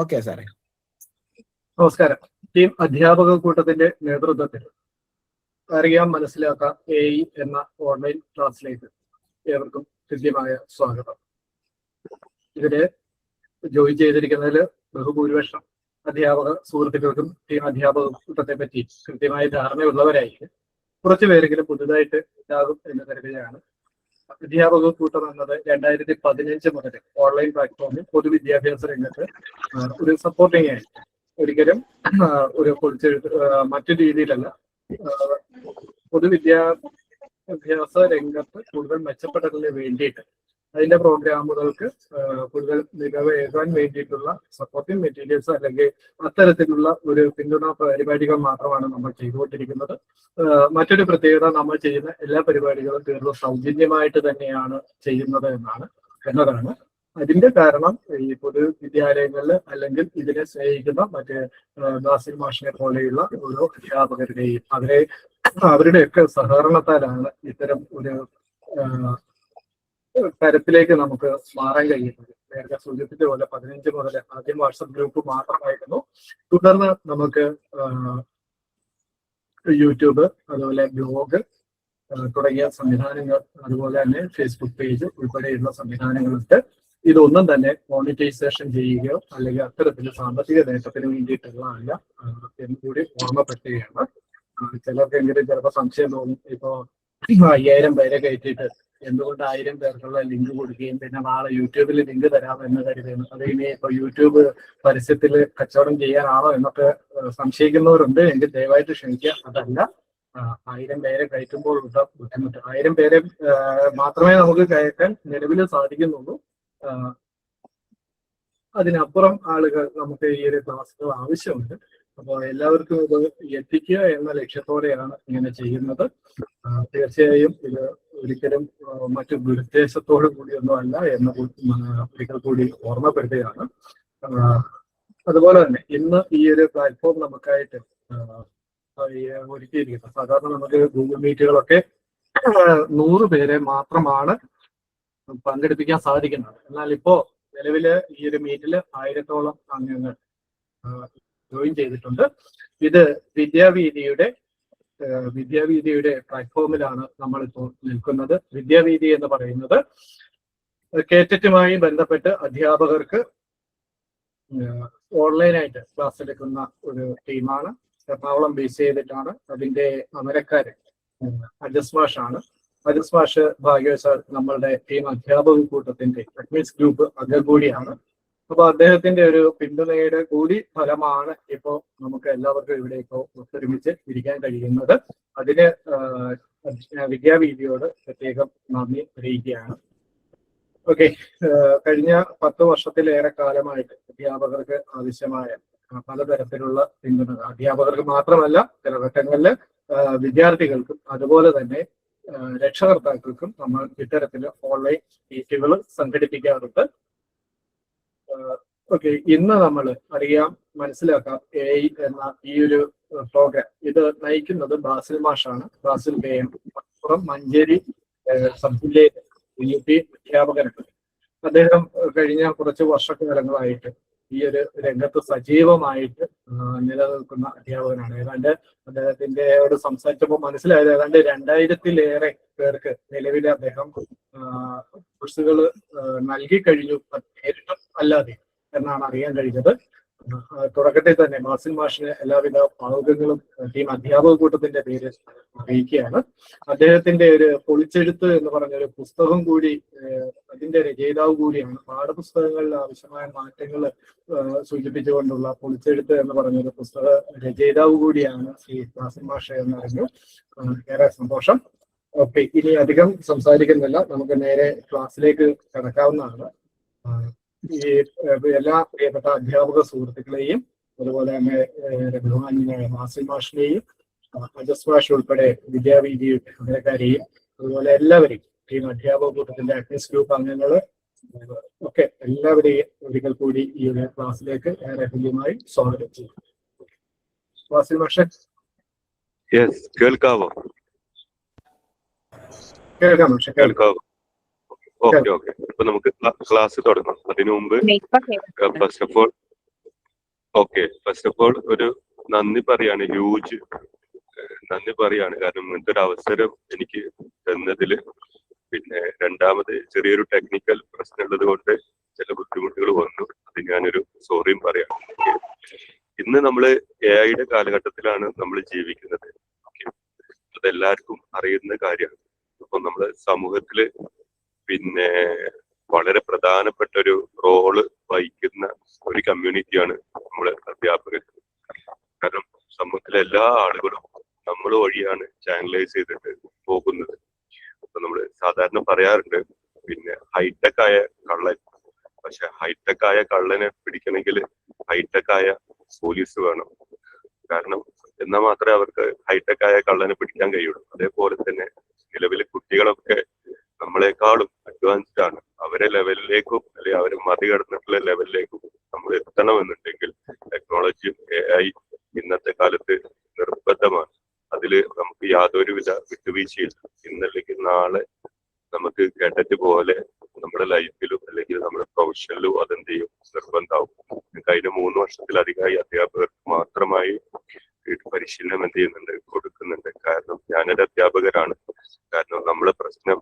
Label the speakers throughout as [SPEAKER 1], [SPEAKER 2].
[SPEAKER 1] Okay സാറേ.
[SPEAKER 2] നമസ്കാരം. Team അധ്യാപക കൂട്ടത്തിന്റെ നേതൃത്വത്തിൽ അറിയാം മനസ്സിലാക്കാം AI എന്ന ഓൺലൈൻ ക്ലാസ്സിലേക്ക് ഏവർക്കും കൃത്യമായ സ്വാഗതം. ഇതില് ജോയിൻ ചെയ്തിരിക്കുന്നതിൽ ബഹുഭൂരിപക്ഷം അധ്യാപക സുഹൃത്തുക്കൾക്കും ടീം അധ്യാപക കൂട്ടത്തെ പറ്റി കൃത്യമായ ധാരണയുള്ളവരായിരിക്കും. കുറച്ചു പേരെങ്കിലും പുതുതായിട്ട് ഉണ്ടാകും എന്ന് കരുതുകയാണ്. അധ്യാപക കൂട്ടം എന്നത് 2015 മുതൽ ഓൺലൈൻ പ്ലാറ്റ്ഫോമിൽ പൊതുവിദ്യാഭ്യാസ രംഗത്ത് ഒരു സപ്പോർട്ടിംഗ് ആയിട്ട്, ഒരിക്കലും ഒരു പൊളിച്ചെഴുത്ത് മറ്റു രീതിയിലല്ല, പൊതുവിദ്യാഭ്യാസ രംഗത്ത് കൂടുതൽ മെച്ചപ്പെടുന്നതിന് വേണ്ടിയിട്ട് അതിന്റെ പ്രോഗ്രാമുകൾക്ക് കൂടുതൽ മികവേകാൻ വേണ്ടിയിട്ടുള്ള സപ്പോർട്ടിംഗ് മെറ്റീരിയൽസ് അല്ലെങ്കിൽ അത്തരത്തിലുള്ള ഒരു പിന്തുണ പരിപാടികൾ മാത്രമാണ് നമ്മൾ ചെയ്തുകൊണ്ടിരിക്കുന്നത്. മറ്റൊരു പ്രത്യേകത, നമ്മൾ ചെയ്യുന്ന എല്ലാ പരിപാടികളും തീർത്തും സൗജന്യമായിട്ട് തന്നെയാണ് ചെയ്യുന്നത് എന്നതാണ്. അതിന്റെ കാരണം ഈ പൊതുവിദ്യാലയങ്ങളിൽ അല്ലെങ്കിൽ ഇതിനെ സ്നേഹിക്കുന്ന മറ്റേ നാസിർ മാഷിനെ പോലെയുള്ള ഓരോ അധ്യാപകരുടെയും അവരുടെയൊക്കെ സഹകരണത്താലാണ് ഇത്തരം ഒരു തരത്തിലേക്ക് നമുക്ക് മാറാൻ കഴിയുന്നത്. നേരത്തെ സൂചിപ്പിച്ച പോലെ 15 മുതൽ ആദ്യം വാട്സപ്പ് ഗ്രൂപ്പ് മാത്രമായിരുന്നു. തുടർന്ന് നമുക്ക് യൂട്യൂബ്, അതുപോലെ ബ്ലോഗ് തുടങ്ങിയ സംവിധാനങ്ങൾ, അതുപോലെ തന്നെ ഫേസ്ബുക്ക് പേജ് ഉൾപ്പെടെയുള്ള സംവിധാനങ്ങളുണ്ട്. ഇതൊന്നും തന്നെ മോണിറ്റൈസേഷൻ ചെയ്യുകയോ അല്ലെങ്കിൽ അത്തരത്തിൽ സാമ്പത്തിക നേട്ടത്തിന് വേണ്ടിയിട്ടുള്ള അല്ല എന്ന് കൂടി ഓർമ്മപ്പെടുത്തുകയാണ്. ചിലർക്കെങ്കിലും ചിലപ്പോൾ സംശയം തോന്നും, ഇപ്പോ 5000 പേരെ കയറ്റിയിട്ട് എന്തുകൊണ്ട് 1000 പേർക്കുള്ള ലിങ്ക് കൊടുക്കുകയും പിന്നെ നാളെ യൂട്യൂബിൽ ലിങ്ക് തരാമെന്ന് കരുതുന്നു, അത് ഇനി ഇപ്പൊ യൂട്യൂബ് പരസ്യത്തിൽ കച്ചവടം ചെയ്യാനാണോ എന്നൊക്കെ സംശയിക്കുന്നവരുണ്ട്. എങ്കിൽ ദയവായിട്ട് ക്ഷമിക്കുക, അതല്ല. 1000 പേരെ കയറ്റുമ്പോൾ ഉള്ള ബുദ്ധിമുട്ട്, 1000 പേരെ മാത്രമേ നമുക്ക് കയറ്റാൻ നിലവിൽ സാധിക്കുന്നുള്ളൂ. അതിനപ്പുറം ആളുകൾ നമുക്ക് ഈ ഒരു ക്ലാസ്സുകൾ ആവശ്യമുണ്ട്. അപ്പോൾ എല്ലാവർക്കും ഇത് എത്തിക്കുക എന്ന ലക്ഷ്യത്തോടെയാണ് ഇങ്ങനെ ചെയ്യുന്നത്. തീർച്ചയായും ഇത് ഒരിക്കലും മറ്റു ദുരുദ്ദേശത്തോടു കൂടിയൊന്നും അല്ല എന്ന് ഒരിക്കൽ കൂടി ഓർമ്മപ്പെടുത്തുകയാണ്. അതുപോലെ തന്നെ ഇന്ന് ഈ ഒരു പ്ലാറ്റ്ഫോം നമുക്കായിട്ട് ഒരുക്കിയിരിക്കുന്നത്, സാധാരണ നമുക്ക് ഗൂഗിൾ മീറ്റുകളൊക്കെ 100 പേരെ മാത്രമാണ് പങ്കെടുപ്പിക്കാൻ സാധിക്കുന്നത്. എന്നാൽ ഇപ്പോ നിലവില് ഈ ഒരു മീറ്റിൽ 1000-ഓളം അംഗങ്ങൾ ജോയിൻ ചെയ്തിട്ടുണ്ട്. ഇത് വിദ്യാവീതിയുടെ പ്ലാറ്റ്ഫോമിലാണ് നമ്മളിപ്പോൾ നിൽക്കുന്നത്. വിദ്യാവീതി എന്ന് പറയുന്നത് കേറ്ററ്റുമായി ബന്ധപ്പെട്ട് അധ്യാപകർക്ക് ഓൺലൈനായിട്ട് ക്ലാസ് എടുക്കുന്ന ഒരു ടീമാണ്. എറണാകുളം ബേസ് ചെയ്തിട്ടാണ്. അതിന്റെ അമരക്കാരൻ അജസ് മാഷാണ്. അജസ് മാഷ് ഭാഗ്യവശാൽ നമ്മളുടെ ടീം അധ്യാപക കൂട്ടത്തിന്റെ അഡ്മിൻസ് ഗ്രൂപ്പ് അംഗം കൂടിയാണ്. അപ്പൊ അദ്ദേഹത്തിന്റെ ഒരു പിന്തുണയുടെ കൂടി ഫലമാണ് ഇപ്പോ നമുക്ക് എല്ലാവർക്കും ഇവിടെ ഇപ്പോൾ ഒത്തൊരുമിച്ച് ഇരിക്കാൻ കഴിയുന്നത്. അതിന് വിദ്യാവീതിയോട് പ്രത്യേകം നന്ദി അറിയിക്കുകയാണ്. ഓക്കെ, കഴിഞ്ഞ 10 വർഷത്തിലേറെ കാലമായിട്ട് അധ്യാപകർക്ക് ആവശ്യമായ പലതരത്തിലുള്ള പിന്തുണ, അധ്യാപകർക്ക് മാത്രമല്ല ചില ഘട്ടങ്ങളിൽ വിദ്യാർത്ഥികൾക്കും അതുപോലെ തന്നെ രക്ഷകർത്താക്കൾക്കും നമ്മൾ ഇത്തരത്തിൽ ഓൺലൈൻ മീറ്റുകൾ സംഘടിപ്പിക്കാറുണ്ട്. ഓക്കെ, ഇന്ന് നമ്മൾ അറിയാം മനസ്സിലാക്കാം AI എന്ന ഈ ഒരു പ്രോഗ്രാം ഇത് നയിക്കുന്നത് ബാസിൽ മാഷാണ്. ബാസിൽ KM മലപ്പുറം മഞ്ചേരി സബ് ജില്ലയിലെ UP അധ്യാപകനാണ്. അദ്ദേഹം കഴിഞ്ഞ കുറച്ച് വർഷക്കാലങ്ങളായിട്ട് ഈ ഒരു രംഗത്ത് സജീവമായിട്ട് നിലനിൽക്കുന്ന അധ്യാപകനാണ്. ഏതാണ്ട് അദ്ദേഹത്തിന്റെ ഒരു സംസാരിച്ചപ്പോൾ മനസ്സിലായത് ഏതാണ്ട് 2000-ലേറെ പേർക്ക് നിലവിൽ അദ്ദേഹം കോഴ്സുകൾ നൽകി കഴിഞ്ഞു, നേരിട്ടും അല്ലാതെ എന്നാണ് അറിയാൻ കഴിഞ്ഞത്. തുടക്കത്തിൽ തന്നെ ബാസിൽ മാഷിന് എല്ലാവിധ ഭാവുകങ്ങളും ടീം അധ്യാപക കൂട്ടത്തിന്റെ പേര് അറിയിക്കുകയാണ്. അദ്ദേഹത്തിന്റെ ഒരു പൊളിച്ചെഴുത്ത് എന്ന് പറഞ്ഞൊരു പുസ്തകം കൂടി, അതിന്റെ രചയിതാവ് കൂടിയാണ്. പാഠപുസ്തകങ്ങളിൽ ആവശ്യമായ മാറ്റങ്ങൾ സൂചിപ്പിച്ചുകൊണ്ടുള്ള പൊളിച്ചെഴുത്ത് എന്ന് പറഞ്ഞൊരു പുസ്തക രചയിതാവ് കൂടിയാണ് ശ്രീ ബാസിൽ മാഷ് എന്നറിഞ്ഞു. ഏറെ സന്തോഷം. ഓക്കെ, ഇനി അധികം സംസാരിക്കുന്നില്ല, നമുക്ക് നേരെ ക്ലാസ്സിലേക്ക് കടക്കാവുന്നതാണ്. ഈ എല്ലാ പ്രിയപ്പെട്ട അധ്യാപക സുഹൃത്തുക്കളെയും അതുപോലെ തന്നെ ബഹുമാന്യനായ ബാസിൽ മാഷിനെയും അജസ് മാഷ് ഉൾപ്പെടെ വിദ്യാവീതിയുടെ അമരക്കാരെയും അതുപോലെ എല്ലാവരെയും ടീം അധ്യാപക കൂട്ടത്തിന്റെ അഡ്മിൻസ് ഗ്രൂപ്പ് അംഗങ്ങള് ഒക്കെ എല്ലാവരെയും ഒരിക്കൽ കൂടി ഈ ഒരു ക്ലാസ്സിലേക്ക് ഏറെ ഹൃദ്യമായി സ്വാഗതം ചെയ്യും. ബാസിൽ മാഷ്
[SPEAKER 3] കേൾക്കാമോ?
[SPEAKER 2] കേൾക്കാം മാഷെ, കേൾക്കാം.
[SPEAKER 3] ഓക്കെ. ഇപ്പൊ നമുക്ക് ക്ലാസ് തുടങ്ങാം. അതിനു മുമ്പ് first of all
[SPEAKER 1] okay, first of all ഒരു നന്ദി പറയാണ്, ഹ്യൂജ് നന്ദി പറയാണ്. കാരണം ഇങ്ങനത്തെ ഒരു അവസരം എനിക്ക് തന്നതില്. പിന്നെ രണ്ടാമത് ചെറിയൊരു ടെക്നിക്കൽ പ്രശ്നം ഉള്ളത് കൊണ്ട് ചില ബുദ്ധിമുട്ടുകൾ വന്നു, അത് ഞാനൊരു സോറിയും പറയാം. ഇന്ന് നമ്മള് AI കാലഘട്ടത്തിലാണ് നമ്മൾ ജീവിക്കുന്നത്. അതെല്ലാവർക്കും അറിയുന്ന കാര്യമാണ്. അപ്പൊ നമ്മള് സമൂഹത്തില് പിന്നെ വളരെ പ്രധാനപ്പെട്ട ഒരു റോള് വഹിക്കുന്ന ഒരു കമ്മ്യൂണിറ്റിയാണ് നമ്മള് അധ്യാപകർ. കാരണം സമൂഹത്തിലെ എല്ലാ ആളുകളും നമ്മൾ വഴിയാണ് ചാനലൈസ് ചെയ്തിട്ട് പോകുന്നത്. അപ്പൊ നമ്മള് സാധാരണ പറയാറുണ്ട് പിന്നെ ഹൈടെക് ആയ കള്ളൻ. പക്ഷെ ഹൈടെക് ആയ കള്ളനെ പിടിക്കണമെങ്കിൽ ഹൈടെക് ആയ പോലീസ് വേണം. കാരണം എന്നാൽ മാത്രമേ അവർക്ക് ഹൈടെക് ആയ കള്ളനെ പിടിക്കാൻ കഴിയുള്ളൂ. അതേപോലെ തന്നെ നിലവിലെ കുട്ടികളൊക്കെ നമ്മളെക്കാളും അഡ്വാൻസ്ഡ് ആണ്. അവരെ ലെവലിലേക്കും അല്ലെങ്കിൽ അവരെ മറികടന്നിട്ടുള്ള ലെവലിലേക്കും നമ്മൾ എത്തണമെന്നുണ്ടെങ്കിൽ ടെക്നോളജിയും AI ഇന്നത്തെ കാലത്ത് നിർബന്ധമാണ്. അതില് നമുക്ക് യാതൊരുവിധ വിട്ടുവീഴ്ചയില്ല. ഇന്നല്ലെങ്കിൽ നാളെ നമുക്ക് കേഡറ്റ് പോലെ നമ്മുടെ ലൈഫിലും അല്ലെങ്കിൽ നമ്മുടെ പ്രൊഫഷനിലും അതെന്ത് ചെയ്യും, നിർബന്ധമാവും. കഴിഞ്ഞ 3 വർഷത്തിലധികമായി അധ്യാപകർക്ക് മാത്രമായി പരിശീലനം എന്ത് ചെയ്യുന്നുണ്ട്, കൊടുക്കുന്നുണ്ട്. കാരണം ഞാനൊരു അധ്യാപകരാണ്. കാരണം നമ്മളെ പ്രശ്നം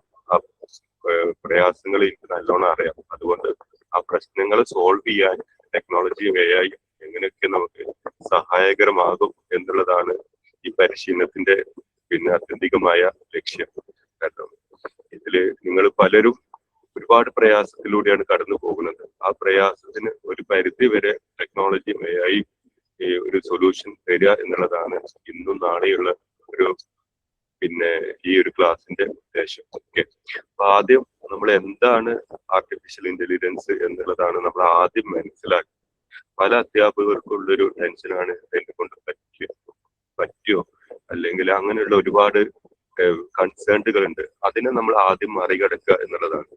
[SPEAKER 1] പ്രയാസങ്ങൾ എനിക്ക് നല്ലോണം അറിയാം. അതുകൊണ്ട് ആ പ്രശ്നങ്ങൾ സോൾവ് ചെയ്യാൻ ടെക്നോളജിയും AI എങ്ങനെയൊക്കെ നമുക്ക് സഹായകരമാകും എന്നുള്ളതാണ് ഈ പരിശീലനത്തിന്റെ പിന്നെ ആത്യന്തികമായ ലക്ഷ്യം. കാരണം ഇതില് നിങ്ങൾ പലരും ഒരുപാട് പ്രയാസത്തിലൂടെയാണ് കടന്നു പോകുന്നത്. ആ പ്രയാസത്തിന് ഒരു പരിധി വരെ ടെക്നോളജിയും AI ഒരു സൊല്യൂഷൻ തരിക എന്നുള്ളതാണ് ഇന്നും നാളെയുള്ള ഒരു പിന്നെ ഈ ഒരു ക്ലാസിന്റെ ഉദ്ദേശം. ഓക്കെ, അപ്പൊ ആദ്യം നമ്മൾ എന്താണ് ആർട്ടിഫിഷ്യൽ ഇന്റലിജൻസ് എന്നുള്ളതാണ് നമ്മൾ ആദ്യം മനസ്സിലാക്കുക. പല അധ്യാപകർക്കുള്ളൊരു ടെൻഷനാണ് എന്നെ കൊണ്ട് പറ്റുമോ അല്ലെങ്കിൽ അങ്ങനെയുള്ള ഒരുപാട് കൺസേൺഡുകൾ ഉണ്ട്. അതിനെ നമ്മൾ ആദ്യം മറികടക്കുക എന്നുള്ളതാണ്.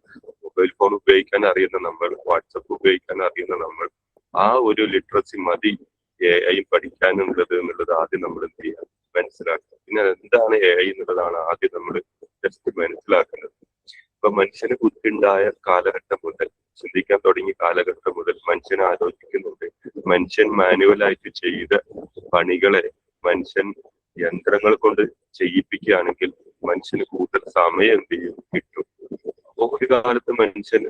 [SPEAKER 1] മൊബൈൽ ഫോൺ ഉപയോഗിക്കാൻ അറിയുന്ന നമ്മൾ, വാട്സപ്പ് ഉപയോഗിക്കാൻ അറിയുന്ന നമ്മൾ, ആ ഒരു ലിറ്ററസി മതി AI പഠിക്കാനുള്ളത് എന്നുള്ളത് ആദ്യം നമ്മൾ എന്ത് ചെയ്യുക, മനസ്സിലാക്കുക. പിന്നെ എന്താണ് AI എന്നുള്ളതാണ് ആദ്യം നമ്മൾ ജസ്റ്റ് മനസ്സിലാക്കുന്നത്. ഇപ്പൊ മനുഷ്യന് ബുദ്ധിയുണ്ടായ കാലഘട്ടം മുതൽ, ചിന്തിക്കാൻ തുടങ്ങിയ കാലഘട്ടം മുതൽ മനുഷ്യൻ ആലോചിക്കുന്നുണ്ട്. മനുഷ്യൻ മാനുവലായിട്ട് ചെയ്ത പണികളെ മനുഷ്യൻ യന്ത്രങ്ങൾ കൊണ്ട് ചെയ്യിപ്പിക്കുകയാണെങ്കിൽ മനുഷ്യന് കൂടുതൽ സമയം എന്ത് ചെയ്യും, കിട്ടും. അപ്പൊ ഒരു കാലത്ത് മനുഷ്യൻ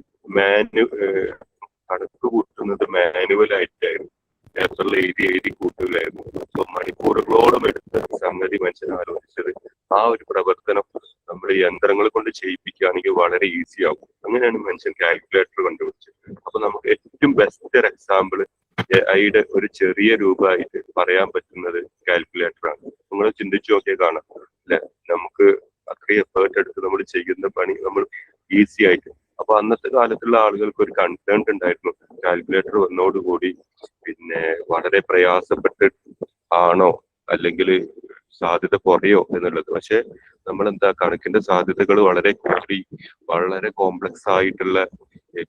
[SPEAKER 1] കണക്ക് കൂട്ടുന്നത് മാനുവലായിട്ടായിരുന്നു. പേപ്പറിൽ എഴുതി കൂട്ടുകയായിരുന്നു. അപ്പൊ മണിക്കൂറുകളോളം എടുത്ത സംഗതി മനുഷ്യൻ ആലോചിച്ചത് ആ ഒരു പ്രവർത്തനം നമ്മൾ യന്ത്രങ്ങൾ കൊണ്ട് ചെയ്യിപ്പിക്കുകയാണെങ്കിൽ വളരെ ഈസി ആകും. അങ്ങനെയാണ് മനുഷ്യൻ കാൽക്കുലേറ്റർ കണ്ടുപിടിച്ചത്. അപ്പൊ നമുക്ക് ഏറ്റവും ബെസ്റ്റ് ഒരു എക്സാമ്പിൾ AI ഒരു ചെറിയ രൂപമായിട്ട് പറയാൻ പറ്റുന്നത് കാൽക്കുലേറ്റർ ആണ്. നിങ്ങൾ ചിന്തിച്ചു നോക്കിയാൽ കാണാം അല്ലെ, നമുക്ക് അത്രയും എഫേർട്ട് എടുത്ത് നമ്മൾ ചെയ്യുന്ന പണി നമ്മൾ ഈസി ആയിട്ട്. അപ്പൊ അന്നത്തെ കാലത്തുള്ള ആളുകൾക്ക് ഒരു കൺസേൺ ഉണ്ടായിരുന്നു, കാൽക്കുലേറ്റർ വന്നോടുകൂടി പിന്നെ വളരെ പ്രയാസപ്പെട്ട് ആണോ അല്ലെങ്കിൽ സാധ്യത കുറയോ എന്നുള്ളത്. പക്ഷെ നമ്മളെന്താ, കണക്കിന്റെ സാധ്യതകൾ വളരെ കൂടി വളരെ കോംപ്ലക്സ് ആയിട്ടുള്ള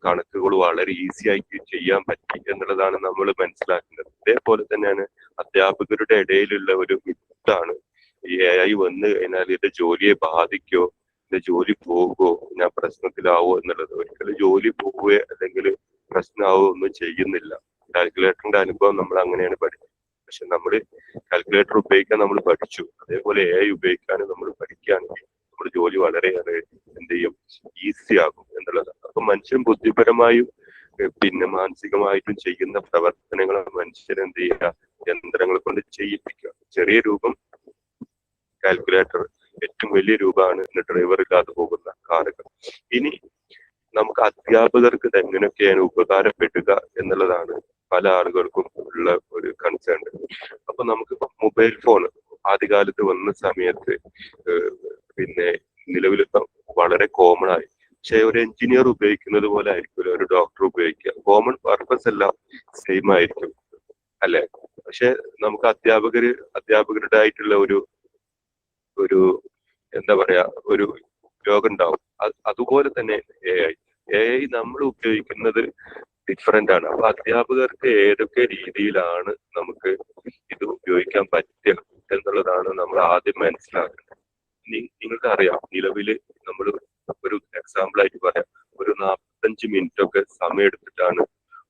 [SPEAKER 1] കണക്കുകൾ വളരെ ഈസി ആയിട്ട് ചെയ്യാൻ പറ്റി എന്നുള്ളതാണ് നമ്മൾ മനസ്സിലാക്കുന്നത്. അതേപോലെ തന്നെയാണ് അധ്യാപകരുടെ ഇടയിലുള്ള ഒരു മിത്താണ് ഈ AI വന്നു കഴിഞ്ഞാൽ എന്റെ ജോലിയെ ബാധിക്കോ, എന്റെ ജോലി പോകുമോ, ഞാൻ പ്രശ്നത്തിലാവോ എന്നുള്ളത്. ഒരിക്കലും ജോലി പോവുകയോ അല്ലെങ്കിൽ പ്രശ്നമാവോ ഒന്നും ചെയ്യുന്നില്ല. കാൽക്കുലേറ്ററിന്റെ അനുഭവം നമ്മൾ അങ്ങനെയാണ് പഠിച്ചത്. പക്ഷെ നമ്മൾ കാൽക്കുലേറ്റർ ഉപയോഗിക്കാൻ നമ്മൾ പഠിച്ചു, അതേപോലെ AI ഉപയോഗിക്കാൻ നമ്മൾ പഠിക്കുകയാണെങ്കിൽ നമ്മുടെ ജോലി വളരെയേറെ എന്ത് ചെയ്യും, ഈസി ആകും എന്നുള്ളതാണ്. അപ്പൊ മനുഷ്യൻ ബുദ്ധിപരമായും പിന്നെ മാനസികമായിട്ടും ചെയ്യുന്ന പ്രവർത്തനങ്ങൾ മനുഷ്യൻ എന്ത് ചെയ്യുക, യന്ത്രങ്ങളെ കൊണ്ട് ചെയ്യിപ്പിക്കുക. ചെറിയ രൂപം കാൽക്കുലേറ്റർ, ഏറ്റവും വലിയ രൂപമാണ് ഡ്രൈവർ ഇല്ലാതെ പോകുന്ന കാറുകൾ. ഇനി നമുക്ക് അധ്യാപകർക്ക് ഇത് എങ്ങനെയൊക്കെയാണ് ഉപകാരപ്പെടുക എന്നുള്ളതാണ് പല ആളുകൾക്കും ഉള്ള ഒരു കൺസേൺ. അപ്പൊ നമുക്കിപ്പോ മൊബൈൽ ഫോൺ ആദ്യകാലത്ത് വന്ന സമയത്ത് പിന്നെ നിലവിലിപ്പം വളരെ കോമൺ ആയി. പക്ഷെ ഒരു എഞ്ചിനീയർ ഉപയോഗിക്കുന്നത് പോലെ ആയിരിക്കില്ല ഒരു ഡോക്ടർ ഉപയോഗിക്കുക. കോമൺ പർപ്പസ് എല്ലാം സെയിം ആയിരിക്കും അല്ലെ. പക്ഷെ നമുക്ക് അധ്യാപകരുടെ ആയിട്ടുള്ള ഒരു എന്താ പറയാ ഒരു രോഗം ഉണ്ടാവും. അതുപോലെ തന്നെ AI നമ്മൾ ഉപയോഗിക്കുന്നത് ഡിഫറെന്റ് ആണ്. അപ്പൊ അധ്യാപകർക്ക് ഏതൊക്കെ രീതിയിലാണ് നമുക്ക് ഇത് ഉപയോഗിക്കാൻ പറ്റുക എന്നുള്ളതാണ് നമ്മൾ ആദ്യം മനസ്സിലാക്കുന്നത്. നിങ്ങൾക്ക് അറിയാം, നിലവില് നമ്മൾ ഒരു എക്സാമ്പിൾ ആയിട്ട് പറയാം, ഒരു 45 മിനിറ്റ് ഒക്കെ സമയം എടുത്തിട്ടാണ്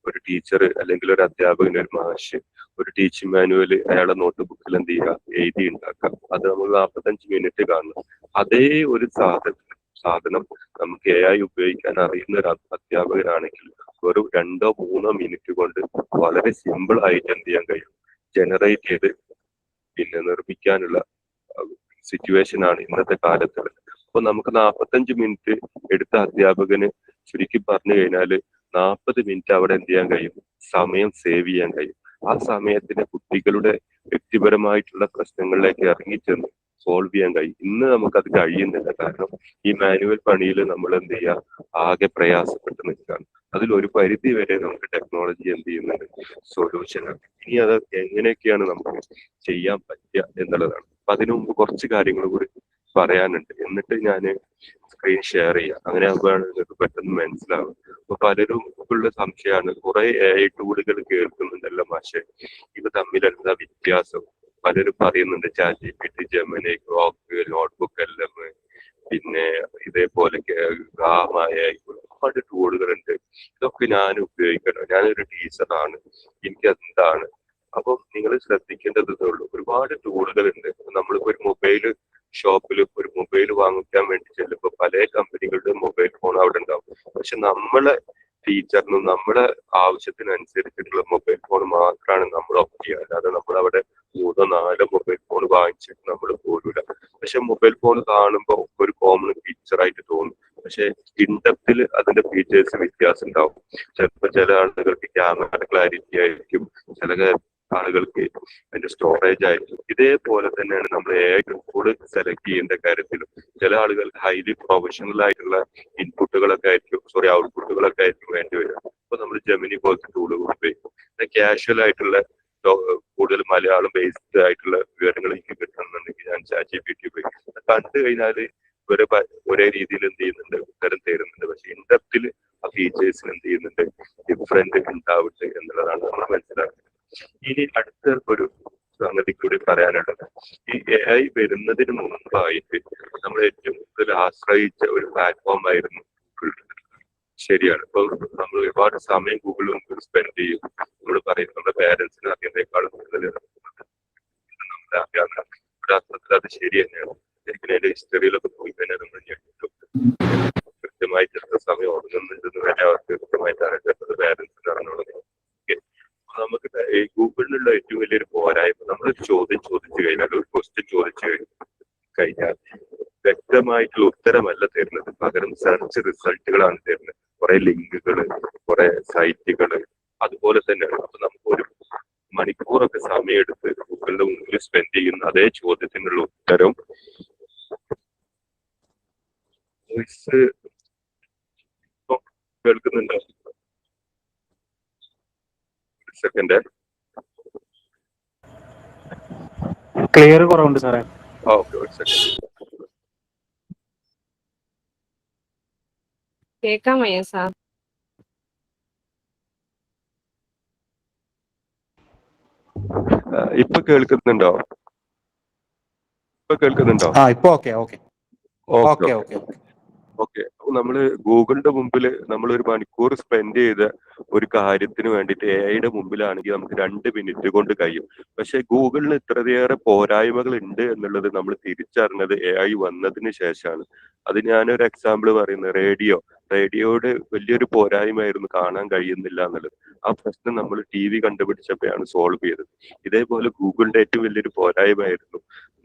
[SPEAKER 1] ഒരു ടീച്ചർ അല്ലെങ്കിൽ ഒരു അധ്യാപകൻ, ഒരു മാഷ് ഒരു ടീച്ചിങ് മാനുവൽ അയാളെ നോട്ട് ബുക്കിൽ എന്ത് ചെയ്യുക, എഴുതി ഉണ്ടാക്കാം. അത് നമ്മൾ 45 മിനിറ്റ് കാണണം. അതേ ഒരു സാധനം നമുക്ക് AI ഉപയോഗിക്കാൻ അറിയുന്ന ഒരു അധ്യാപകനാണെങ്കിൽ വെറും 2-3 മിനിറ്റ് കൊണ്ട് വളരെ സിമ്പിൾ ആയിട്ട് എന്ത് ചെയ്യാൻ കഴിയും, ജനറേറ്റ് ചെയ്ത് പിന്നെ നിർമ്മിക്കാനുള്ള സിറ്റുവേഷൻ ആണ് ഇന്നത്തെ കാലത്തുള്ളത്. അപ്പൊ നമുക്ക് 45 മിനിറ്റ് എടുത്ത അധ്യാപകന് ചുരുക്കി പറഞ്ഞു കഴിഞ്ഞാൽ 40 മിനിറ്റ് അവിടെ എന്ത് ചെയ്യാൻ കഴിയും, സമയം സേവ് ചെയ്യാൻ കഴിയും. ആ സമയത്തിന് കുട്ടികളുടെ വ്യക്തിപരമായിട്ടുള്ള പ്രശ്നങ്ങളിലേക്ക് ഇറങ്ങിച്ചെന്ന് സോൾവ് ചെയ്യാൻ കഴിയും. ഇന്ന് നമുക്കത് കഴിയുന്നില്ല. കാരണം ഈ മാനുവൽ പണിയിൽ നമ്മൾ എന്ത് ചെയ്യുക, ആകെ പ്രയാസപ്പെട്ട് നിൽക്കുകയാണ്. അതിലൊരു പരിധി വരെ നമുക്ക് ടെക്നോളജി എന്ത് ചെയ്യുന്നുണ്ട്, സൊല്യൂഷനാണ്. ഇനി അത് എങ്ങനെയൊക്കെയാണ് നമുക്ക് ചെയ്യാൻ പറ്റുക എന്നുള്ളതാണ്. അപ്പൊ അതിനു മുമ്പ് കുറച്ച് കാര്യങ്ങൾ കൂടി പറയാനുണ്ട്. എന്നിട്ട് ഞാൻ സ്ക്രീൻ ഷെയർ ചെയ്യാം. അങ്ങനെ ആകുമ്പോഴാണ് നിങ്ങൾക്ക് പെട്ടെന്ന് മനസ്സിലാവും. അപ്പൊ പലരും ഉള്ള സംശയമാണ്, കുറെ AI ടൂളുകൾ കേൾക്കുന്നുണ്ടല്ലോ മാഷെ, ഇത് തമ്മിൽ എന്താ വ്യത്യാസം? പലരും പറയുന്നുണ്ട് ChatGPT, Gemini, Grok, notebook LM, പിന്നെ ഇതേപോലെ ഒരുപാട് ടൂളുകളുണ്ട്. ഇതൊക്കെ ഞാൻ ഉപയോഗിക്കണം, ഞാനൊരു ടീച്ചറാണ്, എനിക്ക് എന്താണ്? അപ്പം നിങ്ങൾ ശ്രദ്ധിക്കേണ്ടതേ ഉള്ളൂ, ഒരുപാട് ടൂളുകളുണ്ട്. നമ്മളിപ്പോ ഒരു മൊബൈൽ ഷോപ്പിൽ ഒരു മൊബൈൽ വാങ്ങിക്കാൻ വേണ്ടി ചെല്ലുമ്പോൾ പല കമ്പനികളുടെ മൊബൈൽ ഫോൺ അവിടെ ഉണ്ടാവും. പക്ഷെ നമ്മളെ ടീച്ചറിനും നമ്മളെ ആവശ്യത്തിനനുസരിച്ചിട്ടുള്ള മൊബൈൽ ഫോൺ മാത്രമാണ് നമ്മൾ ഓപ്റ്റ് ചെയ്യുക. അല്ലാതെ നമ്മളവിടെ 3-4 മൊബൈൽ ഫോൺ വാങ്ങിച്ചിട്ട് നമ്മൾ പോരൂല. പക്ഷെ മൊബൈൽ ഫോൺ കാണുമ്പോൾ ഒരു കോമൺ ഫീച്ചർ ആയിട്ട് തോന്നും. പക്ഷെ ഇൻഡെപ്തിൽ അതിന്റെ ഫീച്ചേഴ്സ് വ്യത്യാസം ഉണ്ടാവും. ചിലപ്പോൾ ചില ആളുകൾക്ക് ക്യാമറ ക്ലാരിറ്റി ആയിരിക്കും, ചില ആളുകൾക്ക് അതിന്റെ സ്റ്റോറേജ് ആയിരിക്കും. ഇതേപോലെ തന്നെയാണ് നമ്മൾ AI ടൂൾ സെലക്ട് ചെയ്യേണ്ട കാര്യത്തിലും. ചില ആളുകൾക്ക് ഹൈലി പ്രൊഫഷണൽ ആയിട്ടുള്ള ഔട്ട്പുട്ടുകളൊക്കെ ആയിരിക്കും വേണ്ടി വരിക. അപ്പൊ നമ്മൾ ജെമിനി പോലത്തെ ടൂളുകൾ ഉപയോഗിക്കും. കാഷ്വൽ ആയിട്ടുള്ള കൂടുതൽ മലയാളം ബേസ്ഡ് ആയിട്ടുള്ള വിവരങ്ങൾ എനിക്ക് കിട്ടണമെന്നുണ്ടെങ്കിൽ ഞാൻ ChatGPT ഉപയോഗിക്കും. കണ്ടു കഴിഞ്ഞാൽ ഒരേ രീതിയിൽ എന്ത് ചെയ്യുന്നുണ്ട്, ഉത്തരം തരുന്നുണ്ട്. പക്ഷെ ഇൻഡെപ്തിൽ ആ ഫീച്ചേഴ്സിന് എന്ത് ചെയ്യുന്നുണ്ട്, ഡിഫറെന്റ് ഉണ്ടാവട്ടെ എന്നുള്ളതാണ് നമ്മൾ മനസ്സിലാക്കുന്നത്. ഇനി അടുത്ത ഒരു സംഗതി കൂടി പറയാനുള്ളത്, ഈ AI വരുന്നതിന് മുമ്പായിട്ട് നമ്മൾ ഏറ്റവും കൂടുതൽ ആശ്രയിച്ച ഒരു പ്ലാറ്റ്ഫോം ആയിരുന്നു ഗൂഗിൾ. ശരിയാണ്. ഇപ്പൊ നമ്മൾ ഒരുപാട് സമയം ഗൂഗിളിൽ മുമ്പിൽ സ്പെൻഡ് ചെയ്യും. നമ്മൾ പറയും നമ്മുടെ പേരൻസിന് അറിയുന്നതിനേക്കാളും കൂടുതൽ നമ്മളെ അറിയാവുന്ന ഒരു അർത്ഥത്തിൽ അത് ശരി തന്നെയാണ്. ശരിക്കും അതിന്റെ ഹിസ്റ്ററിയിലൊക്കെ പോയി കഴിഞ്ഞാൽ നമ്മൾ ഞെട്ടും. കൃത്യമായിട്ട് എത്ര സമയം ഉറങ്ങുന്നുണ്ടെന്ന് വരെ അവർക്ക് കൃത്യമായിട്ട് അറിയാത്തത് പേരൻസിന് അറിഞ്ഞോളുന്നത്. നമുക്ക് ഈ ഗൂഗിളിനുള്ള ഏറ്റവും വലിയൊരു പോരായ്മ, നമ്മളൊരു ചോദ്യം ചോദിച്ചു കഴിഞ്ഞാൽ, ഒരു ക്വസ്റ്റ്യൻ ചോദിച്ചു കഴിഞ്ഞാൽ വ്യക്തമായിട്ടുള്ള ഉത്തരമല്ല തരുന്നത്, പകരം സെർച്ച് റിസൾട്ടുകളാണ് തരുന്നത്. കുറെ ലിങ്കുകള്, കുറെ സൈറ്റുകള്, അതുപോലെ തന്നെയാണ്. അപ്പൊ നമുക്ക് ഒരു മണിക്കൂറൊക്കെ സമയമെടുത്ത് ഗൂഗിളിന്റെ മുന്നിൽ സ്പെൻഡ് ചെയ്യുന്ന അതേ ചോദ്യത്തിനുള്ള ഉത്തരം കേൾക്കുന്നുണ്ടോ? സെക്കൻഡ്,
[SPEAKER 3] ക്ലിയർ കുറവുണ്ട് സാറേ.
[SPEAKER 1] ഓക്കെ, ഒരു സെക്കൻഡ്.
[SPEAKER 4] കേൾക്കാൻ വയ്യ സാർ.
[SPEAKER 1] ഇപ്പൊ കേൾക്കുന്നുണ്ടോ?
[SPEAKER 3] ഇപ്പൊ ഓക്കെ.
[SPEAKER 1] ഓക്കെ. അപ്പൊ നമ്മള് ഗൂഗിളിന്റെ മുമ്പിൽ നമ്മൾ ഒരു മണിക്കൂർ സ്പെൻഡ് ചെയ്ത ഒരു കാര്യത്തിന് വേണ്ടിയിട്ട് AI മുമ്പിലാണെങ്കിൽ നമുക്ക് 2 മിനിറ്റ് കൊണ്ട് കഴിയും. പക്ഷെ ഗൂഗിളിന് ഇത്രയേറെ പോരായ്മകൾ ഉണ്ട് എന്നുള്ളത് നമ്മൾ തിരിച്ചറിഞ്ഞത് AI വന്നതിന് ശേഷമാണ്. അത് ഞാനൊരു എക്സാമ്പിൾ പറയുന്നത്, റേഡിയോയുടെ വലിയൊരു പോരായ്മയായിരുന്നു കാണാൻ കഴിയുന്നില്ല എന്നുള്ളത്. ആ പ്രശ്നം നമ്മൾ TV കണ്ടുപിടിച്ചപ്പോഴാണ് സോൾവ് ചെയ്തത്. ഇതേപോലെ ഗൂഗിളിന്റെ ഏറ്റവും വലിയൊരു പോരായ്മയായിരുന്നു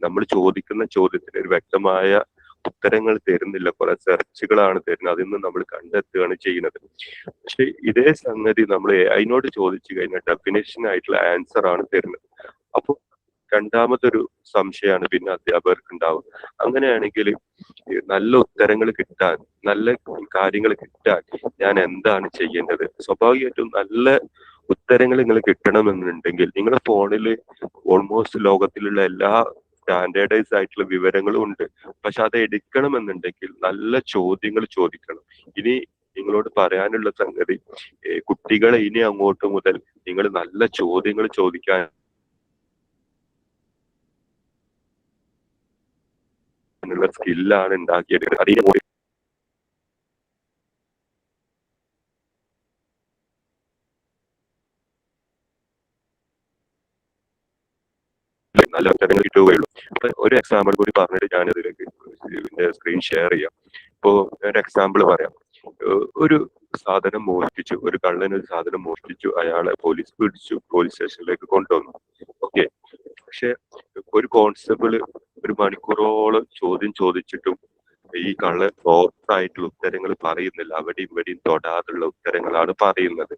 [SPEAKER 1] നമ്മൾ ചോദിക്കുന്ന ചോദ്യത്തിന് ഒരു വ്യക്തമായ ഉത്തരങ്ങൾ തരുന്നില്ല, കുറെ സെർച്ചുകളാണ് തരുന്നത്, അതിൽ നിന്ന് നമ്മൾ കണ്ടെത്തുകയാണ് ചെയ്യുന്നത്. പക്ഷെ ഇതേ സംഗതി നമ്മൾ അതിനോട് ചോദിച്ചു കഴിഞ്ഞാൽ ഡെഫിനേഷൻ ആയിട്ടുള്ള ആൻസർ ആണ് തരുന്നത്. അപ്പോൾ രണ്ടാമതൊരു സംശയമാണ് പിന്നെ അധ്യാപകർക്ക് ഉണ്ടാവും. അങ്ങനെയാണെങ്കിൽ നല്ല ഉത്തരങ്ങൾ കിട്ടാൻ, നല്ല കാര്യങ്ങൾ കിട്ടാൻ ഞാൻ എന്താണ് ചെയ്യേണ്ടത്? സ്വാഭാവികമായിട്ടും നല്ല ഉത്തരങ്ങൾ നിങ്ങൾ കിട്ടണമെന്നുണ്ടെങ്കിൽ നിങ്ങളുടെ ഫോണിൽ ഓൾമോസ്റ്റ് ലോകത്തിലുള്ള എല്ലാ സ്റ്റാൻഡേർഡൈസ് ആയിട്ടുള്ള വിവരങ്ങളും ഉണ്ട്. പക്ഷെ അത് എടുക്കണമെന്നുണ്ടെങ്കിൽ നല്ല ചോദ്യങ്ങൾ ചോദിക്കണം. ഇനി നിങ്ങളോട് പറയാനുള്ള സംഗതി, കുട്ടികളെ ഇനി അങ്ങോട്ട് മുതൽ നിങ്ങൾ നല്ല ചോദ്യങ്ങൾ ചോദിക്കാൻ സ്കില്ലാണ് ഉണ്ടാക്കിയെടുക്കുന്നത്. അതിന് നല്ല ഉത്തരങ്ങൾ കിട്ടുകയുള്ളൂ. അപ്പൊ ഒരു എക്സാമ്പിൾ കൂടി പറഞ്ഞിട്ട് ഞാൻ ഇതിലേക്ക് സ്ക്രീൻ ഷെയർ ചെയ്യാം. ഇപ്പോ ഒരു എക്സാമ്പിൾ പറയാം. ഒരു സാധനം മോഷ്ടിച്ചു, ഒരു കള്ളൻ ഒരു സാധനം മോഷ്ടിച്ചു, അയാളെ പോലീസ് പിടിച്ചു, പോലീസ് സ്റ്റേഷനിലേക്ക് കൊണ്ടുവന്നു. ഓക്കെ, പക്ഷെ ഒരു കോൺസ്റ്റബിള് ഒരു മണിക്കൂറോളം ചോദ്യം ചോദിച്ചിട്ടും ഈ കള്ളൻ പ്രോപ്പറായിട്ടുള്ള ഉത്തരങ്ങൾ പറയുന്നില്ല. അവിടെയും ഇവിടെയും തൊടാതുള്ള ഉത്തരങ്ങളാണ് പറയുന്നത്.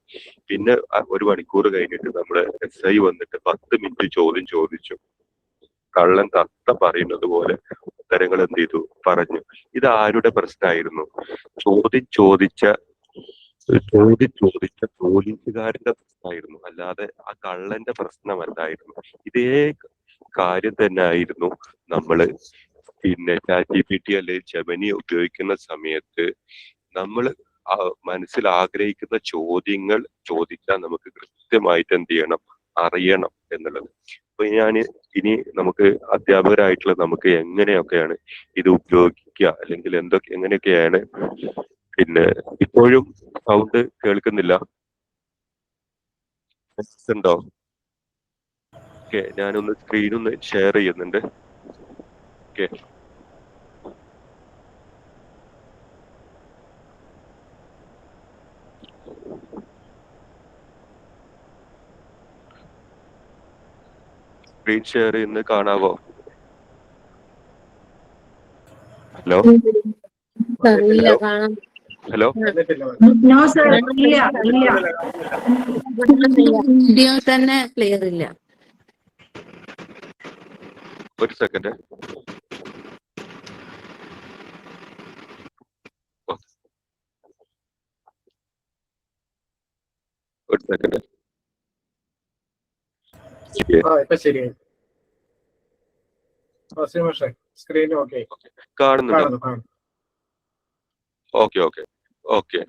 [SPEAKER 1] പിന്നെ ഒരു മണിക്കൂർ കഴിഞ്ഞിട്ട് നമ്മുടെ SI വന്നിട്ട് 10 മിനിറ്റ് ചോദ്യം ചോദിച്ചു. കള്ളൻ തത്ത പറയുന്നത് പോലെ ഉത്തരങ്ങൾ എന്ത് ചെയ്തു, പറഞ്ഞു. ഇത് ആരുടെ പ്രശ്നമായിരുന്നു? ചോദ്യം ചോദിച്ച പോലീസുകാരന്റെ പ്രശ്നമായിരുന്നു, അല്ലാതെ ആ കള്ളന്റെ പ്രശ്നമല്ലായിരുന്നു. ഇതേ കാര്യം തന്നെ ആയിരുന്നു നമ്മള് പിന്നെ ChatGPT അല്ലെങ്കിൽ ജെമിനി ഉപയോഗിക്കുന്ന സമയത്ത് നമ്മൾ മനസ്സിൽ ആഗ്രഹിക്കുന്ന ചോദ്യങ്ങൾ ചോദിക്കാൻ നമുക്ക് കൃത്യമായിട്ട് എന്ത് ചെയ്യണം, അറിയണം എന്നുള്ളത്. അപ്പൊ ഇനി നമുക്ക് അധ്യാപകരായിട്ടുള്ള നമുക്ക് എങ്ങനെയൊക്കെയാണ് ഇത് ഉപയോഗിക്കുക, അല്ലെങ്കിൽ എങ്ങനെയൊക്കെയാണ് പിന്നെ ഇപ്പോഴും സൗണ്ട് കേൾക്കുന്നില്ല ഉണ്ടോ? ഓക്കെ, ഞാനൊന്ന് സ്ക്രീനൊന്ന് ഷെയർ ചെയ്യുന്നുണ്ട്. ഓക്കെ, സ്ക്രീൻ ഷെയർ ചെയ്യുന്നത് കാണാവോ? ഹലോ ഹലോ
[SPEAKER 4] നോ സർ, ഇല്ല ഇല്ല.
[SPEAKER 5] വീഡിയോ തന്നെ ക്ലിയർ ഇല്ല.
[SPEAKER 1] ഒരു സെക്കൻഡ്. ഒരു സെക്കൻഡ്.
[SPEAKER 2] ഇപ്പൊ ശരിയായി. സ്ക്രീൻ ഓക്കെ
[SPEAKER 1] കാണുന്നുണ്ടോ? Okay okay okay.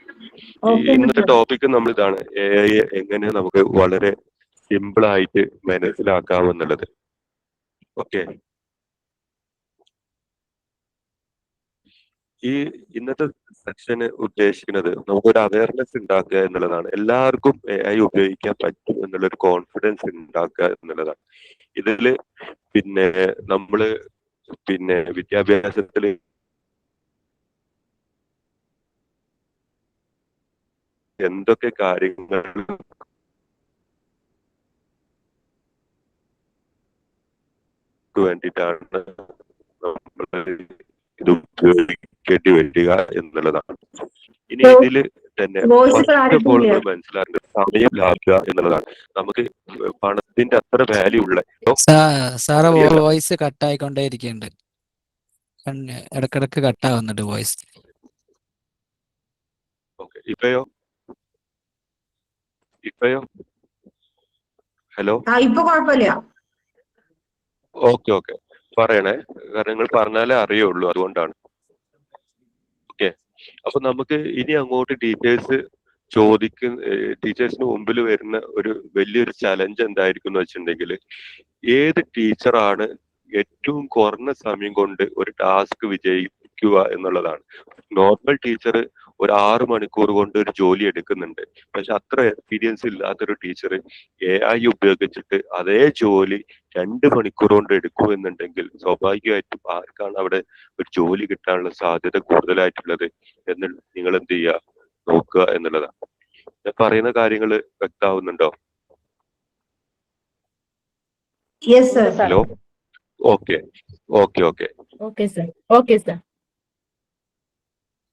[SPEAKER 1] ഇന്നത്തെ ടോപ്പിക് നമ്മൾ ഇതാണ്, AI എങ്ങനെ നമുക്ക് വളരെ സിമ്പിൾ ആയിട്ട് മനസ്സിലാക്കാമെന്നുള്ളത്. ഓക്കെ, ഈ ഇന്നത്തെ സെക്ഷന് ഉദ്ദേശിക്കുന്നത് നമുക്കൊരു അവയർനെസ് ഉണ്ടാക്കുക എന്നുള്ളതാണ്. എല്ലാവർക്കും AI ഉപയോഗിക്കാൻ പറ്റും എന്നുള്ളൊരു കോൺഫിഡൻസ് ഉണ്ടാക്കുക എന്നുള്ളതാണ്. ഇതില് പിന്നെ നമ്മള് വിദ്യാഭ്യാസത്തില് എന്തൊക്കെ കാര്യങ്ങൾ വേണ്ടിയിട്ടാണ് നമ്മൾ ഇത് ഉപയോഗിക്കേണ്ടി വരിക എന്നുള്ളതാണ്. ഇനി ഇതില് തന്നെ മനസ്സിലാക്കേണ്ട സമയം ലാഭിക്കുക എന്നുള്ളതാണ്. നമുക്ക് പണത്തിന്റെ അത്ര വാല്യൂ ഉള്ള
[SPEAKER 6] സാറ് വോയിസ് കട്ടായിക്കൊണ്ടേയിരിക്കുന്നുണ്ട്, ഇടക്കിടക്ക് കട്ടാവുന്നുണ്ട് വോയിസ്.
[SPEAKER 1] ഓക്കെ, ഇപ്പയോ ഹലോ?
[SPEAKER 4] ഇപ്പൊ കുഴപ്പമില്ല.
[SPEAKER 1] ഓക്കെ ഓക്കെ, പറയണേ, കാരണം നിങ്ങൾ പറഞ്ഞാലേ അറിയുള്ളൂ, അതുകൊണ്ടാണ്. ഓക്കെ, അപ്പൊ നമുക്ക് ഇനി അങ്ങോട്ട് ടീച്ചേഴ്സിന് മുമ്പിൽ വരുന്ന ഒരു വലിയൊരു ചലഞ്ച് എന്തായിരിക്കും എന്ന് വെച്ചിട്ടുണ്ടെങ്കിൽ, ഏത് ടീച്ചറാണ് ഏറ്റവും കുറഞ്ഞ സമയം കൊണ്ട് ഒരു ടാസ്ക് വിജയിക്കുക എന്നുള്ളതാണ്. നോർമൽ ടീച്ചർ ഒരു 6 മണിക്കൂർ കൊണ്ട് ഒരു ജോലി എടുക്കുന്നുണ്ട്. പക്ഷെ അത്ര എക്സ്പീരിയൻസ് ഇല്ലാത്തൊരു ടീച്ചർ AI ഉപയോഗിച്ചിട്ട് അതേ ജോലി 2 മണിക്കൂർ കൊണ്ട് എടുക്കുമെന്നുണ്ടെങ്കിൽ സ്വാഭാവികമായിട്ടും ആർക്കാണ് അവിടെ ഒരു ജോലി കിട്ടാനുള്ള സാധ്യത കൂടുതലായിട്ടുള്ളത് എന്ന് നിങ്ങൾ എന്ത് ചെയ്യുക, നോക്കുക എന്നുള്ളതാണ്. ഞാൻ പറയുന്ന കാര്യങ്ങൾ വ്യക്തമാവുന്നുണ്ടോ? Hello? Okay okay okay
[SPEAKER 5] okay sir, okay sir,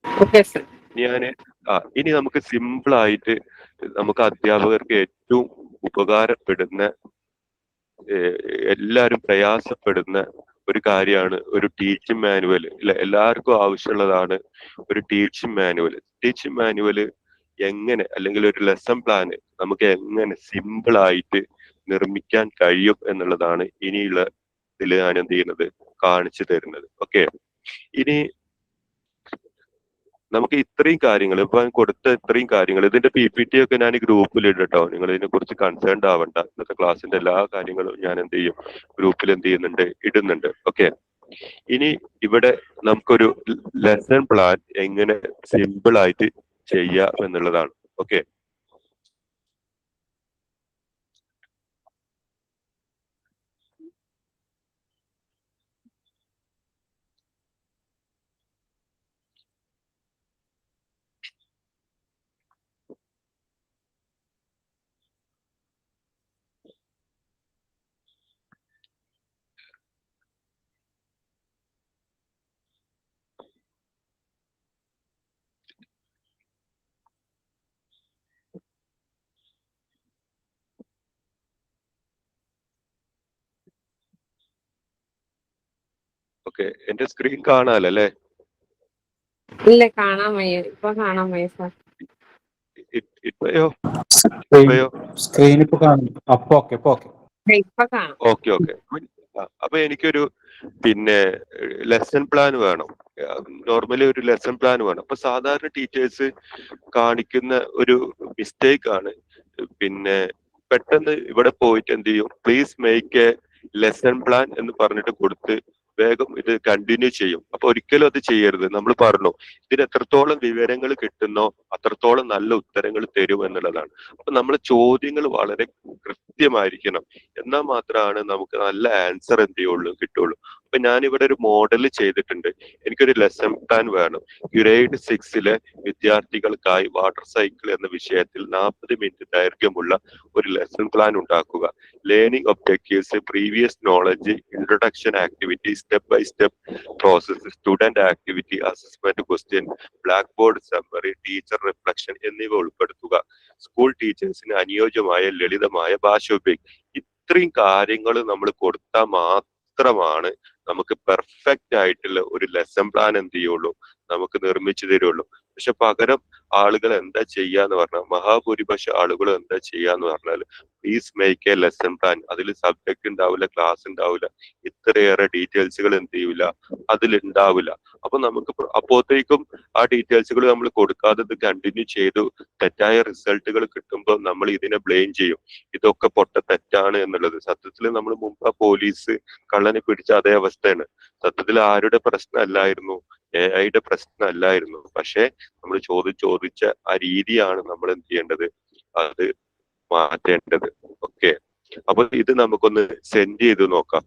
[SPEAKER 5] okay sir.
[SPEAKER 1] ഇനി നമുക്ക് സിമ്പിൾ ആയിട്ട് നമുക്ക് അധ്യാപകർക്ക് ഏറ്റവും ഉപകാരപ്പെടുന്ന, എല്ലാവരും പ്രയാസപ്പെടുന്ന ഒരു കാര്യമാണ് ഒരു ടീച്ചിങ് മാനുവൽ. എല്ലാവർക്കും ആവശ്യമുള്ളതാണ് ഒരു ടീച്ചിങ് മാനുവൽ. ടീച്ചിങ് മാനുവൽ എങ്ങനെ, അല്ലെങ്കിൽ ഒരു ലെസൺ പ്ലാന് നമുക്ക് എങ്ങനെ സിമ്പിൾ ആയിട്ട് നിർമ്മിക്കാൻ കഴിയും എന്നുള്ളതാണ് ഇനിയുള്ള ഇതിൽ ഞാൻ എന്ത് ചെയ്യുന്നത്, കാണിച്ചു തരുന്നത്. ഓക്കെ, ഇനി നമുക്ക് ഇത്രയും കാര്യങ്ങൾ ഇപ്പൊ കൊടുത്ത ഇത്രയും കാര്യങ്ങൾ, ഇതിന്റെ PPT ഒക്കെ ഞാൻ ഗ്രൂപ്പിൽ ഇടട്ടോ. നിങ്ങൾ ഇതിനെ കുറിച്ച് കൺസേൺഡ് ആവണ്ട. ഇന്നത്തെ ക്ലാസ്സിന്റെ എല്ലാ കാര്യങ്ങളും ഞാൻ എന്ത് ചെയ്യും, ഗ്രൂപ്പിൽ എന്ത് ചെയ്യുന്നുണ്ട്, ഇടുന്നുണ്ട്. ഓക്കെ, ഇനി ഇവിടെ നമുക്കൊരു ലെസൺ പ്ലാൻ എങ്ങനെ സിമ്പിൾ ആയിട്ട് ചെയ്യാം എന്നുള്ളതാണ്. ഓക്കെ, ഓക്കെ, എന്റെ സ്ക്രീൻ കാണാലല്ലേ?
[SPEAKER 7] ഇല്ല, കാണാൻ വയ്യ. ഇപ്പൊ കാണാൻ വയ്യ സാർ.
[SPEAKER 1] ഇപ്പയോ?
[SPEAKER 3] സ്ക്രീൻ
[SPEAKER 1] ഇപ്പയോ?
[SPEAKER 3] സ്ക്രീൻ ഇപ്പൊ കാണുന്നു. അപ്പൊ ഓക്കെ, ഇപ്പൊ ഓക്കെ.
[SPEAKER 7] ഇപ്പൊ കാണാം.
[SPEAKER 1] Okay okay. അപ്പൊ എനിക്കൊരു പിന്നെ ലെസൺ പ്ലാൻ വേണം. നോർമലി ഒരു ലെസൺ പ്ലാൻ വേണം. അപ്പൊ സാധാരണ ടീച്ചേഴ്സ് കാണിക്കുന്ന ഒരു മിസ്റ്റേക്ക് ആണ്, പിന്നെ പെട്ടെന്ന് ഇവിടെ പോയിട്ട് എന്ത് ചെയ്യും, please make A lesson plan എന്ന് പറഞ്ഞിട്ട് കൊടുത്ത് വേഗം ഇത് കണ്ടിന്യൂ ചെയ്യും. അപ്പൊ ഒരിക്കലും അത് ചെയ്യരുത്. നമ്മൾ പറഞ്ഞു ഇതിന് എത്രത്തോളം വിവരങ്ങൾ കിട്ടുന്നോ അത്രത്തോളം നല്ല ഉത്തരങ്ങൾ തരും എന്നുള്ളതാണ്. അപ്പൊ നമ്മളെ ചോദ്യങ്ങൾ വളരെ കൃത്യമായിരിക്കണം. എന്നാൽ മാത്രമാണ് നമുക്ക് നല്ല ആൻസർ എന്ത് ചെയ്യുള്ളൂ കിട്ടുള്ളൂ. അപ്പൊ ഞാനിവിടെ ഒരു മോഡൽ ചെയ്തിട്ടുണ്ട്. എനിക്കൊരു ലെസൺ പ്ലാൻ വേണം. ഗ്രേഡ് 6 വിദ്യാർത്ഥികൾക്കായി വാട്ടർ സൈക്കിൾ എന്ന വിഷയത്തിൽ 40 മിനിറ്റ് ദൈർഘ്യമുള്ള ഒരു ലെസൺ പ്ലാൻ ഉണ്ടാക്കുക. Learning objectives, previous knowledge, introduction activity, step by step process, student activity, assessment question, black board summary, teacher reflection എന്നിവ ഉൾപ്പെടുത്തുക. സ്കൂൾ ടീച്ചേഴ്സിന് അനുയോജ്യമായ ലളിതമായ ഭാഷ ഉപയോഗിക്കും. ഇത്രയും കാര്യങ്ങൾ നമ്മൾ കൊടുത്താൽ മാത്രമാണ് നമുക്ക് പെർഫെക്റ്റ് ആയിട്ടുള്ള ഒരു ലെസൺ പ്ലാൻ എന്ത് ചെയ്യുള്ളൂ, നമുക്ക് നിർമ്മിച്ചു തരുള്ളൂ. പക്ഷെ പകരം ആളുകൾ എന്താ ചെയ്യാന്ന് പറഞ്ഞാൽ, മഹാഭൂരിപക്ഷ ആളുകളും എന്താ ചെയ്യാന്ന് പറഞ്ഞാൽ, please make A lesson plan. അതിൽ സബ്ജക്ട് ഉണ്ടാവില്ല, ക്ലാസ് ഉണ്ടാവില്ല, ഇത്രയേറെ ഡീറ്റെയിൽസുകൾ എന്ത് ചെയ്യൂല, അതിലുണ്ടാവില്ല. അപ്പൊ നമുക്ക് അപ്പോഴത്തേക്കും ആ ഡീറ്റെയിൽസുകൾ നമ്മൾ കൊടുക്കാതെ ഇത് കണ്ടിന്യൂ ചെയ്തു തെറ്റായ റിസൾട്ടുകൾ കിട്ടുമ്പോൾ നമ്മൾ ഇതിനെ ബ്ലെയിം ചെയ്യും, ഇതൊക്കെ പൊട്ട തെറ്റാണ് എന്നുള്ളത്. സത്യത്തിൽ നമ്മൾ മുമ്പ് ആ പോലീസ് കള്ളനെ പിടിച്ച അതേ അവസ്ഥയാണ്. സത്യത്തിൽ ആരുടെ പ്രശ്നമല്ലായിരുന്നു, AI പ്രശ്നമല്ലായിരുന്നു. പക്ഷെ നമ്മൾ ചോദിച്ച ആ രീതിയാണ് നമ്മൾ എന്ത് ചെയ്യേണ്ടത്, അത് മാറ്റേണ്ടത്. ഓക്കെ, അപ്പൊ ഇത് നമുക്കൊന്ന് സെൻഡ് ചെയ്ത് നോക്കാം.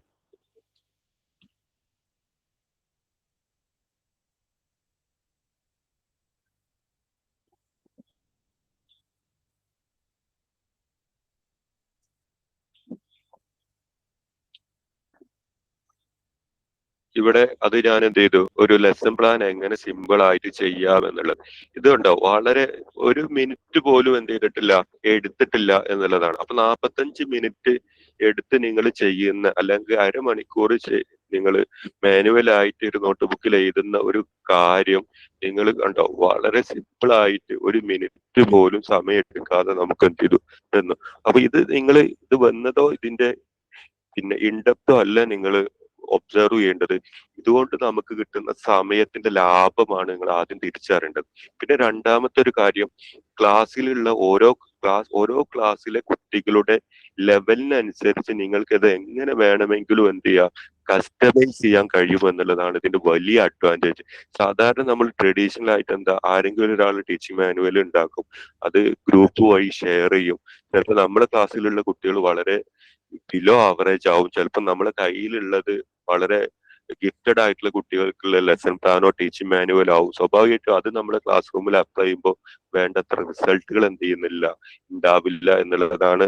[SPEAKER 1] ഇവിടെ അത് ഞാൻ എന്ത് ചെയ്തു, ഒരു ലെസൺ പ്ലാൻ എങ്ങനെ സിമ്പിൾ ആയിട്ട് ചെയ്യാം എന്നുള്ളത്. ഇതുണ്ടോ, വളരെ ഒരു മിനിറ്റ് പോലും എന്ത് ചെയ്തിട്ടില്ല, എടുത്തിട്ടില്ല എന്നുള്ളതാണ്. അപ്പൊ 45 മിനിറ്റ് എടുത്ത് നിങ്ങൾ ചെയ്യുന്ന, അല്ലെങ്കിൽ അരമണിക്കൂർ നിങ്ങൾ മാനുവൽ ആയിട്ട് ഒരു നോട്ട് ബുക്കിൽ എഴുതുന്ന ഒരു കാര്യം നിങ്ങൾ കണ്ടോ, വളരെ സിമ്പിൾ ആയിട്ട് ഒരു മിനിറ്റ് പോലും സമയം എടുക്കാതെ നമുക്ക് എന്ത് ചെയ്തു തന്നു. അപ്പൊ ഇത് നിങ്ങൾ ഇത് വന്നതോ ഇതിന്റെ പിന്നെ ഇൻഡെപ്തോ അല്ല നിങ്ങൾ ഒബ്സർവ് ചെയ്യേണ്ടത്. ഇതുകൊണ്ട് നമുക്ക് കിട്ടുന്ന സമയത്തിന്റെ ലാഭമാണ് നിങ്ങൾ ആദ്യം തിരിച്ചറിയേണ്ടത്. പിന്നെ രണ്ടാമത്തെ ഒരു കാര്യം, ക്ലാസ്സിലുള്ള ഓരോ ക്ലാസ്സിലെ കുട്ടികളുടെ ലെവലിനനുസരിച്ച് നിങ്ങൾക്ക് ഇത് എങ്ങനെ വേണമെങ്കിലും എന്ത് ചെയ്യാം, കസ്റ്റമൈസ് ചെയ്യാൻ കഴിയുമെന്നുള്ളതാണ് ഇതിന്റെ വലിയ അഡ്വാൻറ്റേജ്. സാധാരണ നമ്മൾ ട്രഡീഷണൽ ആയിട്ട് എന്താ, ആരെങ്കിലും ഒരാൾ ടീച്ചിങ് മാനുവൽ ഉണ്ടാക്കും, അത് ഗ്രൂപ്പ് വഴി ഷെയർ ചെയ്യും. ചിലപ്പോൾ നമ്മുടെ ക്ലാസ്സിലുള്ള കുട്ടികൾ വളരെ ബിലോ ആവറേജ് ആവും. ചിലപ്പോൾ നമ്മളെ കയ്യിലുള്ളത് വളരെ ഗിഫ്റ്റഡ് ആയിട്ടുള്ള കുട്ടികൾക്കുള്ള ലെസൺ പ്ലാനോ ടീച്ചിങ് മാനുവൽ ആവും. സ്വാഭാവികമായിട്ടും അത് നമ്മുടെ ക്ലാസ് റൂമിൽ അപ്ലൈ ചെയ്യുമ്പോൾ വേണ്ടത്ര റിസൾട്ടുകൾ എന്ത് ചെയ്യുന്നില്ല, ഉണ്ടാവില്ല എന്നുള്ളതാണ്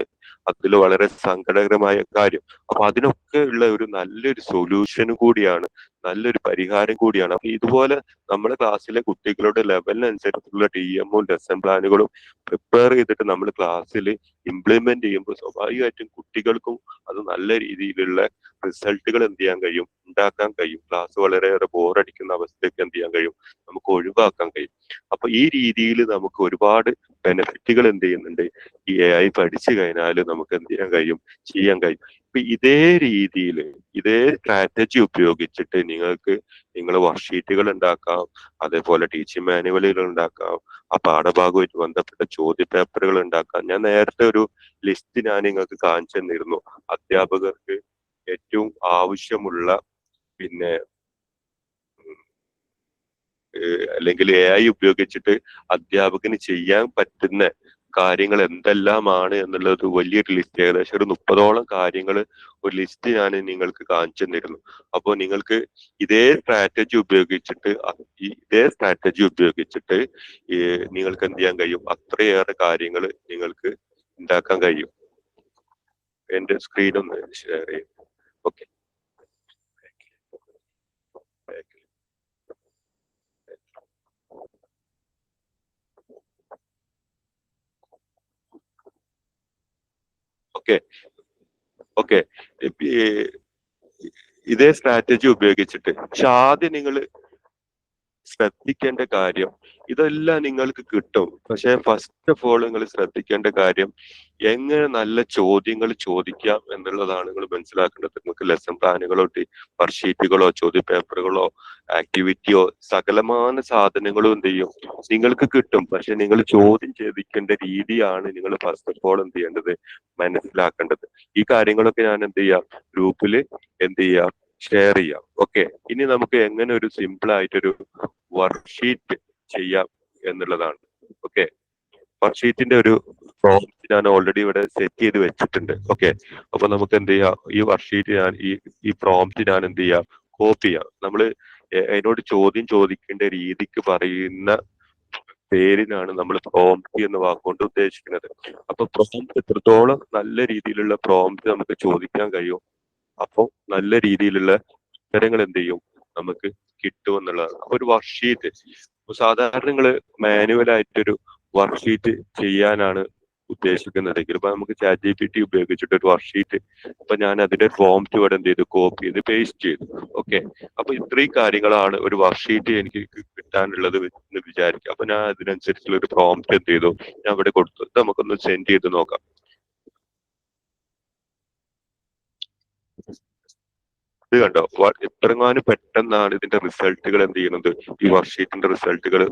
[SPEAKER 1] അതിൽ വളരെ സങ്കടകരമായ കാര്യം. അപ്പൊ അതിനൊക്കെ ഉള്ള ഒരു നല്ലൊരു സൊല്യൂഷൻ കൂടിയാണ്, നല്ലൊരു പരിഹാരം കൂടിയാണ്. അപ്പൊ ഇതുപോലെ നമ്മുടെ ക്ലാസ്സിലെ കുട്ടികളുടെ ലെവലിനനുസരിച്ചുള്ള TMഉം ലെസൺ പ്ലാനുകളും പ്രിപ്പയർ ചെയ്തിട്ട് നമ്മൾ ക്ലാസ്സിൽ ഇംപ്ലിമെന്റ് ചെയ്യുമ്പോൾ സ്വാഭാവികമായിട്ടും കുട്ടികൾക്കും അത് നല്ല രീതിയിലുള്ള റിസൾട്ടുകൾ എന്ത് ചെയ്യാൻ കഴിയും, ഉണ്ടാക്കാൻ കഴിയും. ക്ലാസ് വളരെയേറെ ബോറടിക്കുന്ന അവസ്ഥയൊക്കെ എന്ത് ചെയ്യാൻ കഴിയും, നമുക്ക് ഒഴിവാക്കാൻ കഴിയും. അപ്പൊ ഈ രീതിയിൽ നമുക്ക് ഒരുപാട് ബെനിഫിറ്റുകൾ എന്ത് ചെയ്യുന്നുണ്ട്, ഈ AI പഠിച്ചു കഴിഞ്ഞാൽ നമുക്ക് എന്ത് ചെയ്യാൻ ചെയ്യാൻ കഴിയും. ഇപ്പൊ ഇതേ രീതിയിൽ ഇതേ സ്ട്രാറ്റജി ഉപയോഗിച്ചിട്ട് നിങ്ങൾക്ക് വർക്ക്ഷീറ്റുകൾ ഉണ്ടാക്കാം, അതേപോലെ ടീച്ചിങ് മാനുവലുകൾ ഉണ്ടാക്കാം, ആ പാഠഭാഗവുമായിട്ട് ബന്ധപ്പെട്ട ചോദ്യ പേപ്പറുകൾ ഉണ്ടാക്കാം. ഞാൻ നേരത്തെ ഒരു ലിസ്റ്റ് ഞാൻ നിങ്ങൾക്ക് കാണിച്ചു തന്നിരുന്നു. അധ്യാപകർക്ക് ഏറ്റവും ആവശ്യമുള്ള പിന്നെ അല്ലെങ്കിൽ AI ഉപയോഗിച്ചിട്ട് അധ്യാപകന് ചെയ്യാൻ പറ്റുന്ന കാര്യങ്ങൾ എന്തെല്ലാമാണ് എന്നുള്ളത് വലിയൊരു ലിസ്റ്റ്, ഏകദേശം ഒരു 30ഓളം കാര്യങ്ങൾ ഒരു ലിസ്റ്റ് ഞാൻ നിങ്ങൾക്ക് കാണിച്ചു തന്നിരുന്നു. അപ്പോൾ നിങ്ങൾക്ക് ഇതേ സ്ട്രാറ്റജി ഉപയോഗിച്ചിട്ട് നിങ്ങൾക്ക് എന്ത് ചെയ്യാൻ കഴിയും, അത്രയേറെ കാര്യങ്ങൾ നിങ്ങൾക്ക് ഉണ്ടാക്കാൻ കഴിയും. എന്റെ സ്ക്രീൻ ഒന്ന് ഷെയർ ചെയ്യും. Okay, okay okay. ഇതേ സ്ട്രാറ്റജി ഉപയോഗിച്ചിട്ട് പക്ഷെ ആദ്യം നിങ്ങൾ ശ്രദ്ധിക്കേണ്ട കാര്യം ഇതെല്ലാം നിങ്ങൾക്ക് കിട്ടും. പക്ഷെ ഫസ്റ്റ് ഓഫ് ഓൾ നിങ്ങൾ ശ്രദ്ധിക്കേണ്ട കാര്യം എങ്ങനെ നല്ല ചോദ്യങ്ങൾ ചോദിക്കാം എന്നുള്ളതാണ് നിങ്ങൾ മനസ്സിലാക്കേണ്ടത്. നിങ്ങൾക്ക് ലെസൺ പ്ലാനുകളോ വർക്ക്ഷീറ്റുകളോ ചോദ്യ പേപ്പറുകളോ ആക്ടിവിറ്റിയോ സകലമാന സാധനങ്ങളും എന്ത് ചെയ്യും നിങ്ങൾക്ക് കിട്ടും. പക്ഷെ നിങ്ങൾ ചോദ്യം ചോദിക്കേണ്ട രീതിയാണ് നിങ്ങൾ ഫസ്റ്റ് ഓഫ് ഓൾ എന്ത് ചെയ്യേണ്ടത് മനസ്സിലാക്കേണ്ടത്. ഈ കാര്യങ്ങളൊക്കെ ഞാൻ എന്ത് ചെയ്യാം ഗ്രൂപ്പിൽ എന്ത് ചെയ്യാം ഷെയർ ചെയ്യാം. ഓക്കെ, ഇനി നമുക്ക് എങ്ങനെ ഒരു സിമ്പിൾ ആയിട്ടൊരു വർക്ക്ഷീറ്റ് ചെയ്യാം എന്നുള്ളതാണ്. ഓക്കെ, വർക്ക്ഷീറ്റിന്റെ ഒരു പ്രോംപ്റ്റ് ഞാൻ ഓൾറെഡി ഇവിടെ സെറ്റ് ചെയ്ത് വെച്ചിട്ടുണ്ട്. ഓക്കെ, അപ്പൊ നമുക്ക് എന്ത് ചെയ്യാം ഈ വർക്ക്ഷീറ്റ് ഞാൻ ഈ പ്രോംപ്റ്റ് ഞാൻ എന്ത് ചെയ്യാം കോപ്പി ചെയ്യാം. നമ്മൾ അതിനോട് ചോദ്യം ചോദിക്കേണ്ട രീതിക്ക് പറയുന്ന പേരിനാണ് നമ്മൾ പ്രോംപ്റ്റ് എന്ന വാക്കുകൊണ്ട് ഉദ്ദേശിക്കുന്നത്. അപ്പൊ പ്രോംപ്റ്റ് എത്രത്തോളം നല്ല രീതിയിലുള്ള പ്രോംപ്റ്റ് നമുക്ക് ചോദിക്കാൻ കഴിയും, അപ്പോൾ നല്ല രീതിയിലുള്ള ഉത്തരങ്ങൾ എന്ത് ചെയ്യും നമുക്ക് കിട്ടുമെന്നുള്ളതാണ്. അപ്പൊ ഒരു വർക്ക്ഷീറ്റ് സാധാരണ നിങ്ങൾ മാനുവൽ ആയിട്ടൊരു വർക്ക്ഷീറ്റ് ചെയ്യാനാണ് ഉദ്ദേശിക്കുന്നതെങ്കിൽ ഇപ്പൊ നമുക്ക് ChatGPT ഉപയോഗിച്ചിട്ട് ഒരു വർക്ക്ഷീറ്റ് ഇപ്പൊ ഞാൻ അതിന്റെ പ്രോംപ്റ്റ് ഇവിടെ എന്ത് ചെയ്തു കോപ്പി ചെയ്ത് പേസ്റ്റ് ചെയ്തു. ഓക്കെ, അപ്പൊ ഇത്രയും കാര്യങ്ങളാണ് ഒരു വർക്ക്ഷീറ്റ് എനിക്ക് കിട്ടാനുള്ളത് എന്ന് വിചാരിക്കുക. അപ്പൊ ഞാൻ അതിനനുസരിച്ചുള്ള ഒരു പ്രോംപ്റ്റ് എന്ത് ചെയ്തു ഞാൻ ഇവിടെ കൊടുത്തു. നമുക്കൊന്ന് സെൻഡ് ചെയ്ത് നോക്കാം. ഇത് കണ്ടോ എത്രങ്ങാനും പെട്ടെന്നാണ് ഇതിന്റെ റിസൾട്ടുകൾ എന്ത് ചെയ്യുന്നത് ഈ വർക്ക്ഷീറ്റിന്റെ റിസൾട്ടുകൾ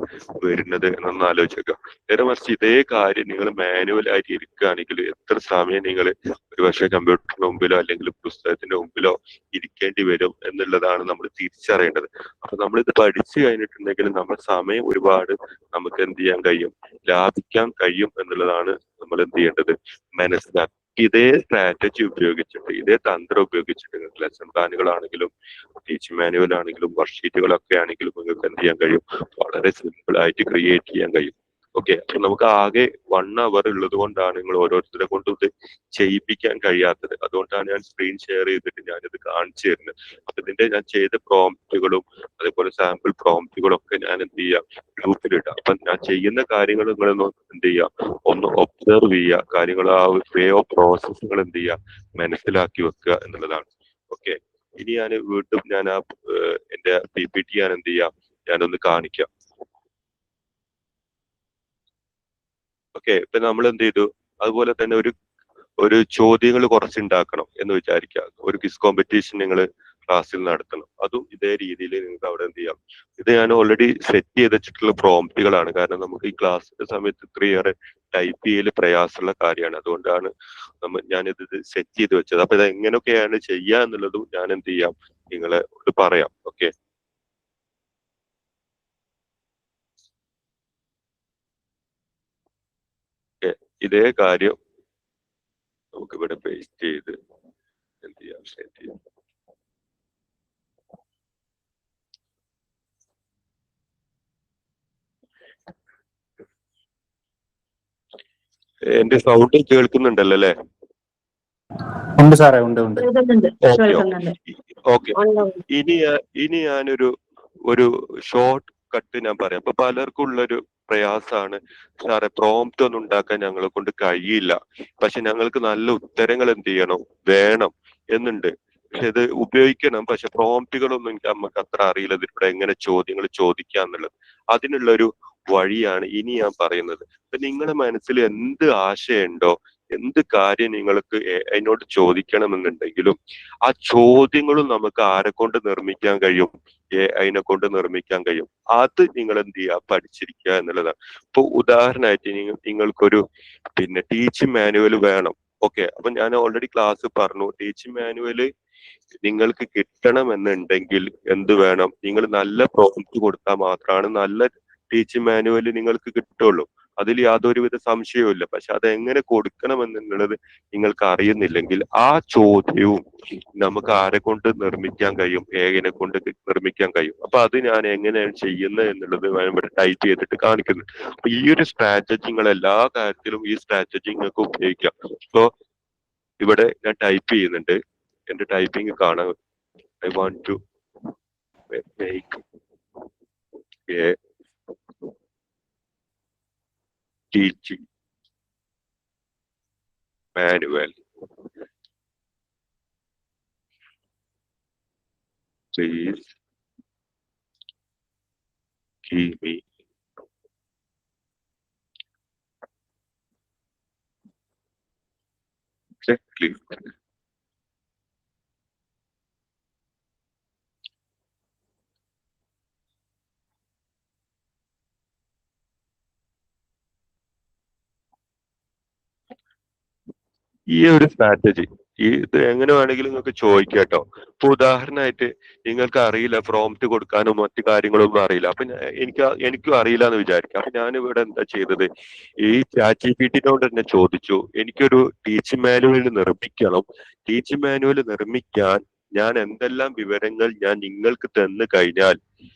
[SPEAKER 1] വരുന്നത് എന്നൊന്ന് ആലോചിക്കുക. നേരെ മറിച്ച് ഇതേ കാര്യം നിങ്ങൾ മാനുവൽ ആയിട്ട് ഇരിക്കുകയാണെങ്കിൽ എത്ര സമയം നിങ്ങൾ ഒരുപക്ഷെ കമ്പ്യൂട്ടറിന്റെ മുമ്പിലോ അല്ലെങ്കിൽ പുസ്തകത്തിന്റെ മുമ്പിലോ ഇരിക്കേണ്ടി വരും എന്നുള്ളതാണ് നമ്മൾ തിരിച്ചറിയേണ്ടത്. അപ്പൊ നമ്മളിത് പഠിച്ചു കഴിഞ്ഞിട്ടുണ്ടെങ്കിൽ നമ്മുടെ സമയം ഒരുപാട് നമുക്ക് എന്ത് ചെയ്യാൻ കഴിയും ലാഭിക്കാൻ കഴിയും എന്നുള്ളതാണ് നമ്മൾ എന്ത് ചെയ്യേണ്ടത് മനസ്സിലാക്കുക. ഇതേ സ്ട്രാറ്റജി ഉപയോഗിച്ചിട്ട് ഇതേ തന്ത്രം ഉപയോഗിച്ചിട്ട് ലെസൺ പ്ലാനുകളാണെങ്കിലും ടീച്ചിങ് മാനുവൽ ആണെങ്കിലും വർക്ക്ഷീറ്റുകളൊക്കെ ആണെങ്കിലും നിങ്ങൾക്ക് എന്ത് ചെയ്യാൻ കഴിയും വളരെ സിമ്പിൾ ആയിട്ട് ക്രിയേറ്റ് ചെയ്യാൻ കഴിയും. ഓക്കെ, അപ്പൊ നമുക്ക് ആകെ 1 hour ഉള്ളത് കൊണ്ടാണ് നിങ്ങൾ ഓരോരുത്തരെ കൊണ്ടും ഇത് ചെയ്യിപ്പിക്കാൻ കഴിയാത്തത്. അതുകൊണ്ടാണ് ഞാൻ സ്ക്രീൻ ഷെയർ ചെയ്തിട്ട് ഞാനിത് കാണിച്ചു തരുന്നത്. അപ്പൊ ഇതിന്റെ ഞാൻ ചെയ്ത പ്രോംപ്റ്റുകളും അതേപോലെ സാമ്പിൾ പ്രോംപ്റ്റുകളും ഒക്കെ ഞാൻ എന്ത് ചെയ്യാം ഗ്രൂപ്പിലിടാം. അപ്പൊ ഞാൻ ചെയ്യുന്ന കാര്യങ്ങൾ നിങ്ങളൊന്ന് എന്ത് ചെയ്യാം ഒന്ന് ഒബ്സർവ് ചെയ്യുക, കാര്യങ്ങൾ ആ വേ ഓഫ് പ്രോസസ്സുകൾ എന്ത് ചെയ്യുക മനസ്സിലാക്കി വെക്കുക എന്നുള്ളതാണ്. ഓക്കെ, ഇനി ഞാൻ വീണ്ടും ഞാൻ ആ എന്റെ PPT ഞാൻ എന്ത് ചെയ്യാം ഞാനൊന്ന് കാണിക്കാം. ഓക്കെ, ഇപ്പൊ നമ്മൾ എന്ത് ചെയ്തു അതുപോലെ തന്നെ ഒരു ചോദ്യങ്ങൾ കുറച്ചുണ്ടാക്കണം എന്ന് വിചാരിക്കുക. ഒരു ക്വിസ് കോമ്പറ്റീഷൻ നിങ്ങൾ ക്ലാസ്സിൽ നടത്തണം. അതും ഇതേ രീതിയിൽ നിങ്ങൾക്ക് അവിടെ എന്ത് ചെയ്യാം. ഇത് ഞാൻ ഓൾറെഡി സെറ്റ് ചെയ്ത് വെച്ചിട്ടുള്ള പ്രോംപ്റ്റുകളാണ്. കാരണം നമുക്ക് ഈ ക്ലാസ്സിന്റെ സമയത്ത് ഇത്രയേറെ ടൈപ്പ് ചെയ്യൽ പ്രയാസമുള്ള കാര്യമാണ്. അതുകൊണ്ടാണ് ഞാനിത് സെറ്റ് ചെയ്ത് വെച്ചത്. അപ്പൊ ഇത് എങ്ങനെയൊക്കെയാണ് ചെയ്യുക എന്നുള്ളതും ഞാൻ എന്ത് ചെയ്യാം നിങ്ങളെ പറയാം. ഓക്കെ, ഇതേ കാര്യം നമുക്ക് ഇവിടെ പേസ്റ്റ് ചെയ്ത് എന്ത് ചെയ്യാം സെറ്റ് ചെയ്യാം. എന്റെ സൗണ്ട് കേൾക്കുന്നുണ്ടല്ലോ അല്ലെ?
[SPEAKER 3] ഉണ്ട് സാറേ, ഉണ്ട് ഉണ്ട്.
[SPEAKER 4] കേൾക്കുന്നുണ്ട് കേൾക്കുന്നുണ്ട്.
[SPEAKER 1] ഓക്കെ, ഇനി ഞാനൊരു ഷോർട്ട് കട്ട് ഞാൻ പറയാം. അപ്പൊ പലർക്കും ഉള്ളൊരു പ്രയാസമാണ് സാറേ പ്രോംപ്റ്റ് ഒന്നും ഉണ്ടാക്കാൻ ഞങ്ങളെ കൊണ്ട് കഴിയില്ല, പക്ഷെ ഞങ്ങൾക്ക് നല്ല ഉത്തരങ്ങൾ എന്ത് ചെയ്യണം വേണം എന്നുണ്ട്. പക്ഷെ ഇത് ഉപയോഗിക്കണം, പക്ഷെ പ്രോംപ്റ്റുകളൊന്നും നമുക്ക് അത്ര അറിയില്ല ഇതിലൂടെ എങ്ങനെ ചോദ്യങ്ങൾ ചോദിക്കാന്നുള്ളത്. അതിനുള്ളൊരു വഴിയാണ് ഇനി ഞാൻ പറയുന്നത്. അപ്പൊ നിങ്ങളുടെ മനസ്സിൽ എന്ത് ആശയമുണ്ടോ, എന്ത് കാര്യം നിങ്ങൾക്ക് അതിനോട് ചോദിക്കണമെന്നുണ്ടെങ്കിലും ആ ചോദ്യങ്ങളും നമുക്ക് ആരെ കൊണ്ട് നിർമ്മിക്കാൻ കഴിയും, അതിനെ കൊണ്ട് നിർമ്മിക്കാൻ കഴിയും. അത് നിങ്ങൾ എന്ത് ചെയ്യുക പഠിച്ചിരിക്കുക എന്നുള്ളതാണ്. ഇപ്പൊ ഉദാഹരണമായിട്ട് നിങ്ങൾക്കൊരു ടീച്ചിങ് മാനുവൽ വേണം. ഓക്കെ, അപ്പൊ ഞാൻ ഓൾറെഡി ക്ലാസ് പറഞ്ഞു ടീച്ചിങ് മാനുവല് നിങ്ങൾക്ക് കിട്ടണമെന്നുണ്ടെങ്കിൽ എന്ത് വേണം, നിങ്ങൾ നല്ല പ്രോംപ്റ്റ് കൊടുത്താൽ മാത്രമാണ് നല്ല ടീച്ചിങ് മാനുവൽ നിങ്ങൾക്ക് കിട്ടുള്ളൂ. അതിൽ യാതൊരുവിധ സംശയവും ഇല്ല. പക്ഷെ അത് എങ്ങനെ കൊടുക്കണം എന്നുള്ളത് നിങ്ങൾക്ക് അറിയുന്നില്ലെങ്കിൽ ആ ചോദ്യവും നമുക്ക് ആരെ കൊണ്ട് നിർമ്മിക്കാൻ കഴിയും, ഏകനെ കൊണ്ട് നിർമ്മിക്കാൻ കഴിയും. അപ്പൊ അത് ഞാൻ എങ്ങനെയാണ് ചെയ്യുന്നത് എന്നുള്ളത് ഞാൻ ഇവിടെ ടൈപ്പ് ചെയ്തിട്ട് കാണിക്കുന്നുണ്ട്. അപ്പൊ ഈ ഒരു സ്ട്രാറ്റജി നിങ്ങൾ എല്ലാ കാര്യത്തിലും ഈ സ്ട്രാറ്റജി നിങ്ങൾക്ക് ഉപയോഗിക്കാം. സോ ഇവിടെ ഞാൻ ടൈപ്പ് ചെയ്യുന്നുണ്ട്, എന്റെ ടൈപ്പിംഗ് കാണാൻ. I want to make a teaching manual. please give me checklist. ഈ ഒരു സ്ട്രാറ്റജി ഇത് എങ്ങനെ വേണമെങ്കിലും നിങ്ങൾക്ക് ചോദിക്കാം കേട്ടോ. ഇപ്പൊ ഉദാഹരണമായിട്ട് നിങ്ങൾക്ക് അറിയില്ല പ്രോംപ്റ്റ് കൊടുക്കാനോ മറ്റു കാര്യങ്ങളൊന്നും അറിയില്ല. അപ്പൊ എനിക്കും അറിയില്ല എന്ന് വിചാരിക്കാം. അപ്പൊ ഞാൻ ഇവിടെ എന്താ ചെയ്തത്, ഈ ChatGPT-നോട് തന്നെ ചോദിച്ചു എനിക്കൊരു ടീച്ചിങ് മാനുവൽ നിർമ്മിക്കണം. ടീച്ചിങ് മാനുവൽ നിർമ്മിക്കാൻ ഞാൻ എന്തെല്ലാം വിവരങ്ങൾ ഞാൻ നിങ്ങൾക്ക് തന്നു കഴിഞ്ഞാൽ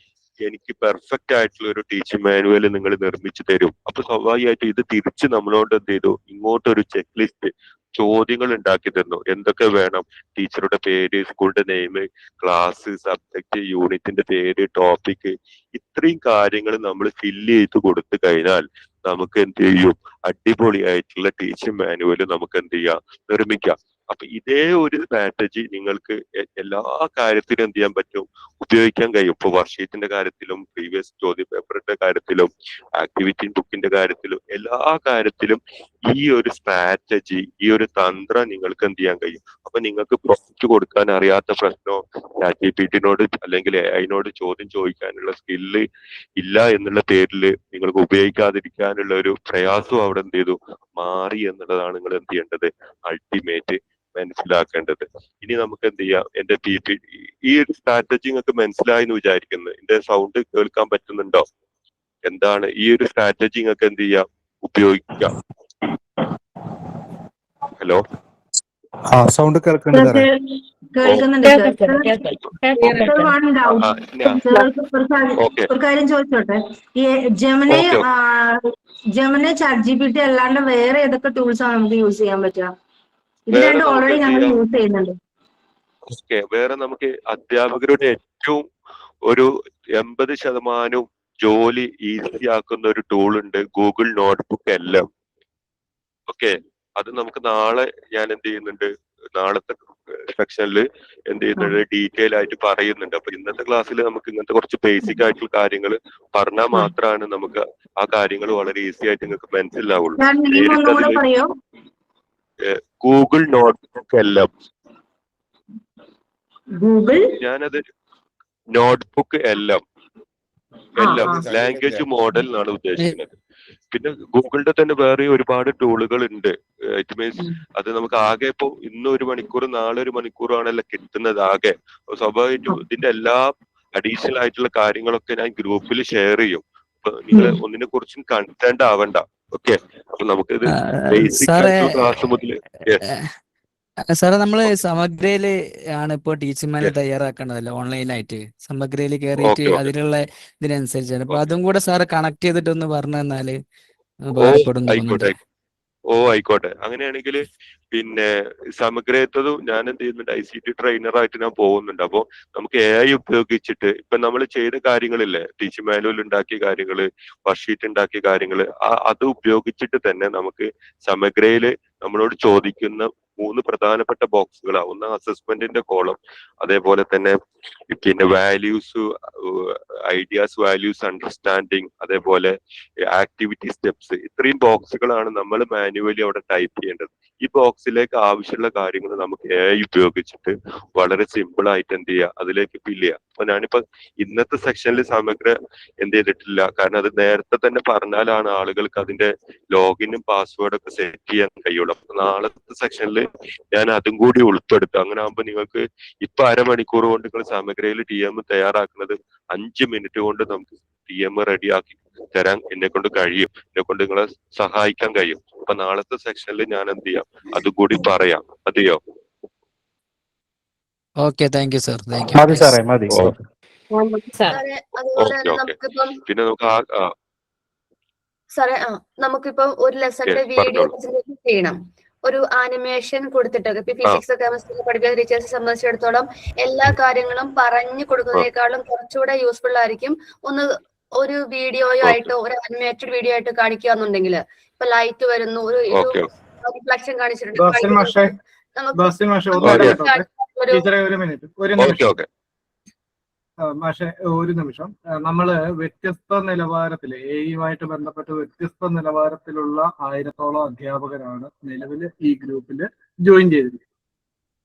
[SPEAKER 1] എനിക്ക് പെർഫെക്റ്റ് ആയിട്ടുള്ള ഒരു ടീച്ചിങ് മാനുവൽ നിങ്ങൾ നിർമ്മിച്ചു തരും. അപ്പൊ സ്വാഭാവികമായിട്ട് ഇത് തിരിച്ച് നമ്മളോട് എന്ത് ചെയ്തു, ഇങ്ങോട്ടൊരു ചെക്ക് ലിസ്റ്റ് ചോദ്യങ്ങൾ ഉണ്ടാക്കി തന്നു. എന്തൊക്കെ വേണം, ടീച്ചറുടെ പേര്, സ്കൂളിന്റെ നെയിം, ക്ലാസ്, സബ്ജക്ട്, യൂണിറ്റിന്റെ പേര്, ടോപ്പിക്, ഇത്രയും കാര്യങ്ങൾ നമ്മൾ ഫില്ല് ചെയ്ത് കൊടുത്തു കഴിഞ്ഞാൽ നമുക്ക് എന്ത് ചെയ്യും, അടിപൊളിയായിട്ടുള്ള ടീച്ചിങ് മാനുവൽ നമുക്ക് എന്ത് ചെയ്യാം, നിർമ്മിക്കാം. അപ്പൊ ഇതേ ഒരു സ്ട്രാറ്റജി നിങ്ങൾക്ക് എല്ലാ കാര്യത്തിലും എന്ത് ചെയ്യാൻ പറ്റും, ഉപയോഗിക്കാൻ കഴിയും. ഇപ്പൊ വർക്ക്ഷീറ്റിന്റെ കാര്യത്തിലും പ്രീവിയസ് ചോദ്യ പേപ്പറിന്റെ കാര്യത്തിലും ആക്ടിവിറ്റി ബുക്കിന്റെ കാര്യത്തിലും എല്ലാ കാര്യത്തിലും ഈ ഒരു സ്ട്രാറ്റജി, ഈ ഒരു തന്ത്രം നിങ്ങൾക്ക് എന്ത് ചെയ്യാൻ കഴിയും. അപ്പൊ നിങ്ങൾക്ക് പ്രോംപ്റ്റ് കൊടുക്കാൻ അറിയാത്ത പ്രശ്നമോ ChatGPT-നോട് അല്ലെങ്കിൽ AI-നോട് ചോദ്യം ചോദിക്കാനുള്ള സ്കില്ല് ഇല്ല എന്നുള്ള പേരിൽ നിങ്ങൾക്ക് ഉപയോഗിക്കാതിരിക്കാനുള്ള ഒരു പ്രയാസവും അവിടെ എന്ത് ചെയ്തു മാറി എന്നുള്ളതാണ് നിങ്ങൾ എന്ത് ചെയ്യേണ്ടത്, അൾട്ടിമേറ്റ് മനസ്സിലാക്കേണ്ടത്. ഇനി നമുക്ക് എന്ത് ചെയ്യാം, എന്റെ ഈ ഒരു സ്ട്രാറ്റജി നിങ്ങൾക്ക് മനസ്സിലായി എന്ന് വിചാരിക്കുന്നു. എന്റെ സൗണ്ട് കേൾക്കാൻ പറ്റുന്നുണ്ടോ? എന്താണ് ഈ ഒരു സ്ട്രാറ്റജി നിങ്ങൾക്ക് എന്ത് ചെയ്യാം, ഉപയോഗിക്കാം. ഹലോ,
[SPEAKER 3] സൗണ്ട് കേൾക്കുന്നുണ്ട് സാറേ.
[SPEAKER 4] കേൾക്കുന്നുണ്ട് സർ. One doubt.
[SPEAKER 1] ഓക്കെ
[SPEAKER 4] ഒരു കാര്യം ചോദിച്ചോട്ടെ, ഈ ജെമിനി ജെമിനി ChatGPT അല്ലാണ്ട് വേറെ ഏതൊക്കെ ടൂൾസ് ആണ് നമുക്ക് യൂസ് ചെയ്യാൻ പറ്റുക? ഇത്
[SPEAKER 1] വേറെ
[SPEAKER 4] രണ്ടും
[SPEAKER 1] നമുക്ക്
[SPEAKER 4] ഓൾറെഡി
[SPEAKER 1] എന്ത്
[SPEAKER 4] ഞങ്ങൾ
[SPEAKER 1] ചെയ്യാം,
[SPEAKER 4] യൂസ് ചെയ്യുന്നുണ്ട്.
[SPEAKER 1] ഓക്കെ വേറെ നമുക്ക് അധ്യാപകരുടെ ഏറ്റവും ഒരു 80% ജോലി ഈസി ആക്കുന്ന ഒരു ടൂൾ ഉണ്ട്, ഗൂഗിൾ നോട്ട്ബുക്ക് എല്ലാം. ഓക്കെ, അത് നമുക്ക് നാളെ ഞാൻ എന്ത് ചെയ്യുന്നുണ്ട്, നാളത്തെ സെക്ഷനിൽ എന്ത് ചെയ്യുന്നുണ്ട്, ഡീറ്റെയിൽ ആയിട്ട് പറയുന്നുണ്ട്. അപ്പൊ ഇന്നത്തെ ക്ലാസ്സിൽ നമുക്ക് ഇങ്ങനത്തെ കുറച്ച് ബേസിക് ആയിട്ടുള്ള കാര്യങ്ങൾ പറഞ്ഞാൽ മാത്രമാണ് നമുക്ക് ആ കാര്യങ്ങൾ വളരെ ഈസി ആയിട്ട് നിങ്ങൾക്ക് മനസ്സിലാവുള്ളൂ. നേരിട്ട്
[SPEAKER 4] ഒന്നുകൂടെ
[SPEAKER 1] അതിൽ
[SPEAKER 4] പറയോ?
[SPEAKER 1] ഗൂഗിൾ നോട്ട്ബുക്ക് എല്ലാം,
[SPEAKER 4] ഗൂഗിൾ
[SPEAKER 1] ഞാനത് നോട്ട്ബുക്ക് എല്ലാം ലാംഗ്വേജ് മോഡൽ എന്നാണ് ഉദ്ദേശിക്കുന്നത്. പിന്നെ ഗൂഗിളിന്റെ തന്നെ വേറെ ഒരുപാട് ടൂളുകൾ ഉണ്ട്. ഇറ്റ് മീൻസ് അത് നമുക്ക് ആകെ ഇപ്പോ ഇന്ന് 1 മണിക്കൂർ നാളെ 1 മണിക്കൂറാണല്ലോ കിട്ടുന്നത് ആകെ. സ്വാഭാവികമായിട്ടും ഇതിന്റെ എല്ലാ അഡീഷണൽ ആയിട്ടുള്ള കാര്യങ്ങളൊക്കെ ഞാൻ ഗ്രൂപ്പിൽ ഷെയർ ചെയ്യും. അപ്പൊ നിങ്ങൾ ഒന്നിനെ കുറിച്ചും കൺസേൺഡ് ആവണ്ട. ഓക്കെ, അപ്പൊ നമുക്കിത് ബേസിക്
[SPEAKER 6] സാറേ
[SPEAKER 1] ആയിട്ടുള്ള ക്ലാസ് മുതൽ
[SPEAKER 6] സാറേ നമ്മള് സമഗ്രയില് ആണ് ഇപ്പോൾ ടീച്ചിങ് മാനുവൽ
[SPEAKER 1] Yes.
[SPEAKER 6] തയ്യാറാക്കേണ്ടതല്ലോ ഓൺലൈനായിട്ട്. സമഗ്രയിൽ കയറിയിട്ട്
[SPEAKER 1] Okay.
[SPEAKER 6] അതിലുള്ള ഇതിനനുസരിച്ചാണ്. അപ്പൊ
[SPEAKER 1] Okay.
[SPEAKER 6] അതും കൂടെ സാറ് കണക്ട് ചെയ്തിട്ടൊന്ന് പറഞ്ഞു തന്നാല്
[SPEAKER 1] ഓ
[SPEAKER 6] ഉപകാരപ്പെടും തോന്നുന്നുണ്ട്.
[SPEAKER 1] ആയിക്കോട്ടെ. അങ്ങനെയാണെങ്കിൽ പിന്നെ സമഗ്രത്തതും ഞാൻ എന്ത് ചെയ്യുന്നുണ്ട്, ICT ട്രെയിനറായിട്ട് ഞാൻ പോകുന്നുണ്ട്. അപ്പോൾ നമുക്ക് AI ഉപയോഗിച്ചിട്ട് ഇപ്പൊ നമ്മൾ ചെയ്ത കാര്യങ്ങളില്ലേ, ടീച്ചിങ് മാനുവൽ ഉണ്ടാക്കിയ കാര്യങ്ങള്, വർക്ക്ഷീറ്റ് ഉണ്ടാക്കിയ കാര്യങ്ങള്, അത് ഉപയോഗിച്ചിട്ട് തന്നെ നമുക്ക് സമഗ്രയില് നമ്മളോട് ചോദിക്കുന്ന 3 പ്രധാനപ്പെട്ട ബോക്സുകളാണ്. ഒന്ന് അസസ്മെന്റിന്റെ കോളം, അതേപോലെ തന്നെ പിന്നെ വാല്യൂസ്, ഐഡിയാസ്, വാല്യൂസ്, അണ്ടർസ്റ്റാൻഡിങ്, അതേപോലെ ആക്ടിവിറ്റി സ്റ്റെപ്സ്. ഇത്രയും ബോക്സുകളാണ് നമ്മൾ മാനുവലി അവിടെ ടൈപ്പ് ചെയ്യേണ്ടത്. ഈ ബോക്സിലേക്ക് ആവശ്യമുള്ള കാര്യങ്ങൾ നമുക്ക് AI ഉപയോഗിച്ചിട്ട് വളരെ സിമ്പിൾ ആയിട്ട് എന്ത് ചെയ്യുക, അതിലേക്ക് ഫില്ല് ചെയ്യുക. അപ്പൊ ഞാനിപ്പോ ഇന്നത്തെ സെക്ഷനിൽ സമഗ്ര എന്ത് ചെയ്തിട്ടില്ല, കാരണം അത് നേരത്തെ തന്നെ പറഞ്ഞാലാണ് ആളുകൾക്ക് അതിന്റെ ലോഗിനും പാസ്വേഡും ഒക്കെ സെറ്റ് ചെയ്യാൻ കഴിയുള്ളൂ. അപ്പൊ നാളത്തെ സെക്ഷനിൽ ഞാൻ അതും കൂടി ഉൾപ്പെടുത്തും. അങ്ങനെ ആകുമ്പോൾ നിങ്ങൾക്ക് ഇപ്പൊ 1/2 മണിക്കൂർ കൊണ്ട് നിങ്ങൾ സമഗ്രയിൽ TM തയ്യാറാക്കുന്നത് 5 മിനിറ്റ് കൊണ്ട് നമുക്ക് TM റെഡിയാക്കി തരാൻ എന്നെ കൊണ്ട് കഴിയും, എന്നെ കൊണ്ട് നിങ്ങളെ സഹായിക്കാൻ കഴിയും. അപ്പൊ നാളത്തെ സെക്ഷനിൽ ഞാൻ എന്ത് ചെയ്യാം, അതും കൂടി പറയാം. മതിയോ?
[SPEAKER 6] Okay, thank you sir. Thank
[SPEAKER 3] മതി
[SPEAKER 6] യു.
[SPEAKER 3] സാറേ, മതി.
[SPEAKER 7] സാറേ അതുപോലെ തന്നെ നമുക്കിപ്പം
[SPEAKER 1] പിന്നെ നമുക്ക്
[SPEAKER 7] സാറേ നമുക്കിപ്പം ഒരു ലെസന്റെ വീഡിയോ
[SPEAKER 1] പറഞ്ഞോളൂ.
[SPEAKER 7] ചെയ്യണം, ഒരു ആനിമേഷൻ കൊടുത്തിട്ടൊക്കെ. ഇപ്പൊ ഫിസിക്സ് കെമിസ്ട്രി പഠിക്കുന്ന ടീച്ചേഴ്സിനെ സംബന്ധിച്ചിടത്തോളം എല്ലാ കാര്യങ്ങളും പറഞ്ഞു കൊടുക്കുന്നതിനേക്കാളും കുറച്ചുകൂടെ യൂസ്ഫുൾ ആയിരിക്കും ഒരു വീഡിയോയോ ആയിട്ടോ ഒരു ആനിമേറ്റഡ് വീഡിയോ ആയിട്ട് കാണിക്കുകയെന്നുണ്ടെങ്കിൽ. ഇപ്പൊ ലൈറ്റ് വരുന്നു, ഒരു റിഫ്ലക്ഷൻ കാണിച്ചിട്ടുണ്ട്,
[SPEAKER 2] ബാസിൽ മാഷെ, ഒരു മിനിറ്റ്, ഒരു നിമിഷം. പക്ഷെ ഒരു നിമിഷം നമ്മള് വ്യത്യസ്ത നിലവാരത്തിൽ എയുമായിട്ട് ബന്ധപ്പെട്ട് വ്യത്യസ്ത നിലവാരത്തിലുള്ള 1000-ഓളം അധ്യാപകരാണ് നിലവിൽ ഈ ഗ്രൂപ്പിൽ ജോയിൻ ചെയ്തിരിക്കുന്നത്.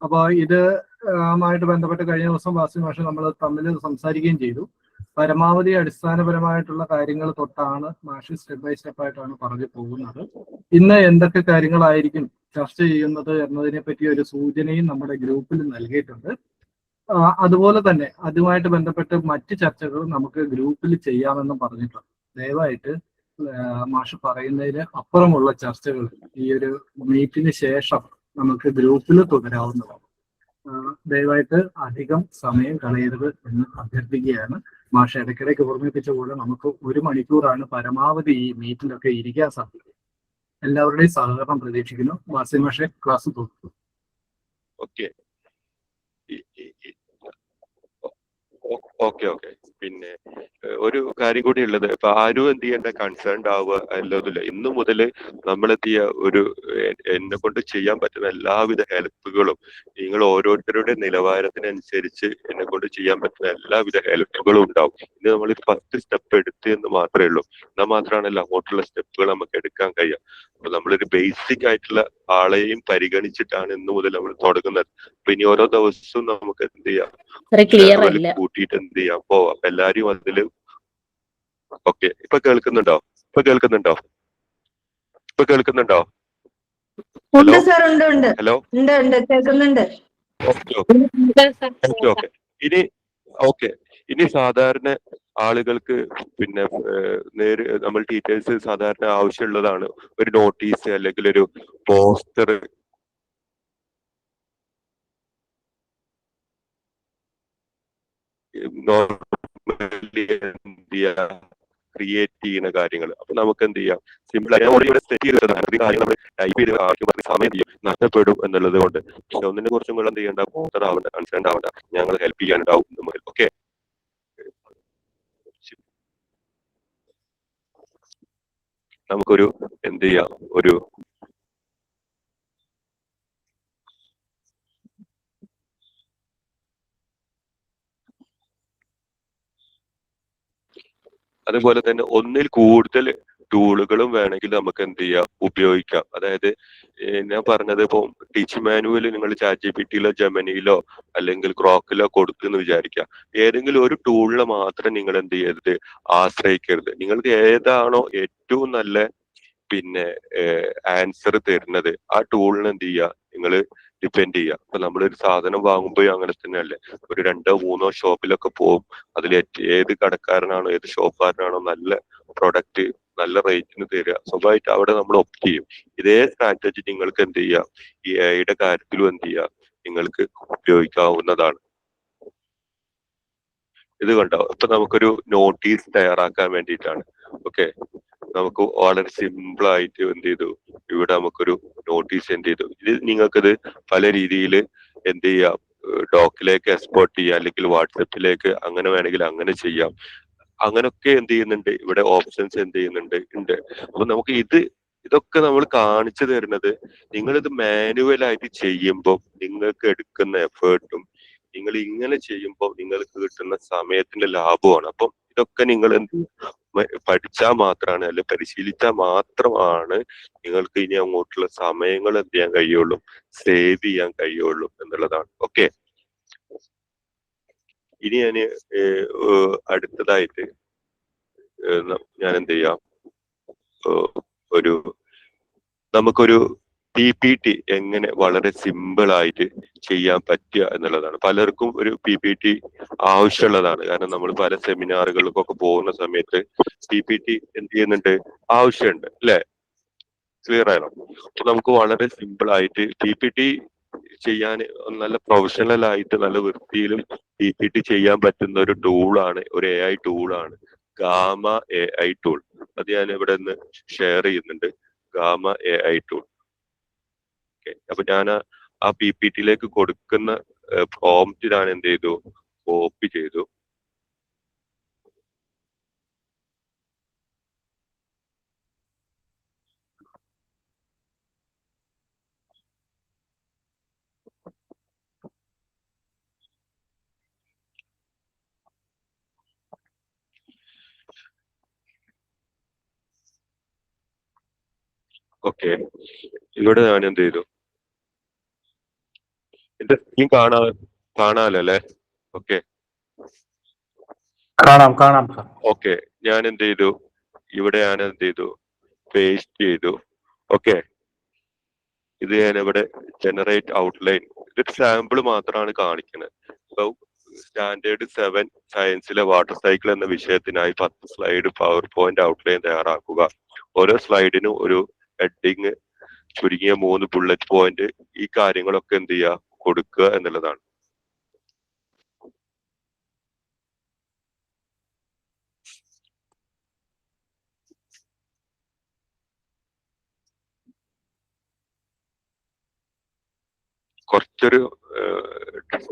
[SPEAKER 2] അപ്പോൾ ഇത് ആയിട്ട് ബന്ധപ്പെട്ട് കഴിഞ്ഞ ദിവസം വാസി മാഷ് നമ്മൾ തമ്മിൽ സംസാരിക്കുകയും ചെയ്തു. പരമാവധി അടിസ്ഥാനപരമായിട്ടുള്ള കാര്യങ്ങൾ തൊട്ടാണ് മാഷ് സ്റ്റെപ്പ് ബൈ സ്റ്റെപ്പ് ആയിട്ടാണ് പറഞ്ഞു പോകുന്നത്. ഇന്ന് എന്തൊക്കെ കാര്യങ്ങളായിരിക്കും ചർച്ച ചെയ്യുന്നത് എന്നതിനെ പറ്റി ഒരു സൂചനയും നമ്മുടെ ഗ്രൂപ്പിൽ നൽകിയിട്ടുണ്ട്. അതുപോലെ തന്നെ അതുമായിട്ട് ബന്ധപ്പെട്ട് മറ്റ് ചർച്ചകളും നമുക്ക് ഗ്രൂപ്പിൽ ചെയ്യാമെന്നും പറഞ്ഞിട്ടുണ്ട്. ദയവായിട്ട് മാഷ് പറയുന്നതിന് അപ്പുറമുള്ള ചർച്ചകൾ ഈ ഒരു മീറ്റിന് ശേഷം നമുക്ക് ഗ്രൂപ്പിൽ തുടരാവുന്നതാണ്. ദയവായിട്ട് അധികം സമയം കളയരുത് എന്ന് അഭ്യർത്ഥിക്കുകയാണ്. മാഷ് ഇടയ്ക്കിടയ്ക്ക് ഓർമ്മിപ്പിച്ച പോലെ നമുക്ക് 1 മണിക്കൂറാണ് പരമാവധി ഈ മീറ്റിലൊക്കെ ഇരിക്കാൻ സാധിക്കും. എല്ലാവരുടെയും സഹകരണം പ്രതീക്ഷിക്കുന്നു. വാസി മാഷെ, ക്ലാസ് തുടരും.
[SPEAKER 1] Okay okay okay. പിന്നെ ഒരു കാര്യം കൂടി ഉള്ളത്, ഇപ്പൊ ആരും എന്ത് ചെയ്യേണ്ട കൺസേൺഡ് ആവുക അല്ലതില്ല. ഇന്നു മുതൽ നമ്മളെത്തിയ ഒരു എന്നെ കൊണ്ട് ചെയ്യാൻ പറ്റുന്ന എല്ലാവിധ ഹെൽപ്പുകളും നിങ്ങൾ ഓരോരുത്തരുടെ നിലവാരത്തിനനുസരിച്ച് എന്നെ കൊണ്ട് ചെയ്യാൻ പറ്റുന്ന എല്ലാവിധ ഹെൽപ്പുകളും ഉണ്ടാവും. ഇന്ന് നമ്മൾ ഫസ്റ്റ് സ്റ്റെപ്പ് എടുത്ത് എന്ന് മാത്രമേ ഉള്ളൂ. എന്നാൽ മാത്രമാണല്ലോ അങ്ങോട്ടുള്ള സ്റ്റെപ്പുകൾ നമുക്ക് എടുക്കാൻ കഴിയുക. അപ്പൊ നമ്മളൊരു ബേസിക് ആയിട്ടുള്ള ആളെയും പരിഗണിച്ചിട്ടാണ് ഇന്നു മുതൽ നമ്മൾ തുടങ്ങുന്നത്. അപ്പൊ ഇനി ഓരോ ദിവസവും നമുക്ക് എന്ത് ചെയ്യാം,
[SPEAKER 5] ക്ലിയർ അല്ല.
[SPEAKER 1] കൂട്ടിയിട്ട് എന്ത് ചെയ്യാം പോവാം. അപ്പൊ എല്ലാരും അതില് ഓക്കെ. ഇപ്പൊ കേൾക്കുന്നുണ്ടോ? ഇപ്പൊ കേൾക്കുന്നുണ്ടോ? ഇപ്പൊ കേൾക്കുന്നുണ്ടോ?
[SPEAKER 4] ഉണ്ട് സാർ, ഉണ്ട് ഉണ്ട്
[SPEAKER 1] ഹലോ.
[SPEAKER 4] ഉണ്ട് ഉണ്ട് കേൾക്കുന്നുണ്ട്.
[SPEAKER 1] Okay okay okay. ഇനി ഓക്കെ. ഇനി സാധാരണ ആളുകൾക്ക് പിന്നെ നമ്മൾ ടീച്ചേഴ്സ് സാധാരണ ആവശ്യമുള്ളതാണ് ഒരു നോട്ടീസ് അല്ലെങ്കിൽ ഒരു പോസ്റ്റർ ക്രിയേറ്റ് ചെയ്യുന്ന കാര്യങ്ങൾ. അപ്പൊ നമുക്ക് എന്ത് ചെയ്യാം, സിമ്പിൾ ആയി സെറ്റ് ചെയ്ത് കാര്യങ്ങൾ ടൈപ്പ് ചെയ്ത് ആവശ്യം സമയം നഷ്ടപ്പെടും എന്നുള്ളത് കൊണ്ട്. പക്ഷെ ഒന്നിനെ കുറിച്ചും കൂടെ എന്ത് ചെയ്യേണ്ട, ബോധർ ആവണ്ട, കൺസേൺ ആവണ്ട. ഞങ്ങൾ ഹെൽപ്പ് ചെയ്യാനുണ്ടാവും നമുക്ക്. ഓക്കെ. നമുക്കൊരു എന്ത് ചെയ്യാം, ഒരു അതുപോലെ തന്നെ ഒന്നിൽ കൂടുതൽ ടൂളുകളും വേണമെങ്കിൽ നമുക്ക് എന്ത് ചെയ്യാം, ഉപയോഗിക്കാം. അതായത് ഞാൻ പറഞ്ഞത്, ഇപ്പൊ ടീച്ചിങ് മാനുവൽ നിങ്ങൾ ChatGPT-യിലോ ജെമിനിയിലോ അല്ലെങ്കിൽ ക്രോക്കിലോ കൊടുത്തെന്ന് വിചാരിക്കാം. ഏതെങ്കിലും ഒരു ടൂളിനെ മാത്രം നിങ്ങൾ എന്ത് ചെയ്യരുത്, ആശ്രയിക്കരുത്. നിങ്ങൾക്ക് ഏതാണോ ഏറ്റവും നല്ല പിന്നെ ആൻസർ തരുന്നത് ആ ടൂളിന് എന്ത് ചെയ്യുക, നിങ്ങൾ ഡിപ്പെൻഡ് ചെയ്യുക. അപ്പൊ നമ്മളൊരു സാധനം വാങ്ങുമ്പോൾ അങ്ങനെ തന്നെയല്ലേ, ഒരു 2-3 ഷോപ്പിലൊക്കെ പോകും. അതിൽ ഏത് കടക്കാരനാണോ ഏത് ഷോപ്പുകാരനാണോ നല്ല പ്രൊഡക്റ്റ് നല്ല റേറ്റിന് തരിക, സ്വന്തമായിട്ട് അവിടെ നമ്മൾ ഒപ്റ്റ് ചെയ്യും. ഇതേ സ്ട്രാറ്റജി നിങ്ങൾക്ക് എന്ത് ചെയ്യാം, ഈ എയുടെ കാര്യത്തിലും എന്ത് ചെയ്യാം, നിങ്ങൾക്ക് ഉപയോഗിക്കാവുന്നതാണ്. ഇത് കണ്ടോ, ഇപ്പൊ നമുക്കൊരു നോട്ടീസ് തയ്യാറാക്കാൻ വേണ്ടിയിട്ടാണ്. ഓക്കെ. നമുക്ക് വളരെ സിമ്പിൾ ആയിട്ട് എന്ത് ചെയ്തു, ഇവിടെ നമുക്കൊരു നോട്ടീസ് എന്ത് ചെയ്തു. ഇത് നിങ്ങൾക്കിത് പല രീതിയിൽ എന്ത് ചെയ്യാം, ഡോക്കിലേക്ക് എക്സ്പോർട്ട് ചെയ്യാം, അല്ലെങ്കിൽ വാട്സപ്പിലേക്ക് അങ്ങനെ വേണമെങ്കിൽ അങ്ങനെ ചെയ്യാം. അങ്ങനൊക്കെ എന്ത് ചെയ്യുന്നുണ്ട്, ഇവിടെ ഓപ്ഷൻസ് എന്ത് ചെയ്യുന്നുണ്ട് ഉണ്ട്. അപ്പൊ നമുക്ക് ഇതൊക്കെ നമ്മൾ കാണിച്ചു തരുന്നത്, നിങ്ങളിത് മാനുവലായിട്ട് ചെയ്യുമ്പോൾ നിങ്ങൾക്ക് എടുക്കുന്ന എഫേർട്ടും നിങ്ങൾ ഇങ്ങനെ ചെയ്യുമ്പോൾ നിങ്ങൾക്ക് കിട്ടുന്ന സമയത്തിന്റെ ലാഭമാണ്. അപ്പം ഇതൊക്കെ നിങ്ങൾ എന്ത് പഠിച്ചാൽ മാത്രമാണ്, അല്ലെ പരിശീലിച്ചാൽ മാത്രമാണ് നിങ്ങൾക്ക് ഇനി അങ്ങോട്ടുള്ള സമയങ്ങൾ എന്ത് ചെയ്യാൻ കഴിയുള്ളൂ, സേവ് ചെയ്യാൻ കഴിയുള്ളൂ എന്നുള്ളതാണ്. ഓക്കെ. ഇനി ഞാൻ അടുത്തതായിട്ട് ഞാൻ എന്ത് ചെയ്യാം, നമുക്കൊരു PPT എങ്ങനെ വളരെ സിമ്പിൾ ആയിട്ട് ചെയ്യാൻ പറ്റുക എന്നുള്ളതാണ്. പലർക്കും ഒരു PPT ആവശ്യമുള്ളതാണ്. കാരണം നമ്മൾ പല സെമിനാറുകൾക്കൊക്കെ പോകുന്ന സമയത്ത് PPT എന്ത് ചെയ്യുന്നുണ്ട്, ആവശ്യമുണ്ട് അല്ലെ? ക്ലിയർ ആണോ? അപ്പൊ നമുക്ക് വളരെ സിമ്പിൾ ആയിട്ട് PPT ചെയ്യാൻ നല്ല പ്രൊഫഷണൽ ആയിട്ട് നല്ല വൃത്തിയിലും PPT ചെയ്യാൻ പറ്റുന്ന ഒരു ടൂളാണ്, ഒരു AI ടൂളാണ് ഗാമ AI ടൂൾ. അത് ഞാൻ ഇവിടെ നിന്ന് ഷെയർ ചെയ്യുന്നുണ്ട്, ഗാമ AI ടൂൾ. അപ്പൊ ഞാൻ ആ PPT-യിലേക്ക് കൊടുക്കുന്ന പ്രോംപ്റ്റ് ഞാൻ എന്ത് ചെയ്തു, കോപ്പി ചെയ്തു. ഓക്കെ, ഇവിടെ ഞാൻ എന്ത് ചെയ്തു, എന്റെ സ്ക്രീൻ കാണാലല്ലേ? ഓക്കെ
[SPEAKER 3] കാണാം സർ.
[SPEAKER 1] ഓക്കെ, ഞാൻ എന്ത് ചെയ്തു, ഇവിടെ ഞാൻ എന്ത് ചെയ്തു, പേസ്റ്റ് ചെയ്തു. ഓക്കെ, ഇത് ഞാൻ ഇവിടെ ജനറേറ്റ് ഔട്ട്ലൈൻ, ഇതൊരു സാമ്പിൾ മാത്രമാണ് കാണിക്കുന്നത്. ഇപ്പൊ സ്റ്റാൻഡേർഡ് 7 സയൻസിലെ വാട്ടർ സൈക്കിൾ എന്ന വിഷയത്തിനായി 10 സ്ലൈഡ് പവർ പോയിന്റ് ഔട്ട്ലൈൻ തയ്യാറാക്കുക. ഓരോ സ്ലൈഡിനും ഒരു ഹെഡിങ്, ചുരുങ്ങിയ 3 ബുള്ളറ്റ് പോയിന്റ്, ഈ കാര്യങ്ങളൊക്കെ എന്ത് ചെയ്യുക, കൊടുക്കുക എന്നുള്ളതാണ്. കുറച്ചൊരു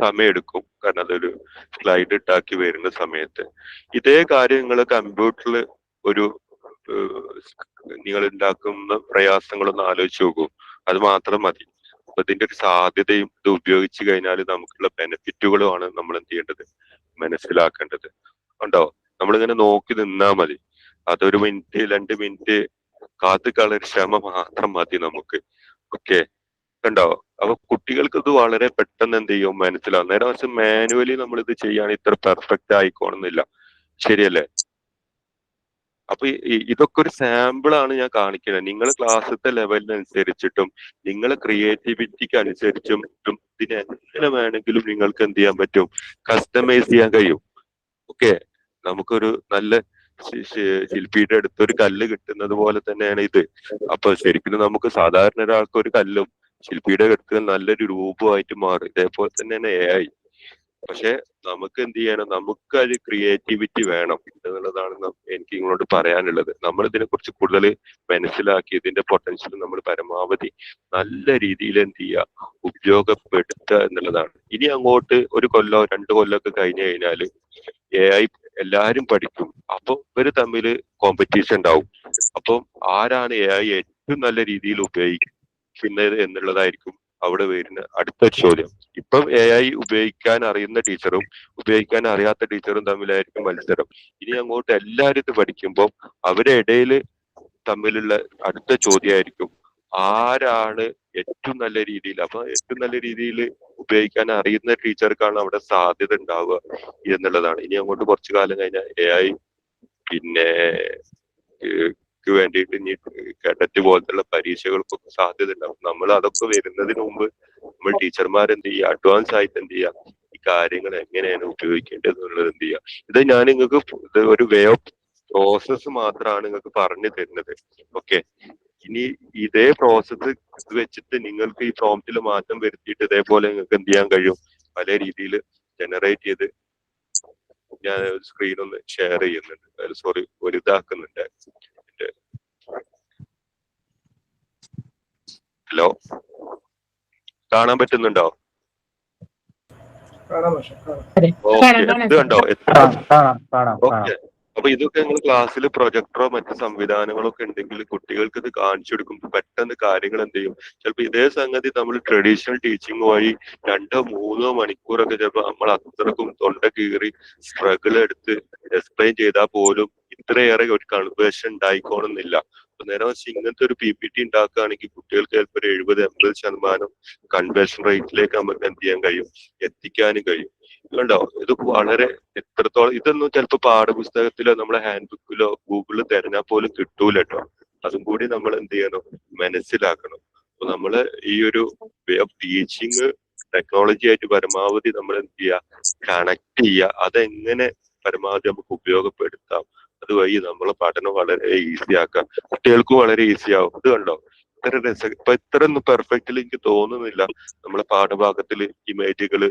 [SPEAKER 1] സമയം എടുക്കും, കാരണം അതൊരു സ്ലൈഡ് ഇട്ടാക്കി വരുന്ന സമയത്ത്. ഇതേ കാര്യങ്ങൾ കമ്പ്യൂട്ടറിൽ ഒരു നിങ്ങൾ ഉണ്ടാക്കുന്ന പ്രയാസങ്ങളൊന്ന് ആലോചിച്ച് നോക്കൂ, അത് മാത്രം മതി. അപ്പൊ ഇതിന്റെ ഒരു സാധ്യതയും ഇത് ഉപയോഗിച്ച് കഴിഞ്ഞാൽ നമുക്കുള്ള ബെനിഫിറ്റുകളുമാണ് നമ്മൾ എന്ത് ചെയ്യേണ്ടത്, മനസ്സിലാക്കേണ്ടത്. ഉണ്ടോ? നമ്മളിങ്ങനെ നോക്കി നിന്നാ മതി, അതൊരു മിനിറ്റ് 2 മിനിറ്റ് കാത്തുകളൊരു ക്ഷമ മാത്രം മതി നമുക്ക്. ഓക്കെ, കണ്ടോ? അപ്പൊ കുട്ടികൾക്ക് ഇത് വളരെ പെട്ടെന്ന് എന്ത് ചെയ്യും, മനസ്സിലാവും. നേരെ മറിച്ച് മാനുവലി നമ്മൾ ഇത് ചെയ്യാൻ ഇത്ര പെർഫെക്റ്റ് ആയിക്കോണമെന്നില്ല, ശരിയല്ലേ? അപ്പൊ ഇതൊക്കെ ഒരു സാമ്പിൾ ആണ് ഞാൻ കാണിക്കുന്നത്. നിങ്ങൾ ക്ലാസ്സിലത്തെ ലെവലിനനുസരിച്ചിട്ടും നിങ്ങളെ ക്രിയേറ്റിവിറ്റിക്ക് അനുസരിച്ചും ഇതിനെ എങ്ങനെ വേണമെങ്കിലും നിങ്ങൾക്ക് എന്ത് ചെയ്യാൻ പറ്റും, കസ്റ്റമൈസ് ചെയ്യാൻ കഴിയും. ഓക്കെ, നമുക്കൊരു നല്ല ശില്പിയുടെ അടുത്ത് ഒരു കല്ല് കിട്ടുന്നത് പോലെ തന്നെയാണ് ഇത്. അപ്പൊ ശരിക്കും നമുക്ക് സാധാരണ ഒരാൾക്ക് ഒരു കല്ലും ശില്പിയുടെ അടുത്ത് നല്ലൊരു രൂപമായിട്ട് മാറും. ഇതേപോലെ തന്നെയാണ് AI. പക്ഷെ നമുക്ക് എന്ത് ചെയ്യണം, നമുക്ക് ഒരു ക്രിയേറ്റിവിറ്റി വേണം എന്നുള്ളതാണ് എനിക്ക് നിങ്ങളോട് പറയാനുള്ളത്. നമ്മൾ ഇതിനെ കുറിച്ച് കൂടുതൽ മനസ്സിലാക്കി ഇതിന്റെ പൊട്ടൻഷ്യൽ നമ്മൾ പരമാവധി നല്ല രീതിയിൽ എന്ത് ചെയ്യുക, ഉപയോഗപ്പെടുത്തുക എന്നുള്ളതാണ്. ഇനി അങ്ങോട്ട് 1 കൊല്ലോ 2 കൊല്ലോ ഒക്കെ കഴിഞ്ഞു കഴിഞ്ഞാല് AI എല്ലാരും പഠിക്കും. അപ്പൊ ഇവര് തമ്മിൽ കോമ്പറ്റീഷൻ ഉണ്ടാവും. അപ്പം ആരാണ് AI ഏറ്റവും നല്ല രീതിയിൽ ഉപയോഗിക്കുന്നത് എന്നുള്ളതായിരിക്കും അവിടെ വരുന്ന അടുത്ത ചോദ്യം. ഇപ്പം AI ഉപയോഗിക്കാൻ അറിയുന്ന ടീച്ചറും ഉപയോഗിക്കാൻ അറിയാത്ത ടീച്ചറും തമ്മിലായിരിക്കും മത്സരം. ഇനി അങ്ങോട്ട് എല്ലാവരും ഇത് പഠിക്കുമ്പോൾ അവരുടെ ഇടയിൽ തമ്മിലുള്ള അടുത്ത ചോദ്യമായിരിക്കും, ആരാണ് ഏറ്റവും നല്ല രീതിയിൽ. അപ്പൊ ഏറ്റവും നല്ല രീതിയിൽ ഉപയോഗിക്കാൻ അറിയുന്ന ടീച്ചർക്കാണ് അവിടെ സാധ്യത ഉണ്ടാവുക എന്നുള്ളതാണ്. ഇനി അങ്ങോട്ട് കുറച്ചു കാലം കഴിഞ്ഞാൽ AI പിന്നെ വേണ്ടിയിട്ട് ഇനി കേഡറ്റ് പോലത്തുള്ള പരീക്ഷകൾക്കൊക്കെ സാധ്യത ഉണ്ടാവും. നമ്മൾ അതൊക്കെ വരുന്നതിന് മുമ്പ് നമ്മൾ ടീച്ചർമാർ എന്ത് ചെയ്യുക, അഡ്വാൻസ് ആയിട്ട് എന്ത് ചെയ്യുക, ഈ കാര്യങ്ങൾ എങ്ങനെയാണ് ഉപയോഗിക്കേണ്ടത് എന്നുള്ളത് എന്ത് ചെയ്യുക. ഇത് ഞാൻ നിങ്ങൾക്ക് ഇത് ഒരു വേ ഓഫ് പ്രോസസ്സ് മാത്രമാണ് നിങ്ങൾക്ക് പറഞ്ഞു തരുന്നത്. ഓക്കെ, ഇനി ഇതേ പ്രോസസ്സ് വെച്ചിട്ട് നിങ്ങൾക്ക് ഈ പ്രോംപ്റ്റിൽ മാറ്റം വരുത്തിയിട്ട് ഇതേപോലെ നിങ്ങൾക്ക് എന്ത് ചെയ്യാൻ കഴിയും, പല രീതിയിൽ ജനറേറ്റ് ചെയ്ത്. ഞാൻ സ്ക്രീൻ ഒന്ന് ഷെയർ ചെയ്യുന്നുണ്ട്, സോറി വലുതാക്കുന്നുണ്ട്. ഹലോ, കാണാൻ പറ്റുന്നുണ്ടോ? ഇത് കണ്ടോ? ഓക്കെ, അപ്പൊ ഇതൊക്കെ നിങ്ങൾ ക്ലാസ്സിൽ പ്രൊജക്ടറോ മറ്റു സംവിധാനങ്ങളോ ഒക്കെ ഉണ്ടെങ്കിൽ കുട്ടികൾക്ക് ഇത് കാണിച്ചു കൊടുക്കുമ്പോൾ പെട്ടെന്ന് കാര്യങ്ങൾ എന്ത് ചെയ്യും. ചിലപ്പോൾ ഇതേ സംഗതി നമ്മൾ ട്രഡീഷണൽ ടീച്ചിങ് വഴി 2-3 മണിക്കൂറൊക്കെ ചിലപ്പോൾ നമ്മൾ അത്രക്കും തൊണ്ട കീറി സ്ട്രഗിൾ എടുത്ത് എക്സ്പ്ലെയിൻ ചെയ്താൽ പോലും ഇത്രയേറെ ഒരു കൺവേർഷൻ ഉണ്ടായിക്കോണമെന്നില്ല. അപ്പൊ നേരെ വെച്ച് ഇങ്ങനത്തെ ഒരു PPT ഉണ്ടാക്കുകയാണെങ്കിൽ കുട്ടികൾക്ക് ചിലപ്പോൾ ഒരു 70-80% കൺവേർഷൻ റേറ്റിലേക്ക് നമുക്ക് എന്ത് ചെയ്യാൻ കഴിയും, എത്തിക്കാനും കഴിയും. കണ്ടോ? ഇത് വളരെ എത്രത്തോളം, ഇതൊന്നും ചിലപ്പോൾ പാഠപുസ്തകത്തിലോ നമ്മളെ ഹാൻഡ് ബുക്കിലോ ഗൂഗിളിൽ തിരഞ്ഞാൽ പോലും കിട്ടൂല കേട്ടോ. അതും കൂടി നമ്മൾ എന്ത് ചെയ്യണം, മനസ്സിലാക്കണം. അപ്പൊ നമ്മള് ഈ ഒരു വേ ഓഫ് ടീച്ചിങ് ടെക്നോളജി ആയിട്ട് പരമാവധി നമ്മൾ എന്ത് ചെയ്യുക, കണക്ട് ചെയ്യുക. അതെങ്ങനെ പരമാവധി നമുക്ക് ഉപയോഗപ്പെടുത്താം, അതുവഴി നമ്മളെ പഠനം വളരെ ഈസി ആക്കാം, കുട്ടികൾക്കും വളരെ ഈസി ആവും. ഇത് കണ്ടോ, ഇത്ര ഇപ്പൊ ഇത്ര ഒന്നും പെർഫെക്റ്റ്ലി എനിക്ക് തോന്നുന്നില്ല നമ്മളെ പാഠഭാഗത്തിൽ ഇമേജുകൾ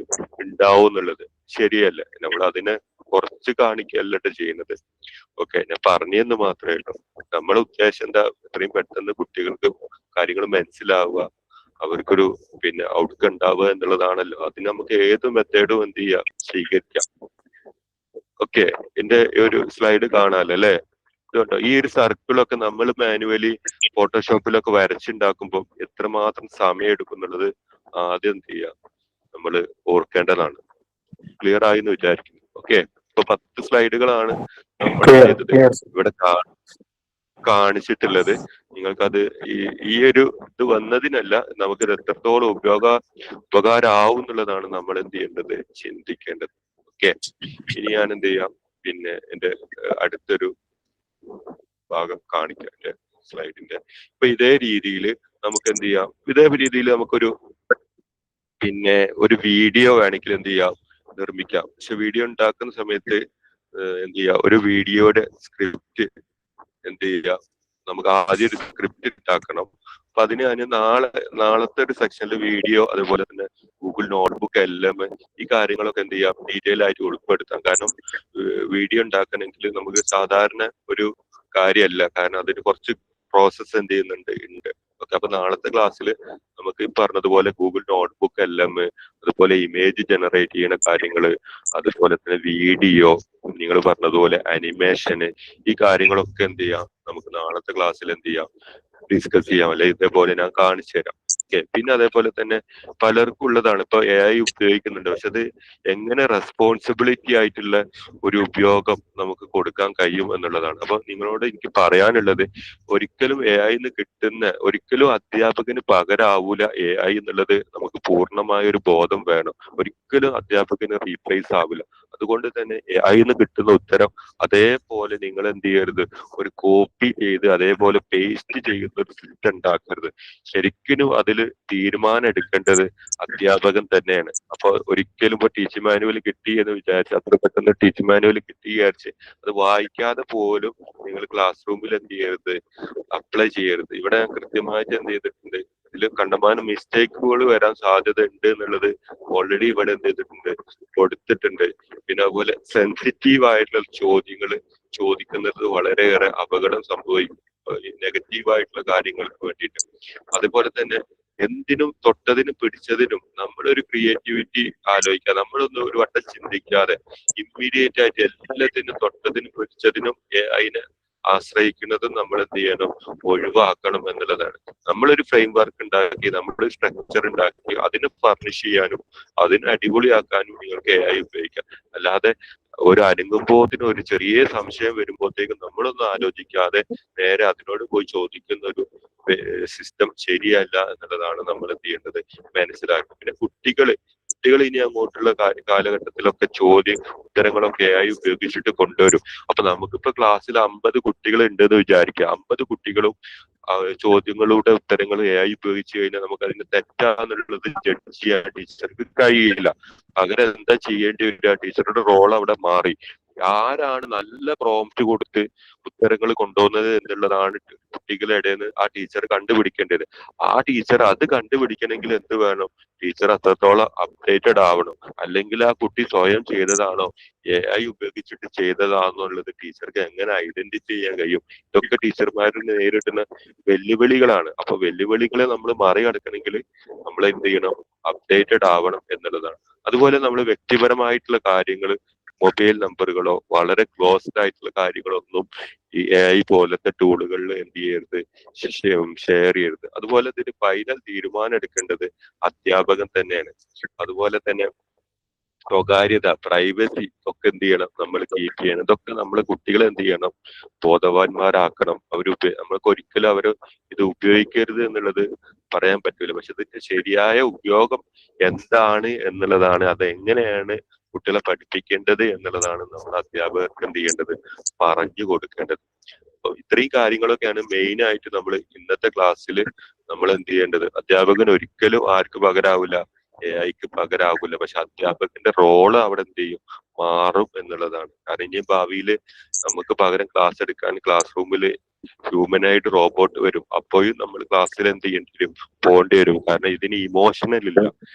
[SPEAKER 1] ഉണ്ടാവും എന്നുള്ളത്. ശരിയല്ല, നമ്മൾ അതിനെ കുറച്ച് കാണിക്കല്ലട്ടോ ചെയ്യുന്നത്. ഓക്കെ, ഞാൻ പറഞ്ഞെന്ന് മാത്രമേ ഉള്ളൂ. നമ്മളെ ഉദ്ദേശം എന്താ, എത്രയും പെട്ടെന്ന് കുട്ടികൾക്ക് കാര്യങ്ങൾ മനസ്സിലാവുക, അവർക്കൊരു പിന്നെ ഔട്ട്കം ഉണ്ടാവുക എന്നുള്ളതാണല്ലോ. അതിന് നമുക്ക് ഏത് മെത്തേഡും എന്ത് ചെയ്യാം, സ്വീകരിക്കാം. ഓക്കെ, എന്റെ ഒരു സ്ലൈഡ് കാണാലോ അല്ലെ? ഇതുണ്ടോ, ഈ ഒരു സർക്കിളൊക്കെ നമ്മൾ മാനുവലി ഫോട്ടോഷോപ്പിലൊക്കെ വരച്ചുണ്ടാക്കുമ്പോൾ എത്രമാത്രം സമയം എടുക്കുന്നുള്ളത് ആദ്യം എന്ത് ചെയ്യാം, നമ്മൾ ഓർക്കേണ്ടതാണ്. ക്ലിയർ ആയി എന്ന് വിചാരിക്കുന്നു. ഓക്കെ, ഇപ്പൊ 10 സ്ലൈഡുകളാണ് നമ്മൾ ചെയ്തത്. ഇവിടെ കാണിച്ചിട്ടുള്ളത്. നിങ്ങൾക്കത് ഈ ഒരു ഇത് വന്നതിനല്ല, നമുക്കിത് എത്രത്തോളം ഉപകാരമാവും എന്നുള്ളതാണ് നമ്മൾ എന്ത് ചെയ്യേണ്ടത്, ചിന്തിക്കേണ്ടത്. ഓക്കെ, ഇനി ഞാൻ എന്ത് ചെയ്യാം, പിന്നെ എന്റെ അടുത്തൊരു ഭാഗം കാണിക്കാം, എന്റെ സ്ലൈഡിന്റെ. ഇപ്പൊ ഇതേ രീതിയിൽ നമുക്ക് എന്ത് ചെയ്യാം, ഇതേ രീതിയിൽ നമുക്കൊരു പിന്നെ ഒരു വീഡിയോ വേണമെങ്കിൽ എന്ത് ചെയ്യാം, നിർമ്മിക്കാം. പക്ഷെ വീഡിയോ ഉണ്ടാക്കുന്ന സമയത്ത് എന്ത് ചെയ്യാം, ഒരു വീഡിയോയുടെ സ്ക്രിപ്റ്റ് എന്ത് ചെയ്യാം, നമുക്ക് ആദ്യം ഒരു സ്ക്രിപ്റ്റ് ഉണ്ടാക്കണം. അപ്പൊ അതിന് ഞാൻ നാളത്തെ ഒരു സെക്ഷനിൽ വീഡിയോ, അതുപോലെ തന്നെ ഗൂഗിൾ നോട്ട്ബുക്ക്, എല്ലാം ഈ കാര്യങ്ങളൊക്കെ എന്ത് ചെയ്യാം, ഡീറ്റെയിൽ ആയിട്ട് ഉൾപ്പെടുത്താം. കാരണം വീഡിയോ ഉണ്ടാക്കണമെങ്കിൽ നമുക്ക് സാധാരണ ഒരു കാര്യമല്ല, കാരണം അതിന് കുറച്ച് പ്രോസസ്സ് എന്ത് ചെയ്യുന്നുണ്ട്. ഓക്കെ, അപ്പൊ നാളത്തെ ക്ലാസ്സിൽ നമുക്ക് ഈ പറഞ്ഞതുപോലെ ഗൂഗിൾ നോട്ട്ബുക്ക്, എല്ലാം, അതുപോലെ ഇമേജ് ജനറേറ്റ് ചെയ്യുന്ന കാര്യങ്ങള്, അതുപോലെ തന്നെ വീഡിയോ, നിങ്ങൾ പറഞ്ഞതുപോലെ അനിമേഷന്, ഈ കാര്യങ്ങളൊക്കെ എന്ത് ചെയ്യാം, നമുക്ക് നാളത്തെ ക്ലാസ്സിൽ എന്ത് ചെയ്യാം, ഡിസ്കസ് ചെയ്യാം. അല്ലെ ഇതേപോലെ ഞാൻ കാണിച്ചു തരാം. ഓക്കെ, പിന്നെ അതേപോലെ തന്നെ പലർക്കും ഉള്ളതാണ്, ഇപ്പൊ AI ഉപയോഗിക്കുന്നുണ്ട്, പക്ഷെ അത് എങ്ങനെ റെസ്പോൺസിബിലിറ്റി ആയിട്ടുള്ള ഒരു ഉപയോഗം നമുക്ക് കൊടുക്കാൻ കഴിയും എന്നുള്ളതാണ്. അപ്പൊ നിങ്ങളോട് എനിക്ക് പറയാനുള്ളത്, ഒരിക്കലും AI കിട്ടുന്ന, ഒരിക്കലും അധ്യാപകന് പകരാവൂല AI എന്നുള്ളത് നമുക്ക് പൂർണ്ണമായ ഒരു ബോധം വേണം. ഒരിക്കലും അധ്യാപകന് റീപ്ലേസ് ആവില്ല. അതുകൊണ്ട് തന്നെ AI കിട്ടുന്ന ഉത്തരം അതേപോലെ നിങ്ങൾ എന്ത് ചെയ്യരുത്, ഒരു കോപ്പി ചെയ്ത് അതേപോലെ പേസ്റ്റ് ചെയ്യുന്ന ഒരു സിസ്റ്റം ഉണ്ടാക്കരുത്. ശരിക്കും അതിൽ തീരുമാനം എടുക്കേണ്ടത് അധ്യാപകൻ തന്നെയാണ്. അപ്പൊ ഒരിക്കലും ഇപ്പൊ ടീച്ചിങ് മാനുവൽ കിട്ടി എന്ന് വിചാരിച്ച്, അത്ര പെട്ടെന്ന് ടീച്ചിങ് മാനുവൽ കിട്ടി വിചാരിച്ച് അത് വായിക്കാതെ പോലും നിങ്ങൾ ക്ലാസ് റൂമിൽ എന്ത് ചെയ്യരുത്, അപ്ലൈ ചെയ്യരുത്. ഇവിടെ കൃത്യമായിട്ട് എന്ത് ചെയ്തിട്ടുണ്ട്, ഇതിൽ കണ്ടമാനം മിസ്റ്റേക്കുകൾ വരാൻ സാധ്യത ഉണ്ട് എന്നുള്ളത് ഓൾറെഡി ഇവിടെ എന്ത് ചെയ്തിട്ടുണ്ട്, കൊടുത്തിട്ടുണ്ട്. പിന്നെ അതുപോലെ സെൻസിറ്റീവ് ആയിട്ടുള്ള ചോദ്യങ്ങൾ ചോദിക്കുന്നത് വളരെയേറെ അപകടം സംഭവിക്കും, നെഗറ്റീവ് ആയിട്ടുള്ള കാര്യങ്ങൾക്ക് വേണ്ടിയിട്ട്. അതുപോലെ തന്നെ എന്തിനും തൊട്ടതിനും പിടിച്ചതിനും നമ്മളൊരു ക്രിയേറ്റിവിറ്റി ആലോചിക്കുക. നമ്മളൊന്നും ഒരു വട്ടം ചിന്തിക്കാതെ ഇമ്മീഡിയറ്റ് ആയിട്ട് എല്ലാത്തിനും തൊട്ടതിനും പിടിച്ചതിനും അതിനെ ആശ്രയിക്കുന്നതും നമ്മൾ എന്ത് ചെയ്യണം, ഒഴിവാക്കണം എന്നുള്ളതാണ്. നമ്മളൊരു ഫ്രെയിം വർക്ക് ഉണ്ടാക്കി, നമ്മളൊരു സ്ട്രക്ചർ ഉണ്ടാക്കി, അതിനെ ഫർണിഷ് ചെയ്യാനും അതിനെ അടിപൊളിയാക്കാനും നിങ്ങൾക്ക് AI ഉപയോഗിക്കാം. അല്ലാതെ ഒരു അനങ്ങുമ്പോഴത്തേനും ഒരു ചെറിയ സംശയം വരുമ്പോഴത്തേക്കും നമ്മളൊന്നും ആലോചിക്കാതെ നേരെ അതിനോട് പോയി ചോദിക്കുന്ന ഒരു സിസ്റ്റം ശരിയല്ല എന്നുള്ളതാണ് നമ്മൾ എന്ത് ചെയ്യേണ്ടത്, മനസ്സിലാക്കുക. പിന്നെ കുട്ടികൾ ഇനി അങ്ങോട്ടുള്ള കാലഘട്ടത്തിലൊക്കെ ഉത്തരങ്ങളൊക്കെ AI ഉപയോഗിച്ചിട്ട് കൊണ്ടുവരും. അപ്പൊ നമുക്കിപ്പോ ക്ലാസ്സിൽ 50 കുട്ടികൾ ഉണ്ടെന്ന് വിചാരിക്കുക. 50 കുട്ടികളും ചോദ്യങ്ങളുടെ ഉത്തരങ്ങൾ AI ഉപയോഗിച്ച് കഴിഞ്ഞാൽ നമുക്ക് അതിന് തെറ്റാന്നുള്ളത് ജഡ്ജ് ചെയ്യാൻ ടീച്ചർക്ക് കഴിയില്ല. അങ്ങനെ എന്താ ചെയ്യേണ്ടി വരിക, ടീച്ചറുടെ റോൾ അവിടെ മാറി. ആരാണ് നല്ല പ്രോംപ്റ്റ് കൊടുത്ത് ഉത്തരങ്ങൾ കൊണ്ടുപോകുന്നത് എന്നുള്ളതാണ് കുട്ടികളുടെ ഇടയിൽ നിന്ന് ആ ടീച്ചർ കണ്ടുപിടിക്കേണ്ടത്. ആ ടീച്ചർ അത് കണ്ടുപിടിക്കണമെങ്കിൽ എന്ത് വേണം, ടീച്ചർ അത്രത്തോളം അപ്ഡേറ്റഡ് ആവണം. അല്ലെങ്കിൽ ആ കുട്ടി സ്വയം ചെയ്തതാണോ AI ഉപയോഗിച്ചിട്ട് ചെയ്തതാണെന്നുള്ളത് ടീച്ചർക്ക് എങ്ങനെ ഐഡന്റിഫൈ ചെയ്യാൻ കഴിയും? ഇതൊക്കെ ടീച്ചർമാരിൽ നേരിടുന്ന വെല്ലുവിളികളാണ്. അപ്പൊ വെല്ലുവിളികളെ നമ്മൾ മറികടക്കണമെങ്കിൽ നമ്മൾ എന്ത് ചെയ്യണം, അപ്ഡേറ്റഡ് ആവണം എന്നുള്ളതാണ്. അതുപോലെ നമ്മൾ വ്യക്തിപരമായിട്ടുള്ള കാര്യങ്ങൾ, മൊബൈൽ നമ്പറുകളോ വളരെ ക്ലോസ്ഡ് ആയിട്ടുള്ള കാര്യങ്ങളൊന്നും ഈ AI പോലത്തെ ടൂളുകളിൽ എന്ത് ചെയ്യരുത്, ഷെയർ ചെയ്യരുത്. അതുപോലെ ഇതിന് ഫൈനൽ തീരുമാനം എടുക്കേണ്ടത് അധ്യാപകൻ തന്നെയാണ്. അതുപോലെ തന്നെ സ്വകാര്യത, പ്രൈവസി ഒക്കെ എന്ത് ചെയ്യണം, നമ്മൾ കീപ്പ് ചെയ്യണം. ഇതൊക്കെ നമ്മൾ കുട്ടികളെ എന്ത് ചെയ്യണം, ബോധവാന്മാരാക്കണം. നമ്മൾക്ക് ഒരിക്കലും അവർ ഇത് ഉപയോഗിക്കരുത് എന്നുള്ളത് പറയാൻ പറ്റൂല. പക്ഷെ ഇത് ശരിയായ ഉപയോഗം എന്താണ് എന്നുള്ളതാണ്, അതെങ്ങനെയാണ് കുട്ടികളെ പഠിപ്പിക്കേണ്ടത് എന്നുള്ളതാണ് നമ്മൾ അധ്യാപകർക്ക് എന്ത് ചെയ്യേണ്ടത്, പറഞ്ഞു കൊടുക്കേണ്ടത്. അപ്പൊ ഇത്രയും കാര്യങ്ങളൊക്കെയാണ് മെയിൻ ആയിട്ട് നമ്മൾ ഇന്നത്തെ ക്ലാസ്സിൽ നമ്മൾ എന്ത് ചെയ്യേണ്ടത്. അധ്യാപകൻ ഒരിക്കലും ആർക്ക് പകരാവില്ല, AIക്ക് പകരാവില്ല. പക്ഷെ അധ്യാപകന്റെ റോള് അവിടെ എന്ത് ചെയ്യും, മാറും എന്നുള്ളതാണ്. കാരണം ഇനി ഭാവിയിൽ നമുക്ക് പകരം ക്ലാസ് എടുക്കാൻ ക്ലാസ് റൂമിൽ ഹ്യൂമനായിട്ട് റോബോട്ട് വരും. അപ്പോഴും നമ്മൾ ക്ലാസ്സിൽ എന്ത് ചെയ്യേണ്ടി വരും, പോകേണ്ടി വരും. കാരണം ഇതിന് ഇമോഷണൽ ഇല്ല,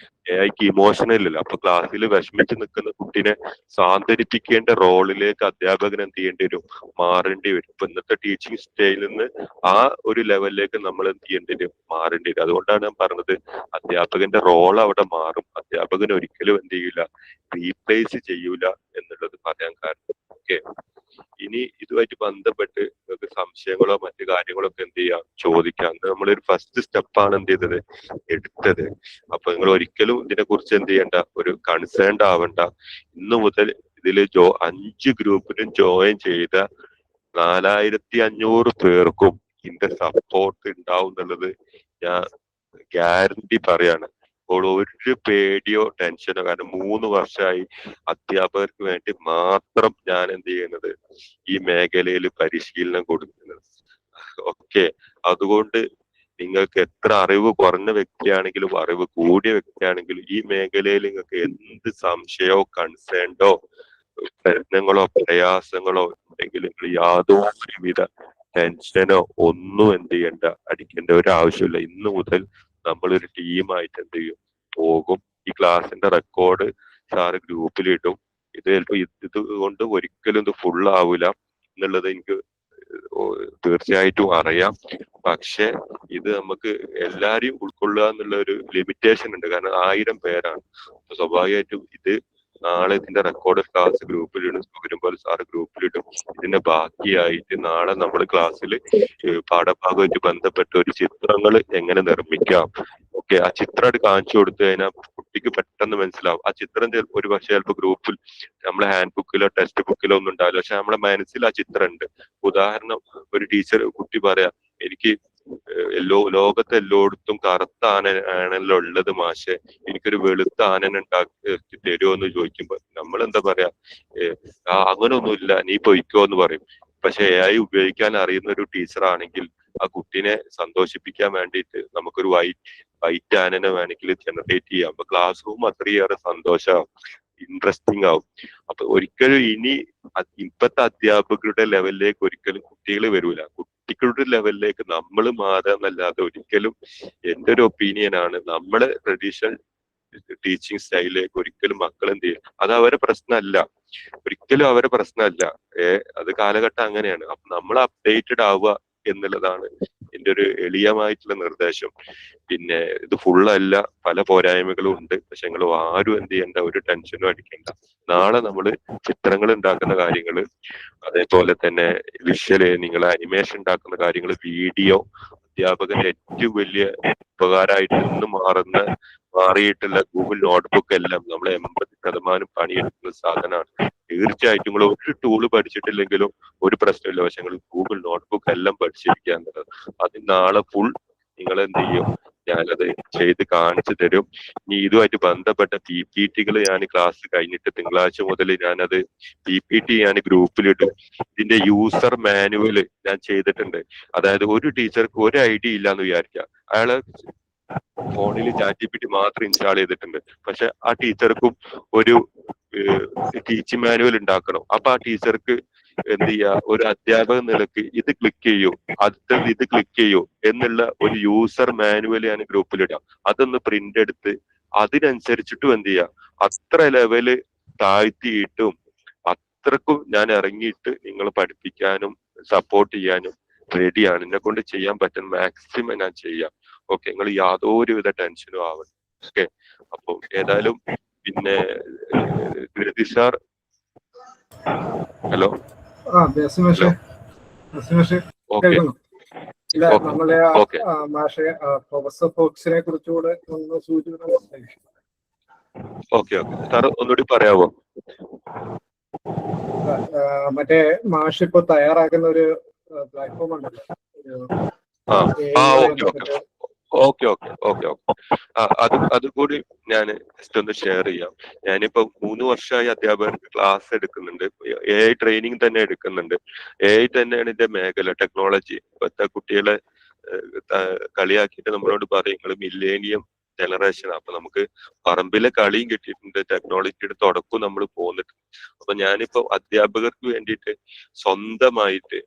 [SPEAKER 1] AIക്ക് ഇമോഷണൽ ഇല്ല. അപ്പൊ ക്ലാസ്സിൽ വിഷമിച്ച് നിൽക്കുന്ന കുട്ടീനെ സാന്ത്വനിപ്പിക്കേണ്ട റോളിലേക്ക് അധ്യാപകൻ എന്ത് ചെയ്യേണ്ടി വരും, മാറേണ്ടി വരും. ഇപ്പൊ ഇന്നത്തെ ടീച്ചിങ് സ്റ്റൈലിൽ നിന്ന് ആ ഒരു ലെവലിലേക്ക് നമ്മൾ എന്ത് ചെയ്യേണ്ടി വരും, മാറേണ്ടി വരും. അതുകൊണ്ടാണ് ഞാൻ പറഞ്ഞത്, അധ്യാപകന്റെ റോൾ അവിടെ മാറും. അധ്യാപകൻ ഒരിക്കലും എന്ത് ചെയ്യൂല, റീപ്ലേസ് ചെയ്യൂല എന്നുള്ളത് പറയാൻ കാരണം. ഓക്കെ, ഇനി ഇതുമായിട്ട് ബന്ധപ്പെട്ട് നിങ്ങൾക്ക് സംശയങ്ങളോ മറ്റു കാര്യങ്ങളോ ഒക്കെ എന്ത് ചെയ്യാം, ചോദിക്കാം. നമ്മളൊരു ഫസ്റ്റ് സ്റ്റെപ്പാണ് എന്ത് ചെയ്തത്, എടുത്തത്. അപ്പൊ നിങ്ങൾ ഒരിക്കലും ഇതിനെ കുറിച്ച് എന്ത് ചെയ്യണ്ട, ഒരു കൺസേൺഡ് ആവണ്ട. ഇന്നു മുതൽ ഇതിൽ 5 ഗ്രൂപ്പിനും ജോയിൻ ചെയ്ത 4500 പേർക്കും ഇതിന്റെ സപ്പോർട്ട് ഉണ്ടാവും എന്നുള്ളത് ഞാൻ ഗ്യാരണ്ടി പറയാണ്. അപ്പോൾ ഒരു പേടിയോ ടെൻഷനോ, കാരണം 3 വർഷമായി അധ്യാപകർക്ക് വേണ്ടി മാത്രം ഞാൻ എന്ത് ചെയ്യുന്നത്, ഈ മേഖലയിൽ പരിശീലനം കൊടുക്കുന്നത്. ഓക്കെ, അതുകൊണ്ട് നിങ്ങൾക്ക് എത്ര അറിവ് കുറഞ്ഞ വ്യക്തിയാണെങ്കിലും അറിവ് കൂടിയ വ്യക്തിയാണെങ്കിലും ഈ മേഖലയിൽ നിങ്ങൾക്ക് എന്ത് സംശയമോ കൺസേണ്ടോ പ്രശ്നങ്ങളോ പ്രയാസങ്ങളോ ഉണ്ടെങ്കിൽ നിങ്ങൾ യാതൊരുവിധ ടെൻഷനോ ഒന്നും എന്ത് ചെയ്യണ്ട, അടിക്കേണ്ട ഒരു ആവശ്യമില്ല. ഇന്ന് മുതൽ നമ്മളൊരു ടീമായിട്ട് എന്ത് ചെയ്യും, പോകും. ഈ ക്ലാസ്സിന്റെ റെക്കോർഡ് സാറ് ഗ്രൂപ്പിലിടും. ഇത് ചിലപ്പോ ഇത് കൊണ്ട് ഒരിക്കലും ഇത് ഫുൾ ആവൂല എന്നുള്ളത് എനിക്ക് തീർച്ചയായിട്ടും അറിയാം. പക്ഷെ ഇത് നമുക്ക് എല്ലാരെയും ഉൾക്കൊള്ളുക എന്നുള്ള ഒരു ലിമിറ്റേഷൻ ഉണ്ട്. കാരണം 1000 പേരാണ്. സ്വാഭാവികമായിട്ടും ഇത് നാളെ ഇതിന്റെ റെക്കോർഡ് ക്ലാസ് ഗ്രൂപ്പിലിടും, വരുമ്പോൾ സാറ് ഗ്രൂപ്പിലിടും. ഇതിന്റെ ബാക്കിയായിട്ട് നാളെ നമ്മൾ ക്ലാസ്സിൽ പാഠഭാഗമായിട്ട് ബന്ധപ്പെട്ട ഒരു ചിത്രങ്ങൾ എങ്ങനെ നിർമ്മിക്കാം, ഓക്കെ, ആ ചിത്രം കാണിച്ചു കൊടുത്തു കഴിഞ്ഞാൽ കുട്ടിക്ക് പെട്ടെന്ന് മനസ്സിലാവും. ആ ചിത്രം ഒരു പക്ഷേ ചിലപ്പോൾ ഗ്രൂപ്പിൽ നമ്മളെ ഹാൻഡ് ബുക്കിലോ ടെക്സ്റ്റ് ബുക്കിലോ ഒന്നും ഉണ്ടാവില്ല, പക്ഷെ നമ്മളെ മനസ്സിൽ ആ ചിത്രം ഉണ്ട്. ഉദാഹരണം, ഒരു ടീച്ചർ കുട്ടി പറയാ, എനിക്ക് ലോകത്തെ എല്ലായിടത്തും കറുത്ത ആനയാണല്ലോ ഉള്ളത് മാഷെ, എനിക്കൊരു വെളുത്ത ആനനെ ഉണ്ടാക്കി തരുമോ എന്ന് ചോദിക്കുമ്പോ നമ്മൾ എന്താ പറയാ, അങ്ങനൊന്നുമില്ല, നീ പൊയ്ക്കോ എന്ന് പറയും. പക്ഷെ AI ഉപയോഗിക്കാൻ അറിയുന്ന ഒരു ടീച്ചർ ആണെങ്കിൽ ആ കുട്ടീനെ സന്തോഷിപ്പിക്കാൻ വേണ്ടിയിട്ട് നമുക്കൊരു വൈറ്റ് ആനനെ വേണമെങ്കിൽ ജനറേറ്റ് ചെയ്യാം. അപ്പൊ ക്ലാസ് റൂം അത്രയേറെ സന്തോഷമാവും, ഇൻട്രസ്റ്റിംഗ് ആവും. അപ്പൊ ഒരിക്കലും ഇനി ഇപ്പത്തെ അധ്യാപകരുടെ ലെവലിലേക്ക് ഒരിക്കലും കുട്ടികൾ വരൂല. കുട്ടികളുടെ ലെവലിലേക്ക് നമ്മൾ മാറാന്നല്ലാതെ ഒരിക്കലും, എന്റെ ഒരു ഒപ്പീനിയൻ ആണ്, നമ്മളെ ട്രഡീഷണൽ ടീച്ചിങ് സ്റ്റൈലിലേക്ക് ഒരിക്കലും മക്കൾ എന്ത് ചെയ്യും, അത് അവരെ പ്രശ്നമല്ല, ഒരിക്കലും അവരെ പ്രശ്നമല്ല. അത് കാലഘട്ടം അങ്ങനെയാണ്. അപ്പൊ നമ്മൾ അപ്ഡേറ്റഡ് ആവുക എന്നുള്ളതാണ് എന്റെ ഒരു എളിയമായിട്ടുള്ള നിർദ്ദേശം. പിന്നെ ഇത് ഫുള്ളല്ല, പല പോരായ്മകളും ഉണ്ട്. പക്ഷെ നിങ്ങൾ ആരും എന്ത് ചെയ്യണ്ട, ഒരു ടെൻഷനും അടിക്കണ്ട. നാളെ നമ്മൾ ചിത്രങ്ങൾ ഉണ്ടാക്കുന്ന കാര്യങ്ങള്, അതേപോലെ തന്നെ വിഷ്വല്, നിങ്ങൾ അനിമേഷൻ ഉണ്ടാക്കുന്ന കാര്യങ്ങൾ, വീഡിയോ, അധ്യാപകന്റെ ഏറ്റവും വലിയ ഉപകാരമായിട്ട് ഇന്ന് മാറിയിട്ടുള്ള ഗൂഗിൾ നോട്ട്ബുക്ക് എല്ലാം നമ്മളെ 80% പണിയെടുക്കുന്ന സാധനമാണ്. തീർച്ചയായിട്ടും നിങ്ങൾ ഒരു ടൂള് പഠിച്ചിട്ടില്ലെങ്കിലും ഒരു പ്രശ്നമില്ല, പക്ഷെ നിങ്ങൾ ഗൂഗിൾ നോട്ട്ബുക്ക് എല്ലാം പഠിച്ചിരിക്കുക എന്നുള്ളത്. അത് നാളെ ഫുൾ നിങ്ങൾ എന്ത് ചെയ്യും, ഞാനത് ചെയ്ത് കാണിച്ചു തരും. ഇനി ഇതുമായിട്ട് ബന്ധപ്പെട്ട PPT-കൾ ഞാൻ ക്ലാസ് കഴിഞ്ഞിട്ട് തിങ്കളാഴ്ച മുതൽ ഞാനത് PPT ഞാൻ ഗ്രൂപ്പിലിടും. ഇതിന്റെ യൂസർ മാനുവൽ ഞാൻ ചെയ്തിട്ടുണ്ട്. അതായത് ഒരു ടീച്ചർക്ക് ഒരു ഐഡിയ ഇല്ലാന്ന് വിചാരിക്കുക, അയാള് ഫോണിൽ ChatGPT മാത്രം ഇൻസ്റ്റാൾ ചെയ്തിട്ടുണ്ട്, പക്ഷെ ആ ടീച്ചർക്കും ഒരു ടീച്ചിങ് മാനുവൽ ഉണ്ടാക്കണം. അപ്പൊ ആ ടീച്ചർക്ക് എന്ത് ചെയ്യാ, ഒരു അധ്യാപക നിലക്ക് ഇത് ക്ലിക്ക് ചെയ്യൂ, അടുത്തത് ഇത് ക്ലിക്ക് ചെയ്യൂ എന്നുള്ള ഒരു യൂസർ മാനുവൽ ഞാൻ ഗ്രൂപ്പിലിടാം. അതൊന്ന് പ്രിന്റ് എടുത്ത് അതിനനുസരിച്ചിട്ടും എന്ത് ചെയ്യാ, അത്ര ലെവല് താഴ്ത്തിയിട്ടും അത്രക്കും ഞാൻ ഇറങ്ങിയിട്ട് നിങ്ങൾ പഠിപ്പിക്കാനും സപ്പോർട്ട് ചെയ്യാനും റെഡിയാണ്. എന്നെ കൊണ്ട് ചെയ്യാൻ പറ്റുന്ന മാക്സിമം ഞാൻ ചെയ്യാം. ഓക്കെ, നിങ്ങൾ യാതൊരുവിധ ടെൻഷനും ആവണം. ഓക്കെ, അപ്പൊ ഏതായാലും പിന്നെ ഗ്രതി സാർ, ഹലോ.
[SPEAKER 2] നമ്മളെ മാഷെ പ്രൊഫസർ ഫോക്സിനെ കുറിച്ചുകൂടെ ഒന്ന് സൂചന.
[SPEAKER 1] ഓക്കെ സാർ, ഒന്നുകൂടി പറയാമോ?
[SPEAKER 2] മറ്റേ മാഷ് ഇപ്പൊ തയ്യാറാക്കുന്ന ഒരു പ്ലാറ്റ്ഫോം ഉണ്ടല്ലോ,
[SPEAKER 1] അത് കൂടി ഞാൻ ജസ്റ്റ് ഒന്ന് ഷെയർ ചെയ്യാം. ഞാനിപ്പോ 3 വർഷമായി അധ്യാപകർക്ക് ക്ലാസ് എടുക്കുന്നുണ്ട്. AI ട്രെയിനിങ് തന്നെ എടുക്കുന്നുണ്ട്. AI തന്നെയാണ് ഇതിന്റെ മേഖല, ടെക്നോളജി. ഇപ്പോഴത്തെ കുട്ടികളെ കളിയാക്കിയിട്ട് നമ്മളോട് പറയും നിങ്ങൾ മില്ലേനിയം ജനറേഷൻ. അപ്പൊ നമുക്ക് പറമ്പിലെ കളിയും കിട്ടിയിട്ടുണ്ട്, ടെക്നോളജിയുടെ തുടക്കവും നമ്മൾ പോന്നിട്ടുണ്ട്. അപ്പൊ ഞാനിപ്പോ അധ്യാപകർക്ക് വേണ്ടിയിട്ട് സ്വന്തമായിട്ട്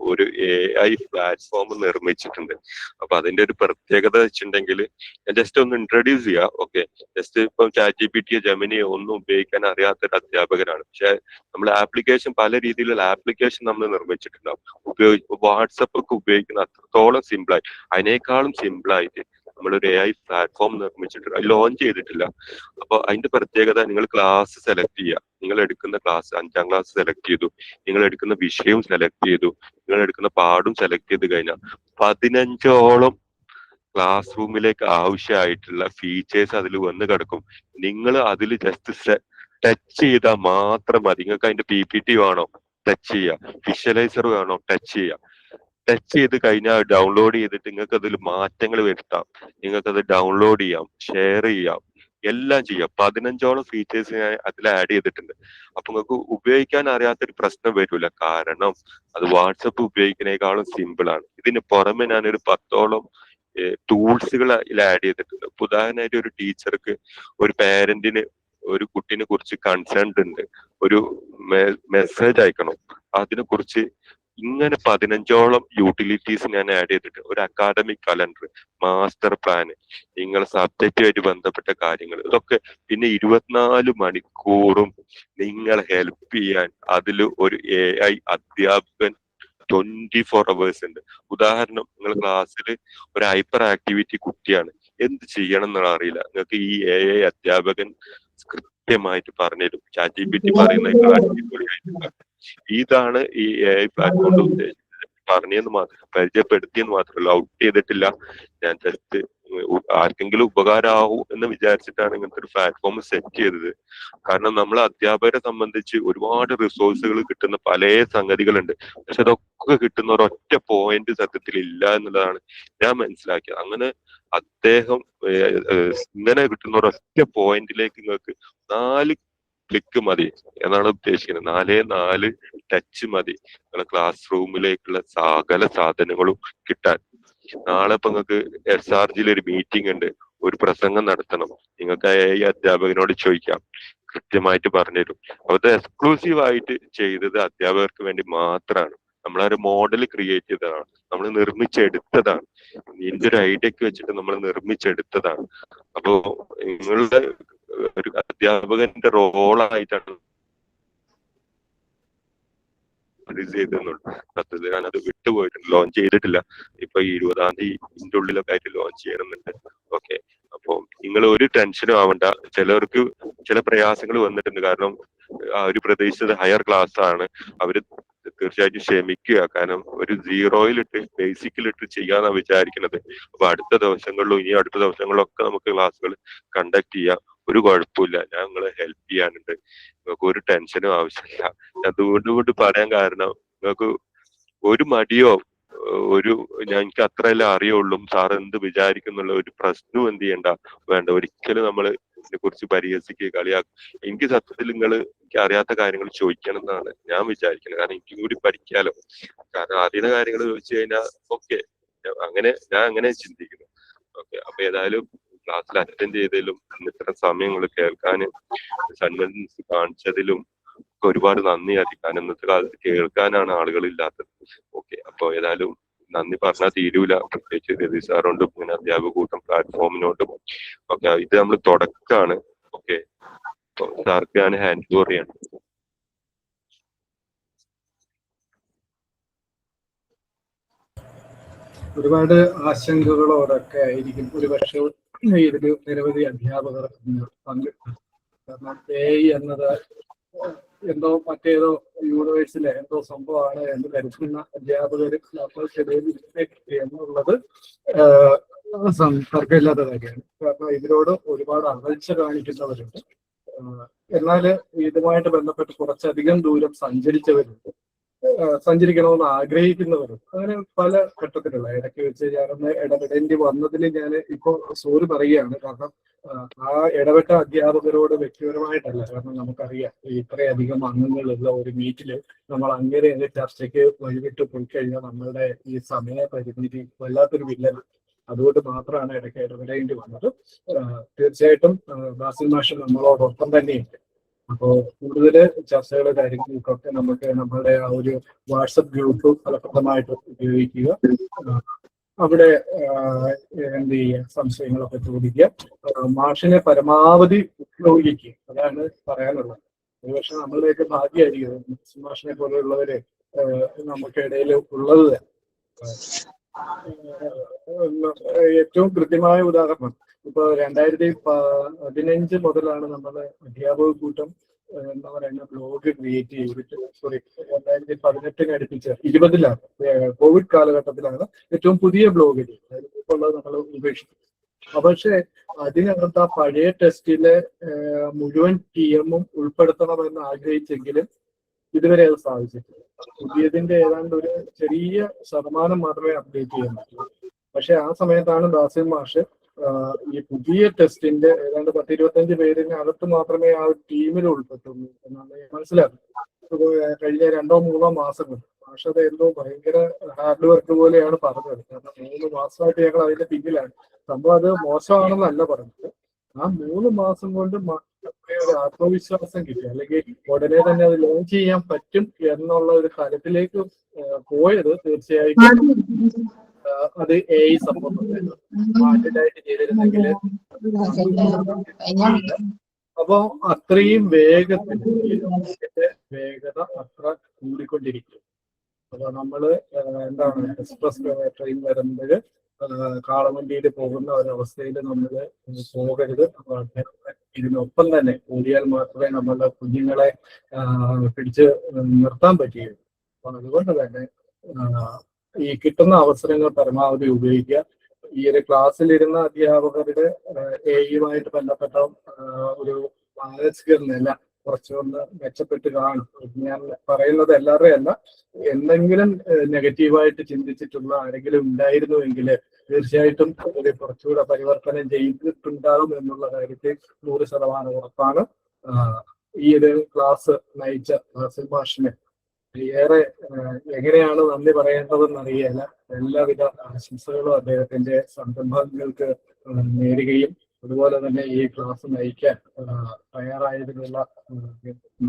[SPEAKER 1] ഒരു AI പ്ലാറ്റ്ഫോം നിർമ്മിച്ചിട്ടുണ്ട്. അപ്പൊ അതിന്റെ ഒരു പ്രത്യേകത വെച്ചിട്ടുണ്ടെങ്കിൽ ഞാൻ ജസ്റ്റ് ഒന്ന് ഇൻട്രൊഡ്യൂസ് ചെയ്യാം. ഓക്കെ, ജസ്റ്റ് ഇപ്പം ChatGPT, ജെമിനിയോ ഒന്നും ഉപയോഗിക്കാൻ അറിയാത്തൊരു അധ്യാപകനാണ്. പക്ഷെ നമ്മൾ ആപ്ലിക്കേഷൻ, പല രീതിയിലുള്ള ആപ്ലിക്കേഷൻ നമ്മൾ നിർമ്മിച്ചിട്ടുണ്ടാവും. വാട്സപ്പ് ഒക്കെ ഉപയോഗിക്കുന്ന അത്രത്തോളം സിമ്പിളായി, അതിനേക്കാളും സിമ്പിളായിട്ട് നമ്മളൊരു AI പ്ലാറ്റ്ഫോം നിർമ്മിച്ചിട്ടുണ്ട്. അത് ലോഞ്ച് ചെയ്തിട്ടില്ല. അപ്പൊ അതിന്റെ പ്രത്യേകത, നിങ്ങൾ ക്ലാസ് സെലക്ട് ചെയ്യുക. നിങ്ങൾ എടുക്കുന്ന ക്ലാസ് 5ാം ക്ലാസ് സെലക്ട് ചെയ്തു, നിങ്ങൾ എടുക്കുന്ന വിഷയവും സെലക്ട് ചെയ്തു, നിങ്ങൾ എടുക്കുന്ന പാഠം സെലക്ട് ചെയ്ത് കഴിഞ്ഞാൽ 15ഓളം ക്ലാസ് റൂമിലേക്ക് ആവശ്യമായിട്ടുള്ള ഫീച്ചേഴ്സ് അതിൽ വന്ന് കിടക്കും. നിങ്ങൾ അതിൽ ജസ്റ്റ് ടച്ച് ചെയ്താൽ മാത്രം മതി. നിങ്ങൾക്ക് അതിന്റെ PPT വേണോ, ടച്ച് ചെയ്യുക. വിഷ്വലൈസർ വേണോ ടച്ച് ചെയ്യുക. ടച്ച് ചെയ്ത് കഴിഞ്ഞാൽ ഡൗൺലോഡ് ചെയ്തിട്ട് നിങ്ങൾക്ക് അതിൽ മാറ്റങ്ങൾ വരുത്താം. നിങ്ങൾക്കത് ഡൗൺലോഡ് ചെയ്യാം, ഷെയർ ചെയ്യാം, എല്ലാം ചെയ്യാം. 15ഓളം ഫീച്ചേഴ്സ് ഞാൻ അതിൽ ആഡ് ചെയ്തിട്ടുണ്ട്. അപ്പൊ നിങ്ങൾക്ക് ഉപയോഗിക്കാൻ അറിയാത്തൊരു പ്രശ്നം വരില്ല. കാരണം അത് വാട്സപ്പ് ഉപയോഗിക്കുന്നതിനേക്കാളും സിമ്പിൾ ആണ്. ഇതിന് പുറമെ ഞാനൊരു 10ഓളം ടൂൾസുകൾ ഇതിൽ ആഡ് ചെയ്തിട്ടുണ്ട്. ഉദാഹരണമായിട്ട് ഒരു ടീച്ചർക്ക് ഒരു പേരന്റിന് ഒരു കുട്ടീനെ കുറിച്ച് കൺസേൺ ഉണ്ട്, ഒരു മെസ്സേജ് അയക്കണം, അതിനെ കുറിച്ച് ഇങ്ങനെ 15ഓളം യൂട്ടിലിറ്റീസ് ഞാൻ ആഡ് ചെയ്തിട്ട് ഒരു അക്കാഡമിക് കലണ്ടർ, മാസ്റ്റർ പ്ലാന്, നിങ്ങളെ സബ്ജക്റ്റുമായിട്ട് ബന്ധപ്പെട്ട കാര്യങ്ങൾ, ഇതൊക്കെ പിന്നെ 24 മണിക്കൂറും നിങ്ങളെ ഹെൽപ്പ് ചെയ്യാൻ അതിൽ ഒരു AI അധ്യാപകൻ 24 hours ഉണ്ട്. ഉദാഹരണം, നിങ്ങൾ ക്ലാസ്സിൽ ഒരു ഹൈപ്പർ ആക്ടിവിറ്റി കുട്ടിയാണ്, എന്ത് ചെയ്യണം എന്നുള്ള അറിയില്ല, നിങ്ങൾക്ക് ഈ AI അധ്യാപകൻ കൃത്യമായിട്ട് പറഞ്ഞുതരും. ChatGPT പറയുന്ന അടിപൊളിയായിട്ട്. ഇതാണ് ഈ AI പ്ലാറ്റ്ഫോമിന്റെ ഉദ്ദേശം. പറഞ്ഞെന്ന് മാത്രം, പരിചയപ്പെടുത്തിയെന്ന് മാത്രമല്ല, ഔട്ട് ചെയ്തിട്ടില്ല. ഞാൻ ജസ്റ്റ് ആർക്കെങ്കിലും ഉപകാരമാവും എന്ന് വിചാരിച്ചിട്ടാണ് ഇങ്ങനത്തെ ഒരു പ്ലാറ്റ്ഫോം സെറ്റ് ചെയ്തത്. കാരണം നമ്മൾ അധ്യാപകരെ സംബന്ധിച്ച് ഒരുപാട് റിസോഴ്സുകൾ കിട്ടുന്ന പല സംഗതികളുണ്ട്. പക്ഷെ അതൊക്കെ കിട്ടുന്ന ഒരൊറ്റ പോയിന്റ് സത്യത്തിൽ ഇല്ല എന്നുള്ളതാണ് ഞാൻ മനസ്സിലാക്കിയത്. അങ്ങനെ അദ്ദേഹം ഇങ്ങനെ കിട്ടുന്ന ഒരൊറ്റ പോയിന്റിലേക്ക് നിങ്ങൾക്ക് 4 ക്ലിക്ക് മതി എന്നാണ് ഉദ്ദേശിക്കുന്നത്. 4 ടച്ച് മതി നിങ്ങളെ ക്ലാസ് റൂമിലേക്കുള്ള സകല സാധനങ്ങളും കിട്ടാൻ. നാളെ ഇപ്പൊ നിങ്ങൾക്ക് SRGയിൽ ഒരു മീറ്റിംഗ് ഉണ്ട്, ഒരു പ്രസംഗം നടത്തണം, നിങ്ങൾക്ക് ഈ അധ്യാപകനോട് ചോദിക്കാം, കൃത്യമായിട്ട് പറഞ്ഞുതരും. അത് എക്സ്ക്ലൂസീവ് ആയിട്ട് ചെയ്തത് അധ്യാപകർക്ക് വേണ്ടി മാത്രമാണ്. നമ്മളൊരു മോഡൽ ക്രിയേറ്റ് ചെയ്തതാണ്, നമ്മൾ നിർമ്മിച്ചെടുത്തതാണ്. ഇതിന്റെ ഒരു ഐഡിയക്ക് വെച്ചിട്ട് നമ്മൾ നിർമ്മിച്ചെടുത്തതാണ്. അപ്പോ നിങ്ങളുടെ ഒരു അധ്യാപകന്റെ റോളായിട്ടാണ് സത്യത്തിൽ ഞാൻ അത് വിട്ടുപോയിട്ടുണ്ട്, ലോഞ്ച് ചെയ്തിട്ടില്ല. ഇപ്പൊ ഈ 20-ാം തീയതിന്റെ ഉള്ളിലൊക്കെ ആയിട്ട് ലോഞ്ച് ചെയ്യണമെന്നുണ്ട്. ഓക്കെ, അപ്പൊ നിങ്ങൾ ഒരു ടെൻഷനും ആവണ്ട. ചിലർക്ക് ചില പ്രയാസങ്ങൾ വന്നിട്ടുണ്ട്, കാരണം ആ ഒരു പ്രതീക്ഷിച്ചത് ഹയർ ക്ലാസ് ആണ്. അവര് തീർച്ചയായിട്ടും ക്ഷമിക്കുക. കാരണം ഒരു 0-യിലിട്ട് ബേസിക്കിലിട്ട് ചെയ്യാന്നാണ് വിചാരിക്കുന്നത്. അപ്പൊ അടുത്ത ദിവസങ്ങളിലും ഇനി അടുത്ത ദിവസങ്ങളിലൊക്കെ നമുക്ക് ക്ലാസ്സുകൾ കണ്ടക്ട് ചെയ്യാം. ഒരു കുഴപ്പമില്ല, ഞാൻ നിങ്ങളെ ഹെൽപ്പ് ചെയ്യാനുണ്ട്. നിങ്ങൾക്ക് ഒരു ടെൻഷനും ആവശ്യമില്ല. ഞാൻ വീണ്ടും പറയാൻ കാരണം, നിങ്ങൾക്ക് ഒരു മടിയോ എനിക്ക് അത്രയല്ലേ അറിയുള്ളൂ, സാർ എന്ത് വിചാരിക്കുന്നുള്ള ഒരു പ്രശ്നവും എന്ത് ചെയ്യണ്ട, വേണ്ട. ഒരിക്കലും നമ്മൾ ഇതിനെ കുറിച്ച് പരിഹസിക്കുക, കളിയാക്കും. എനിക്ക് സത്യത്തിൽ എനിക്ക് അറിയാത്ത കാര്യങ്ങൾ ചോദിക്കണം എന്നാണ് ഞാൻ വിചാരിക്കുന്നത്. കാരണം എനിക്കും കൂടി പഠിക്കാലോ. കാരണം അറിയുന്ന കാര്യങ്ങൾ ചോദിച്ചു കഴിഞ്ഞാൽ ഓക്കെ, ഞാൻ അങ്ങനെ ചിന്തിക്കുന്നു. ഓക്കെ, അപ്പൊ ഏതായാലും ക്ലാസ്സിൽ അറ്റൻഡ് ചെയ്തതിലും ഇത്ര സമയങ്ങൾ കേൾക്കാനും സന്മനസ് കാണിച്ചതിലും ഒരുപാട് നന്ദി അറിയിക്കാൻ. ഇന്നത്തെ കാലത്ത് കേൾക്കാനാണ് ആളുകളില്ലാത്തത്. ഓക്കെ, അപ്പൊ ഏതായാലും നന്ദി പറഞ്ഞാൽ തീരൂല. പ്രത്യേകിച്ച് രവി സാറോണ്ടും ഇങ്ങനെ അധ്യാപക കൂട്ടം പ്ലാറ്റ്ഫോമിനോണ്ടും ഓക്കെ. ഇത് നമ്മൾ തുടക്കമാണ്. ഓക്കെ, സാർക്ക് ഞാൻ ഹാൻഡ് ഓവർ ചെയ്യണം.
[SPEAKER 2] ഒരുപാട് ആശങ്കകളോടൊക്കെ ആയിരിക്കും ഒരുപക്ഷെ ഇതിൽ നിരവധി അധ്യാപകർ പങ്കെടുക്കും. കാരണം AI എന്നത് എന്തോ മറ്റേതോ യൂണിവേഴ്സിലെ എന്തോ സംഭവമാണ് എന്ന് കരുതുന്ന അധ്യാപകർ നമ്മൾക്കിടയിൽ എന്നുള്ളത് തർക്കമില്ലാത്ത കാര്യമാണ്. കാരണം ഇതിനോട് ഒരുപാട് അകൽച്ച കാണിക്കുന്നവരുണ്ട്. എന്നാൽ ഇതുമായിട്ട് ബന്ധപ്പെട്ട് കുറച്ചധികം ദൂരം സഞ്ചരിക്കണമെന്ന് ആഗ്രഹിക്കുന്നവരും അങ്ങനെ പല ഘട്ടത്തിലുള്ള ഇടയ്ക്ക് വെച്ച് ഞാനൊന്ന് ഇടപെടേണ്ടി വന്നതിൽ ഞാൻ ഇപ്പോൾ സോറി പറയുകയാണ്. കാരണം ആ ഇടപെട്ട അധ്യാപകരോട് വ്യക്തിപരമായിട്ടല്ല. കാരണം നമുക്കറിയാം ഇത്രയധികം അംഗങ്ങളുള്ള ഒരു മീറ്റില് നമ്മൾ അങ്ങനെ ചർച്ചയ്ക്ക് വഴിവിട്ട് പോയി കഴിഞ്ഞാൽ നമ്മളുടെ ഈ സമയ പരിമിതി വല്ലാത്തൊരു വില്ലനാണ്. അതുകൊണ്ട് മാത്രമാണ് ഇടയ്ക്ക് ഇടപെടേണ്ടി വന്നത്. തീർച്ചയായിട്ടും ബാസിൽ മാഷ് നമ്മളോടൊപ്പം തന്നെയുണ്ട്. അപ്പോൾ കൂടുതൽ ചർച്ചകളോ കാര്യങ്ങൾക്കൊക്കെ നമുക്ക് നമ്മുടെ ആ ഒരു വാട്സപ്പ് ഗ്രൂപ്പ് ഫലപ്രദമായിട്ട് ഉപയോഗിക്കുക. അവിടെ എന്ത് ചെയ്യുക, സംശയങ്ങളൊക്കെ ചോദിക്കുക, മാഷിനെ പരമാവധി ഉപയോഗിക്കുക. അതാണ് പറയാനുള്ളത്. ഒരുപക്ഷെ നമ്മളുടെയൊക്കെ ഭാഗ്യമായിരിക്കും മാഷിനെ പോലെയുള്ളവര് നമുക്കിടയിൽ ഉള്ളത്. ഏറ്റവും കൃത്യമായ ഉദാഹരണം ഇപ്പൊ 2015 മുതലാണ് നമ്മുടെ അധ്യാപക കൂട്ടം എന്താ പറയുന്ന ബ്ലോഗ് ക്രിയേറ്റ് ചെയ്തിട്ട് 2018 അടുപ്പിച്ച് 2020 കോവിഡ് കാലഘട്ടത്തിലാണ് ഏറ്റവും പുതിയ ബ്ലോഗ് ഉള്ളത് നമ്മൾ ഉപേക്ഷിച്ചു. പക്ഷെ അതിനകത്ത് ആ പഴയ ടെസ്റ്റിലെ മുഴുവൻ TM ഉൾപ്പെടുത്തണമെന്ന് ആഗ്രഹിച്ചെങ്കിലും ഇതുവരെ അത് സാധിച്ചിട്ടില്ല. പുതിയതിന്റെ ഏതാണ്ട് ഒരു ചെറിയ ശതമാനം മാത്രമേ അപ്ഡേറ്റ് ചെയ്യാൻ പറ്റൂ. പക്ഷെ ആ സമയത്താണ് ബാസിൽ മാഷ് ഈ പുതിയ ടെസ്റ്റിന്റെ ഏതാണ്ട് 10-25 പേരിന് അകത്ത് മാത്രമേ ആ ടീമിൽ ഉൾപ്പെട്ടുള്ളൂ എന്നാണ് ഞാൻ മനസ്സിലാക്കുന്നത്. കഴിഞ്ഞ 2-3 മാസങ്ങൾ മാഷ് അത് എന്തോ ഭയങ്കര ഹാർഡ് വർക്ക് പോലെയാണ് പറഞ്ഞത്. കാരണം 3 മാസമായിട്ട് ഞങ്ങൾ അതിന്റെ പിന്നിലാണ്. സംഭവം അത് മോശമാണെന്നല്ല പറഞ്ഞത്. ആ 3 മാസം കൊണ്ട് ഒരു ആത്മവിശ്വാസം കിട്ടി, അല്ലെങ്കിൽ ഉടനെ തന്നെ അത് ലോഞ്ച് ചെയ്യാൻ പറ്റും എന്നുള്ള ഒരു തലത്തിലേക്ക് പോയത് തീർച്ചയായിട്ടും അത് AI സപ്പോർട്ട് മാറ്റലായിട്ട് ചെയ്തിരുന്നെങ്കിൽ. അപ്പോ അത്രയും വേഗത അത്ര കൂടിക്കൊണ്ടിരിക്കും. അപ്പൊ നമ്മള് എന്താണ് എക്സ്പ്രസ് ട്രെയിൻ വരുമ്പോൾ കാളവണ്ടിയിൽ പോകുന്ന ഒരവസ്ഥയിൽ നമ്മൾ പോകരുത്. അപ്പൊ ഇതിനൊപ്പം തന്നെ ഓടിയാൽ മാത്രമേ നമ്മളുടെ കുഞ്ഞുങ്ങളെ പിടിച്ച് നിർത്താൻ പറ്റുകയുള്ളൂ. അപ്പൊ അതുകൊണ്ട് തന്നെ ഈ കിട്ടുന്ന അവസരങ്ങൾ പരമാവധി ഉപയോഗിക്കുക. ഈ ഒരു ക്ലാസ്സിലിരുന്ന അധ്യാപകരുടെ AI-യുമായിട്ട് ബന്ധപ്പെട്ട ഒരു മാനസിക നില കുറച്ചൊന്ന് മെച്ചപ്പെട്ട് കാണും. ഞാൻ പറയുന്നത് എല്ലാവരുടെയും അല്ല, എന്തെങ്കിലും നെഗറ്റീവായിട്ട് ചിന്തിച്ചിട്ടുള്ള ആരെങ്കിലും ഉണ്ടായിരുന്നുവെങ്കിൽ തീർച്ചയായിട്ടും ഒരു കുറച്ചുകൂടെ പരിവർത്തനം ചെയ്തിട്ടുണ്ടാകും എന്നുള്ള കാര്യത്തിൽ 100% ഉറപ്പാണ്. ഈ ഒരു ക്ലാസ് നയിച്ച ബാസിൽ മാഷിനെ ഏറെ എങ്ങനെയാണ് നന്ദി പറയേണ്ടതെന്ന് അറിയില്ല. എല്ലാവിധ ആശംസകളും അദ്ദേഹത്തിന്റെ സംരംഭങ്ങൾക്ക് നേരുകയും അതുപോലെ തന്നെ ഈ ക്ലാസ് നയിക്കാൻ തയ്യാറായതിനുള്ള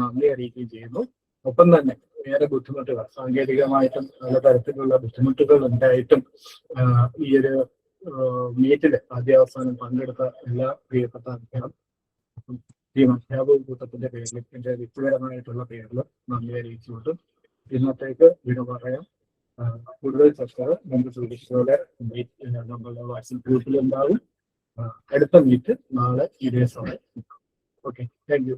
[SPEAKER 2] നന്ദി അറിയിക്കുകയും ചെയ്യുന്നു. ഒപ്പം തന്നെ വേറെ ബുദ്ധിമുട്ടുകൾ, സാങ്കേതികമായിട്ടും പല തരത്തിലുള്ള ബുദ്ധിമുട്ടുകൾ ഉണ്ടായിട്ടും ഈ ഒരു മീറ്റില് ആദ്യാവസാനം പങ്കെടുത്ത എല്ലാ പ്രിയപ്പെട്ട ഈ അധ്യാപക കൂട്ടത്തിന്റെ പേരിൽ എന്റെ വ്യക്തിപരമായിട്ടുള്ള പേരിൽ നന്ദി അറിയിച്ചുകൊണ്ട് ഇന്നത്തേക്ക് വിട പറയാം. കൂടുതൽ ചർച്ചകൾ മുമ്പ് സൂചിപ്പിച്ചതുപോലെ നമ്മളുടെ വാട്സപ്പ് ഗ്രൂപ്പിലുണ്ടാകും. അടുത്ത മീറ്റ് നാളെ ഇതേ സമയം. Okay, thank you.